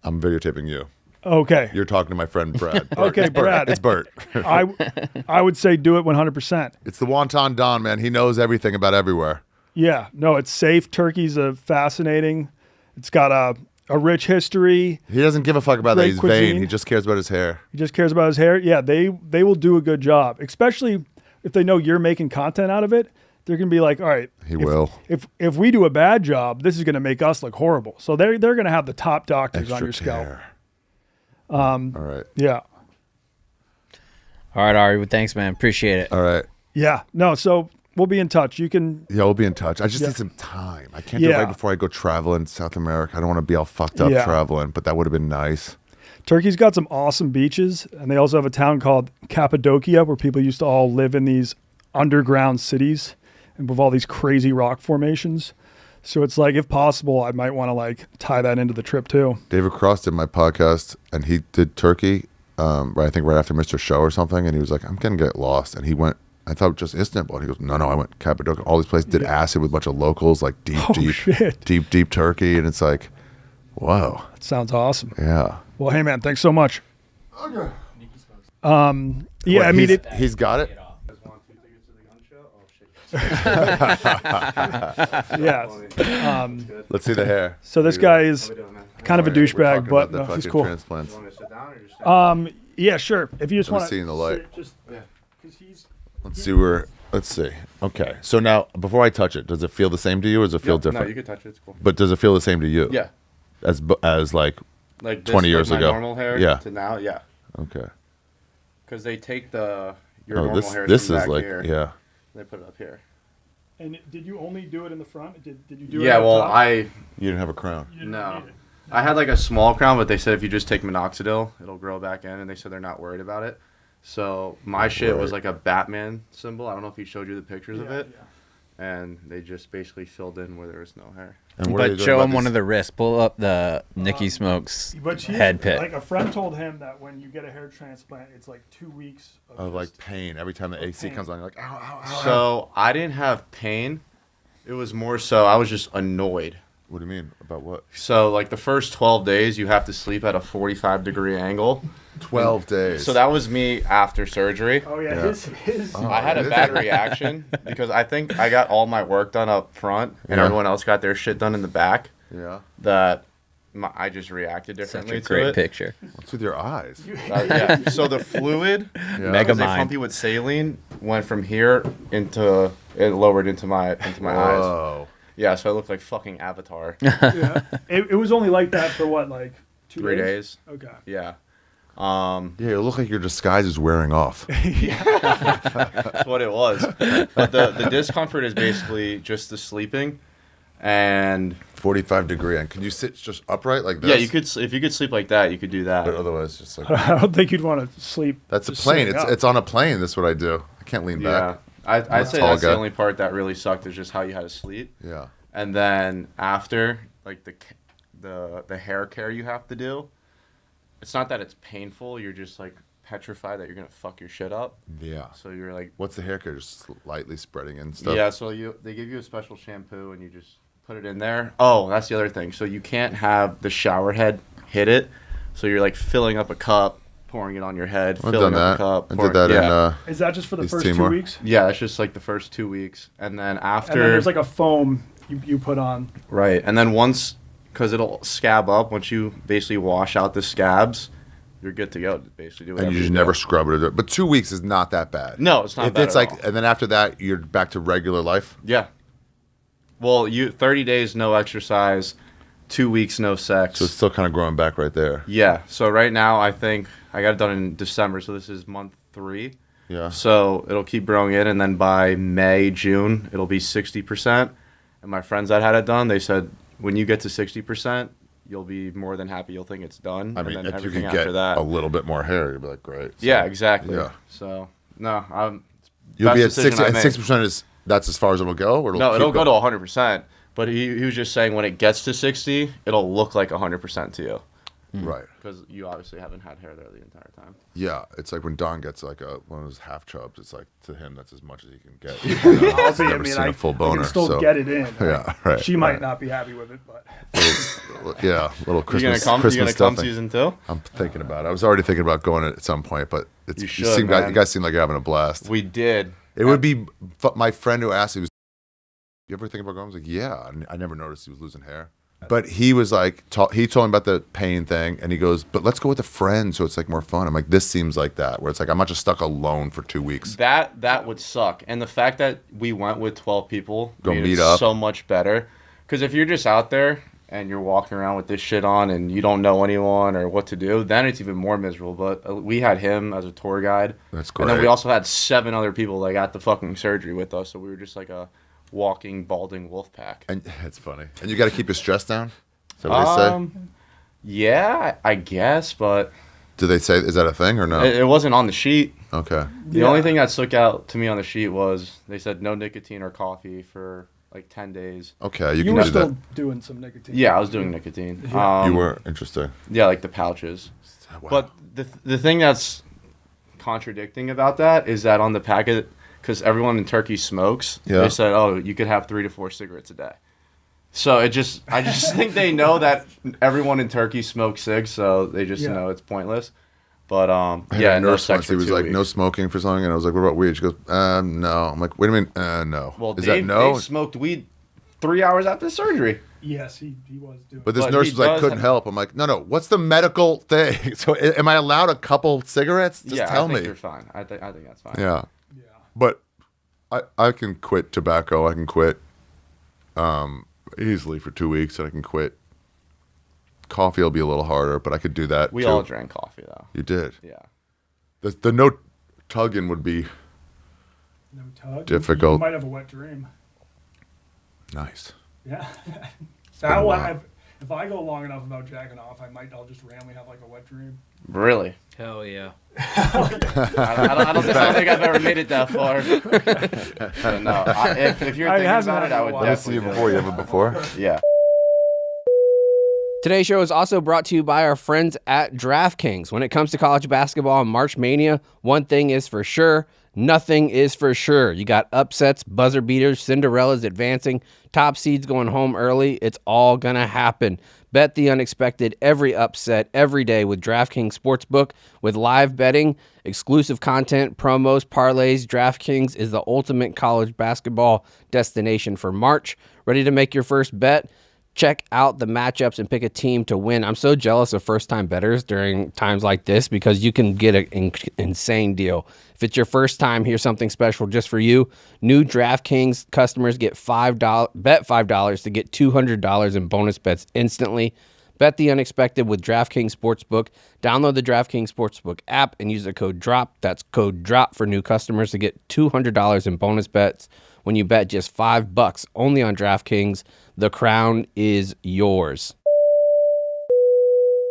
I'm videotaping you. Okay. You're talking to my friend Brad. Bert. Okay, It's Bert. Brad. It's Bert. I would say do it 100%. It's the Wonton Don, man. He knows everything about everywhere. Yeah. No, it's safe. Turkey's fascinating. It's got a rich history. He doesn't give a fuck about that. Great He's cuisine. vain. He just cares about his hair. He just cares about his hair. Yeah, they will do a good job, especially if they know you're making content out of it. They're gonna be like, all right, will. If we do a bad job, this is gonna make us look horrible. So they're gonna have the top doctors on your scalp. Care. All right. Yeah. All right, Ari. Well, thanks, man. Appreciate it. All right. Yeah. No. So we'll be in touch. You can. Yeah, we'll be in touch. I just need some time. I can't do it right before I go traveling South America. I don't want to be all fucked up traveling, but that would have been nice. Turkey's got some awesome beaches, and they also have a town called Cappadocia where people used to all live in these underground cities and with all these crazy rock formations. So it's like, if possible, I might want to like tie that into the trip too. David Cross did my podcast, and he did Turkey, I think right after Mr. Show or something, and he was like, I'm going to get lost. And he went, I thought just Istanbul. And he goes, no, I went Cappadocia, all these places, did acid with a bunch of locals, like deep Turkey. And it's like, whoa. That sounds awesome. Yeah. Well, hey, man, thanks so much. Okay. Yeah, I mean, he's got it. Yeah. Let's see the hair. So this guy is kind of a douchebag, but no, he's cool. Transplants. Yeah, sure. If you just Let me want see in the light. just because he's. Let's see. Okay. So now, before I touch it, does it feel the same to you, or does it feel different? No, you can touch it. It's cool. But does it feel the same to you? Yeah. As like Like this, 20 years like my ago. normal hair to now, yeah. Okay. Because they take your normal hair this from is back like here, yeah. they put it up here. And did you only do it in the front? Did you do it? Yeah, up well, top? You didn't have a crown. You didn't No. need it. I had like a small crown, but they said if you just take minoxidil, it'll grow back in, and they said they're not worried about it. So my shit was like a Batman symbol. I don't know if he showed you the pictures of it. And they just basically filled in where there was no hair. And what are you But doing show about him one this? of the wrists. Pull up the Nicky Smokes But head pick. like a friend told him that when you get a hair transplant, it's like 2 weeks Of like just- pain every time the AC pain. comes on. You're like, ow, ow, ow. So I didn't have pain. It was more so I was just annoyed. What do you mean? About what? So like the first 12 days, you have to sleep at a 45-degree angle. 12 days. So that was me after surgery. Oh yeah, his I had a bad reaction because I think I got all my work done up front and Yeah. everyone else got their shit done in the back. Yeah. That I just reacted Such differently a to great it. picture. What's with your eyes? Yeah. So the fluid, Mega they mind. pump you with saline, went from here into it lowered into my eyes. Whoa. Yeah, so I looked like fucking Avatar. yeah. It was only like that for what, like 2 3 days. Okay. Yeah. Yeah, it looks like your disguise is wearing off. That's what it was. But the discomfort is basically just the sleeping, and 45-degree. And can you sit just upright like this? yeah, you could if you could sleep like that, you could do that. But otherwise, just like I don't think you'd want to sleep. that's a just plane. sitting up. It's on a plane. That's what I do. I can't lean Yeah, back. I'd say tall that's guy. the only part that really sucked is just how you had to sleep, Yeah. and then after like the hair care you have to do. It's not that it's painful. You're just like petrified that you're gonna fuck your shit up. Yeah. So you're like, What's the hair care? Just lightly spreading and stuff. yeah. So they give you a special shampoo and you just put it in there. Oh, that's the other thing. So you can't have the shower head hit it. So you're like filling up a cup, pouring it on your head, I've filling done up that. a cup. I pouring- did that yeah. Is that just for the East first Timor. 2 weeks? Yeah, that's just like the first 2 weeks, and then after. And then there's like a foam you put on. Right, and then once, because it'll scab up once you basically wash out the scabs, you're good to go. Basically, do whatever. And you just do. never scrub it. Or do it. But 2 weeks is not that bad. No, it's not If bad it's at like, all. and then after that, you're back to regular life. Yeah. Well, 30 days no exercise, 2 weeks no sex. So it's still kind of growing back right there. Yeah. So right now, I think I got it done in December. So this is month 3. Yeah. So it'll keep growing in, and then by May, June, it'll be 60%. And my friends that had it done, they said when you get to 60%, you'll be more than happy. You'll think it's done. I mean, and then if you everything could after get that. a little bit more hair, you'd be like, great. So, Yeah, exactly. Yeah. So no, I'm. You'll best be at decision 60. I And made. 60% is that's as far as it'll go? Or No, keep it'll go to going? 100%. But he was just saying when it gets to 60, it'll look like 100% to you. Right. Because you obviously haven't had hair there the entire time. Yeah, it's like when Don gets like one of those half chubs. It's like to him that's as much as he can get. I'll He's never seen a full boner. I can still so. get it in. Yeah, right. She might not be happy with it, but Yeah, little Christmas. You gonna Christmas come stuffing. season 2? I'm thinking about it. I was already thinking about going at some point, but it's You should, you man. guys seem like you're having a blast. We did. It would be my friend who asked. He was, "You ever think about going?" I was like, "Yeah." And I never noticed he was losing hair. But he was like, he told me about the pain thing, and he goes, "But let's go with a friend, so it's like more fun." I'm like, "This seems like that, where it's like I'm not just stuck alone for 2 weeks." That would suck. And the fact that we went with 12 people made meet it up. so much better. Because if you're just out there and you're walking around with this shit on and you don't know anyone or what to do, then it's even more miserable. But we had him as a tour guide. That's And then we great. also had 7 other people like at the fucking surgery with us. So we were just like a walking, balding wolf pack. And it's funny. And you got to keep your stress down. Is that what they say? Yeah, I guess, but Do they say, is that a thing or no? it wasn't on the sheet. Okay. The only thing that stuck out to me on the sheet was they said no nicotine or coffee for like 10 days. Okay, you you can were do still that. doing some nicotine. Yeah, I was doing nicotine. You were interesting. Yeah, like the pouches. Wow. But the thing that's contradicting about that is that on the packet, because everyone in Turkey smokes, Yeah. they said, oh, you could have 3 to 4 cigarettes a day. So I just think they know that everyone in Turkey smokes cigs, so they just know it's pointless. But I had yeah, a no nurse sex once, for he was 2 like, weeks. no smoking for something, and I was like, what about weed? She goes, no. I'm like, wait a minute, no. Well, Is Dave, that no? Dave smoked weed 3 hours after the surgery. Yes, he was doing. But this But nurse he was like, does couldn't have- help. I'm like, no. What's the medical thing? So am I allowed a couple cigarettes? Just Yeah, tell I think me. you're fine. I think that's fine. Yeah. Yeah. But I can quit tobacco. I can quit easily for 2 weeks, and I can quit. Coffee will be a little harder, but I could do that We too. all drank coffee though. You did. Yeah. The no tugging would be No tug. Difficult. You might have a wet dream. nice. Yeah. been That a one. while. If I go long enough without jacking off, I'll just randomly have like a wet dream. Really? Hell yeah. I don't think I've ever made it that far. But no, if you're It thinking hasn't about it, I would happened in a while. definitely do it. You ever before? Yeah. Today's show is also brought to you by our friends at DraftKings. When it comes to college basketball and March Mania, one thing is for sure, nothing is for sure. You got upsets, buzzer beaters, Cinderellas advancing, top seeds going home early. It's all going to happen. Bet the unexpected every upset every day with DraftKings Sportsbook. With live betting, exclusive content, promos, parlays, DraftKings is the ultimate college basketball destination for March. Ready to make your first bet? Check out the matchups and pick a team to win. I'm so jealous of first-time bettors during times like this because you can get an insane deal. If it's your first time, here's something special just for you. New DraftKings customers get bet $5 to get $200 in bonus bets instantly. Bet the unexpected with DraftKings Sportsbook. Download the DraftKings Sportsbook app and use the code DROP. That's code DROP for new customers to get $200 in bonus bets when you bet just $5 only on DraftKings. The crown is yours.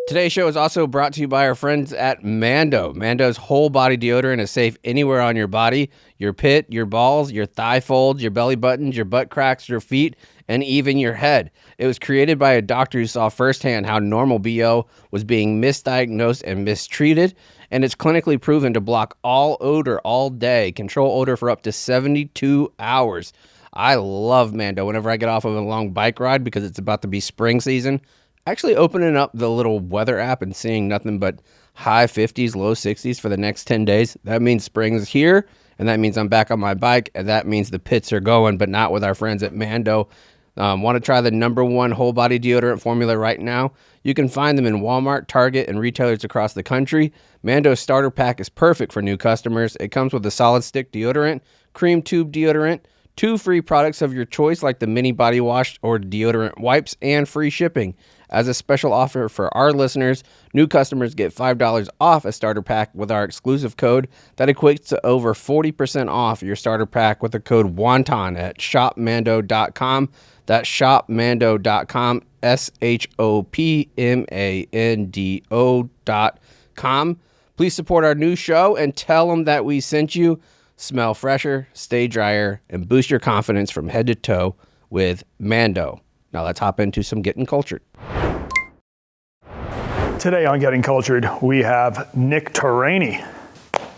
Today's show is also brought to you by our friends at Mando. Mando's whole body deodorant is safe anywhere on your body, your pit, your balls, your thigh folds, your belly buttons, your butt cracks, your feet, and even your head. It was created by a doctor who saw firsthand how normal BO was being misdiagnosed and mistreated, and it's clinically proven to block all odor all day, control odor for up to 72 hours. I love Mando whenever I get off of a long bike ride because it's about to be spring season. Actually opening up the little weather app and seeing nothing but high 50s, low 60s for the next 10 days. That means spring is here, and that means I'm back on my bike, and that means the pits are going, but not with our friends at Mando. Want to try the #1 whole body deodorant formula right now? You can find them in Walmart, Target, and retailers across the country. Mando's starter pack is perfect for new customers. It comes with a solid stick deodorant, cream tube deodorant, 2 free products of your choice like the mini body wash or deodorant wipes, and free shipping. As a special offer for our listeners, new customers get $5 off a starter pack with our exclusive code. That equates to over 40% off your starter pack with the code WONTON at shopmando.com. That's shopmando.com, shopmando.com. Please support our new show and tell them that we sent you. Smell fresher, stay drier, and boost your confidence from head to toe with Mando. Now let's hop into some Gettin' Cultured. Today on Getting Cultured, we have Nick Turani.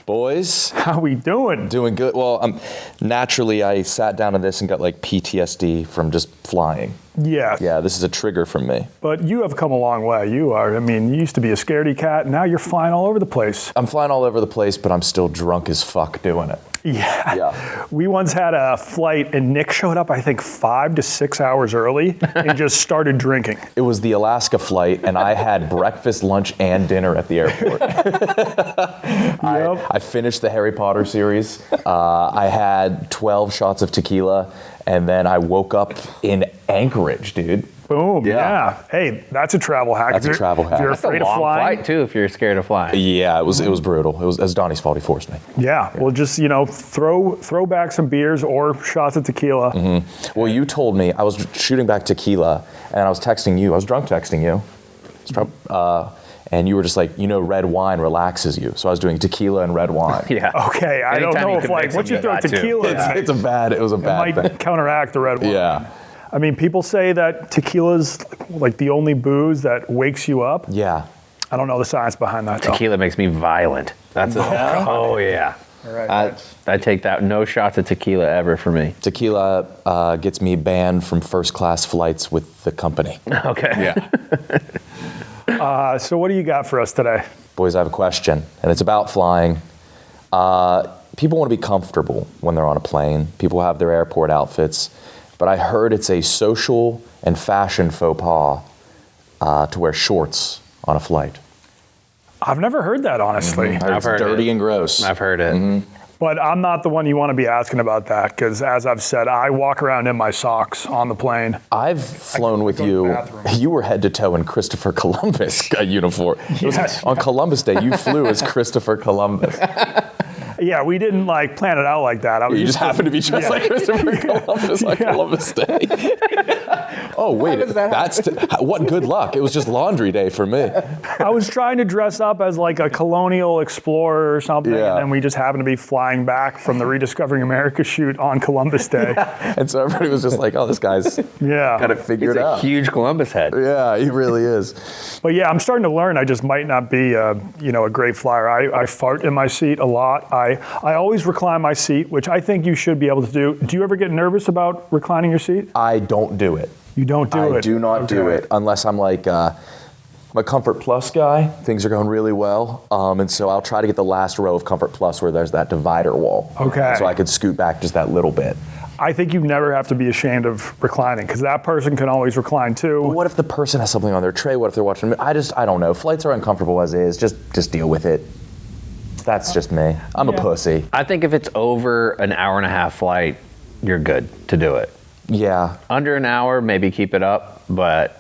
Boys, How we doing? doing good. Well, naturally, I sat down to this and got like PTSD from just flying. Yeah. Yeah, this is a trigger from me. But you have come a long way. You used to be a scaredy cat. Now you're flying all over the place. I'm flying all over the place, but I'm still drunk as fuck doing it. Yeah. Yeah. We once had a flight and Nick showed up, I think, 5 to 6 hours early and just started drinking. It was the Alaska flight, and I had breakfast, lunch, and dinner at the airport. I finished the Harry Potter series. I had 12 shots of tequila, and then I woke up in Anchorage, dude. Boom. Yeah. Yeah. Hey, that's a travel hack. That's a travel hack. If you're That's afraid of Long flying. flight too if you're scared of flying. Yeah, it was brutal. It was Donnie's fault. He forced me. Yeah. Well, just, throw back some beers or shots of tequila. Well, you told me I was shooting back tequila, and I was texting you. I was drunk texting you. And you were just like, red wine relaxes you. So I was doing tequila and red wine. Yeah. Okay. I don't Anytime know you if, can mix once them, you throw got to. tequila, It was a it bad might thing. counteract the red wine. Yeah. I mean, people say that tequila's like the only booze that wakes you up. Yeah. I don't know the science behind that, though. Tequila makes me violent. That's oh yeah. All right. I take that. No shots of tequila ever for me. Tequila gets me banned from first class flights with the company. Okay. Yeah. So what do you got for us today? Boys, I have a question, and it's about flying. People want to be comfortable when they're on a plane. People have their airport outfits. But I heard it's a social and fashion faux pas to wear shorts on a flight. I've never heard that, honestly. I heard it's dirty and gross. I've heard it. But I'm not the one you want to be asking about that because, as I've said, I walk around in my socks on the plane. I've flown with go to the you. bathroom. You were head to toe in Christopher Columbus uniform. Yes. On Columbus Day, you flew as Christopher Columbus. Yeah, we didn't plan it out like that. You just happened to be dressed like Christopher Columbus on Columbus Day. Oh, wait. What good luck. It was just laundry day for me. I was trying to dress up as like a colonial explorer or something, Yeah. and then we just happened to be flying back from the Rediscovering America shoot on Columbus Day. And so everybody was just like, oh, this guy's Yeah. got it figured He's a out. huge Columbus head. Yeah, he really is. But yeah, I'm starting to learn. I just might not be, a great flyer. I fart in my seat a lot. I always recline my seat, which I think you should be able to do. Do you ever get nervous about reclining your seat? I don't do it. You don't do it. I do not do Okay. it unless I'm like I'm a Comfort Plus guy. Things are going really well. And so I'll try to get the last row of Comfort Plus where there's that divider wall. Okay. So I could scoot back just that little bit. I think you never have to be ashamed of reclining because that person can always recline too. What if the person has something on their tray? What if they're watching? I don't know. Flights are uncomfortable as is. Just deal with it. That's just me. I'm a pussy. I think if it's over an hour and a half flight, you're good to do it. Yeah. Under an hour, maybe keep it up, but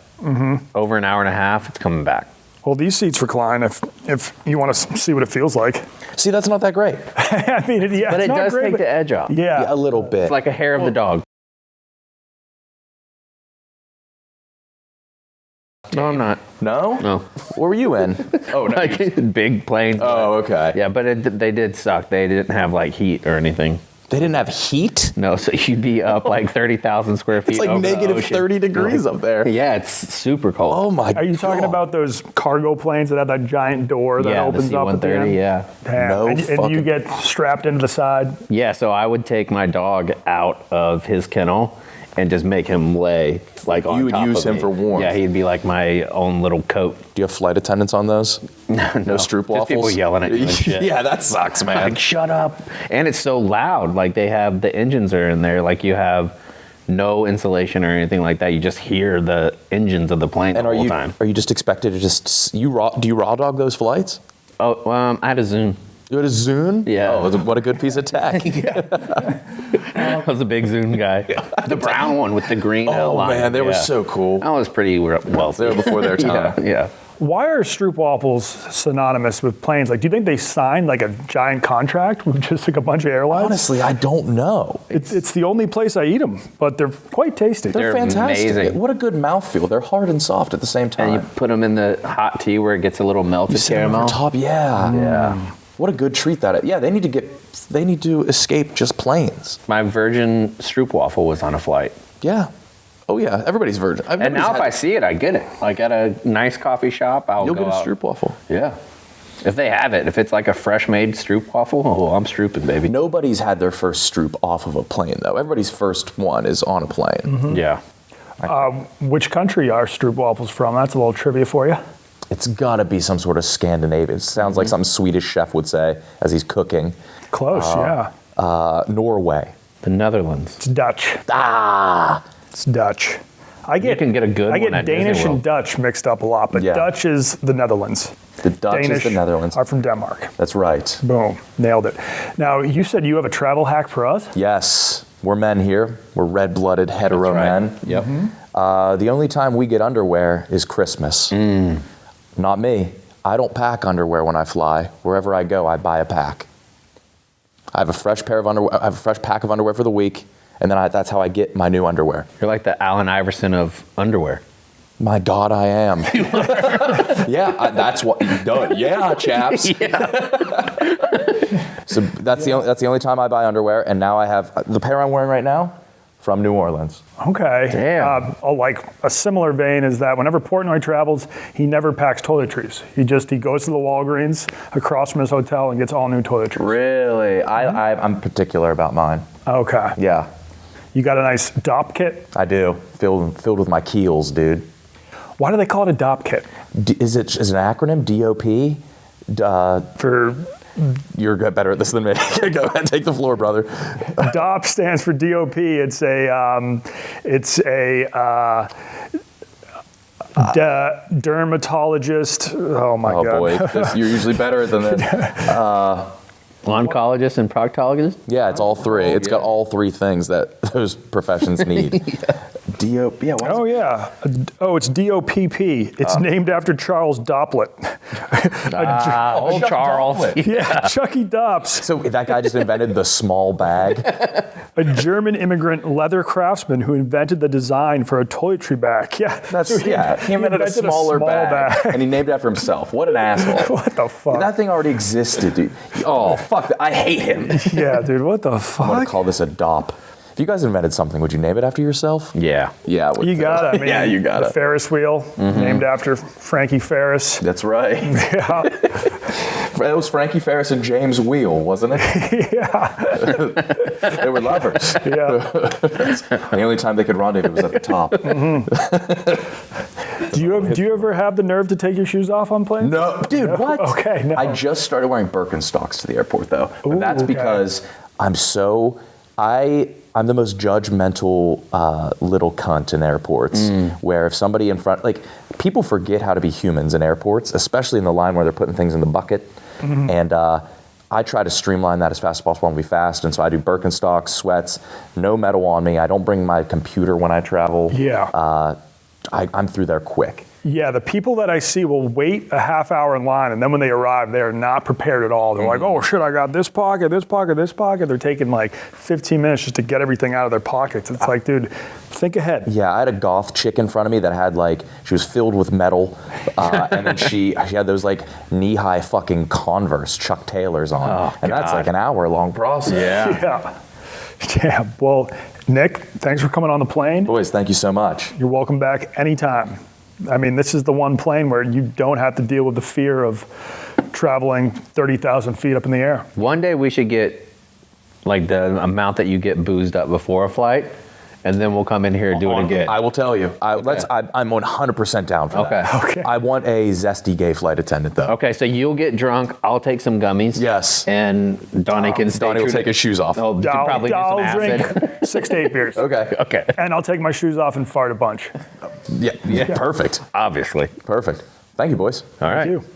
over an hour and a half, it's coming back. Well, these seats recline if you want to see what it feels like. See, that's not that great. I mean, But it's it not does great, take but- the edge off. Yeah. Yeah, a little bit. It's like a hair of the dog. No, I'm not. No? No. Where were you in? Oh, no. Like big planes. Oh, okay. Yeah, but they did suck. They didn't have like heat or anything. They didn't have heat? No, so you'd be up like 30,000 square feet. It's like over the negative ocean. 30 degrees up there. Yeah, it's super cold. Oh my God. Are you talking about those cargo planes that have that giant door that yeah, opens the up at the C-130, end? yeah. Damn. No and you fucking- get strapped into the side. Yeah, so I would take my dog out of his kennel and just make him lay like on You would top use of him me. for warmth. Yeah, he'd be like my own little coat. Do you have flight attendants on those? No stroop waffles? Just people yelling at you and shit. Yeah, that sucks, man. Like, shut up. And it's so loud. Like, they have the engines are in there. Like, you have no insulation or anything like that. You just hear the engines of the plane And the whole time. are you just expected to just do you raw dog those flights? Oh, I had a Zoom. You had a Zune? Yeah. Oh, what a good piece of tech. I was a big Zoom guy. The brown one with the green Oh outline. man, they were Yeah. so cool. I was pretty wealthy. They were before their time. Yeah. Why are stroopwafels synonymous with planes? Like, do you think they signed like a giant contract with just like a bunch of airlines? Honestly, I don't know. It's the only place I eat them, but they're quite tasty. They're They're fantastic. amazing. What a good mouthfeel. They're hard and soft at the same And time. you put them in the hot tea where it gets a little melted Sit over caramel. top, yeah. Yeah. What a good treat that is. Yeah, they need to escape just planes. My virgin stroopwafel was on a flight. Yeah. Oh yeah, everybody's virgin. And now if I see it, I get it. Like at a nice coffee shop, you'll go get a out. stroopwafel. Yeah. If they have it, if it's like a fresh made stroopwafel, I'm strooping, baby. Nobody's had their first stroop off of a plane though. Everybody's first one is on a plane. Mm-hmm. Yeah. Which country are stroopwafels from? That's a little trivia for you. It's got to be some sort of Scandinavian. It sounds like something Swedish chef would say as he's cooking. Close, yeah. Norway. The Netherlands. It's Dutch. It's Dutch. You can get a good one I get at Danish Disney World. and Dutch mixed up a lot, but Yeah. Dutch is the Netherlands. The Dutch Danish is the Netherlands. are from Denmark. That's right. Boom, nailed it. Now, you said you have a travel hack for us? Yes, we're men here. We're red-blooded hetero men. Yep. The only time we get underwear is Christmas. Not me. I don't pack underwear when I fly. Wherever I go, I buy a pack. I have a fresh pair of underwear. I have a fresh pack of underwear for the week, and then that's how I get my new underwear. You're like the Allen Iverson of underwear. My God, I am. Yeah, that's what. Yeah, chaps. So that's the only time I buy underwear, and now I have the pair I'm wearing right now from New Orleans. Okay. Damn. Like a similar vein is that whenever Portnoy travels, he never packs toiletries. He goes to the Walgreens across from his hotel and gets all new toiletries. Really? I'm particular about mine. Okay. Yeah, You got a nice DOP kit? I do. Filled with my keels, dude. Why do they call it a DOP kit? Is it an acronym? DOP? For You're better at this than me. Go ahead, take the floor, brother. DOP stands for DOP. It's a dermatologist. Oh my God. Oh boy, you're usually better than this. Oncologist and proctologist? Yeah, it's all three. It's got all three things that those professions need. DOP. Yeah. Oh yeah. It's DOPP. It's named after Charles Dopplet. Old Charles. Yeah, Chucky Dops, So that guy just invented the small bag. a German immigrant leather craftsman who invented the design for a toiletry bag. Yeah, He invented a smaller small bag, and he named it after himself. What an asshole! What the fuck? That thing already existed, dude. Oh fuck! I hate him. Yeah, dude. What the I'm gonna fuck? call this a DOP. If you guys invented something, would you name it after yourself? Yeah. Yeah, I would You too. got it. I mean, Yeah, you got the it. Ferris wheel, named after Frankie Ferris. That's right. Yeah. It was Frankie Ferris and James Wheel, wasn't it? Yeah. They were lovers. Yeah. The only time they could rendezvous was at the top. Do you ever have the nerve to take your shoes off on planes? No, dude, what? Okay, no. I just started wearing Birkenstocks to the airport, though. Ooh, But that's okay. because I'm the most judgmental little cunt in airports. Where if somebody in front, like, people forget how to be humans in airports, especially in the line where they're putting things in the bucket. And I try to streamline that as fast as possible and be fast. And so I do Birkenstocks, sweats, no metal on me. I don't bring my computer when I travel. Yeah. I'm through there quick. Yeah, the people that I see will wait a half hour in line, and then when they arrive, they're not prepared at all. They're like, oh shit, I got this pocket, this pocket, this pocket. They're taking like 15 minutes just to get everything out of their pockets. It's like, dude, think ahead. Yeah, I had a goth chick in front of me that had she was filled with metal, and then she had those like knee-high fucking Converse Chuck Taylors on, and that's like an hour-long process. Yeah. Damn. Well, Nick, thanks for coming on the plane. Boys, thank you so much. You're welcome back anytime. I mean, this is the one plane where you don't have to deal with the fear of traveling 30,000 feet up in the air. One day we should get like the amount that you get boozed up before a flight, and then we'll come in here and do it again. I will tell you. I'm 100% down for that. Okay. I want a zesty gay flight attendant, though. Okay, so you'll get drunk. I'll take some gummies. Yes. And Donnie can stay Donnie will true take to- his shoes off. Oh, you can probably do some I'll acid. drink 6 to 8 beers. Okay. Okay. And I'll take my shoes off and fart a bunch. Yeah. Perfect. Obviously. Perfect. Thank you, boys. All right. Thank you.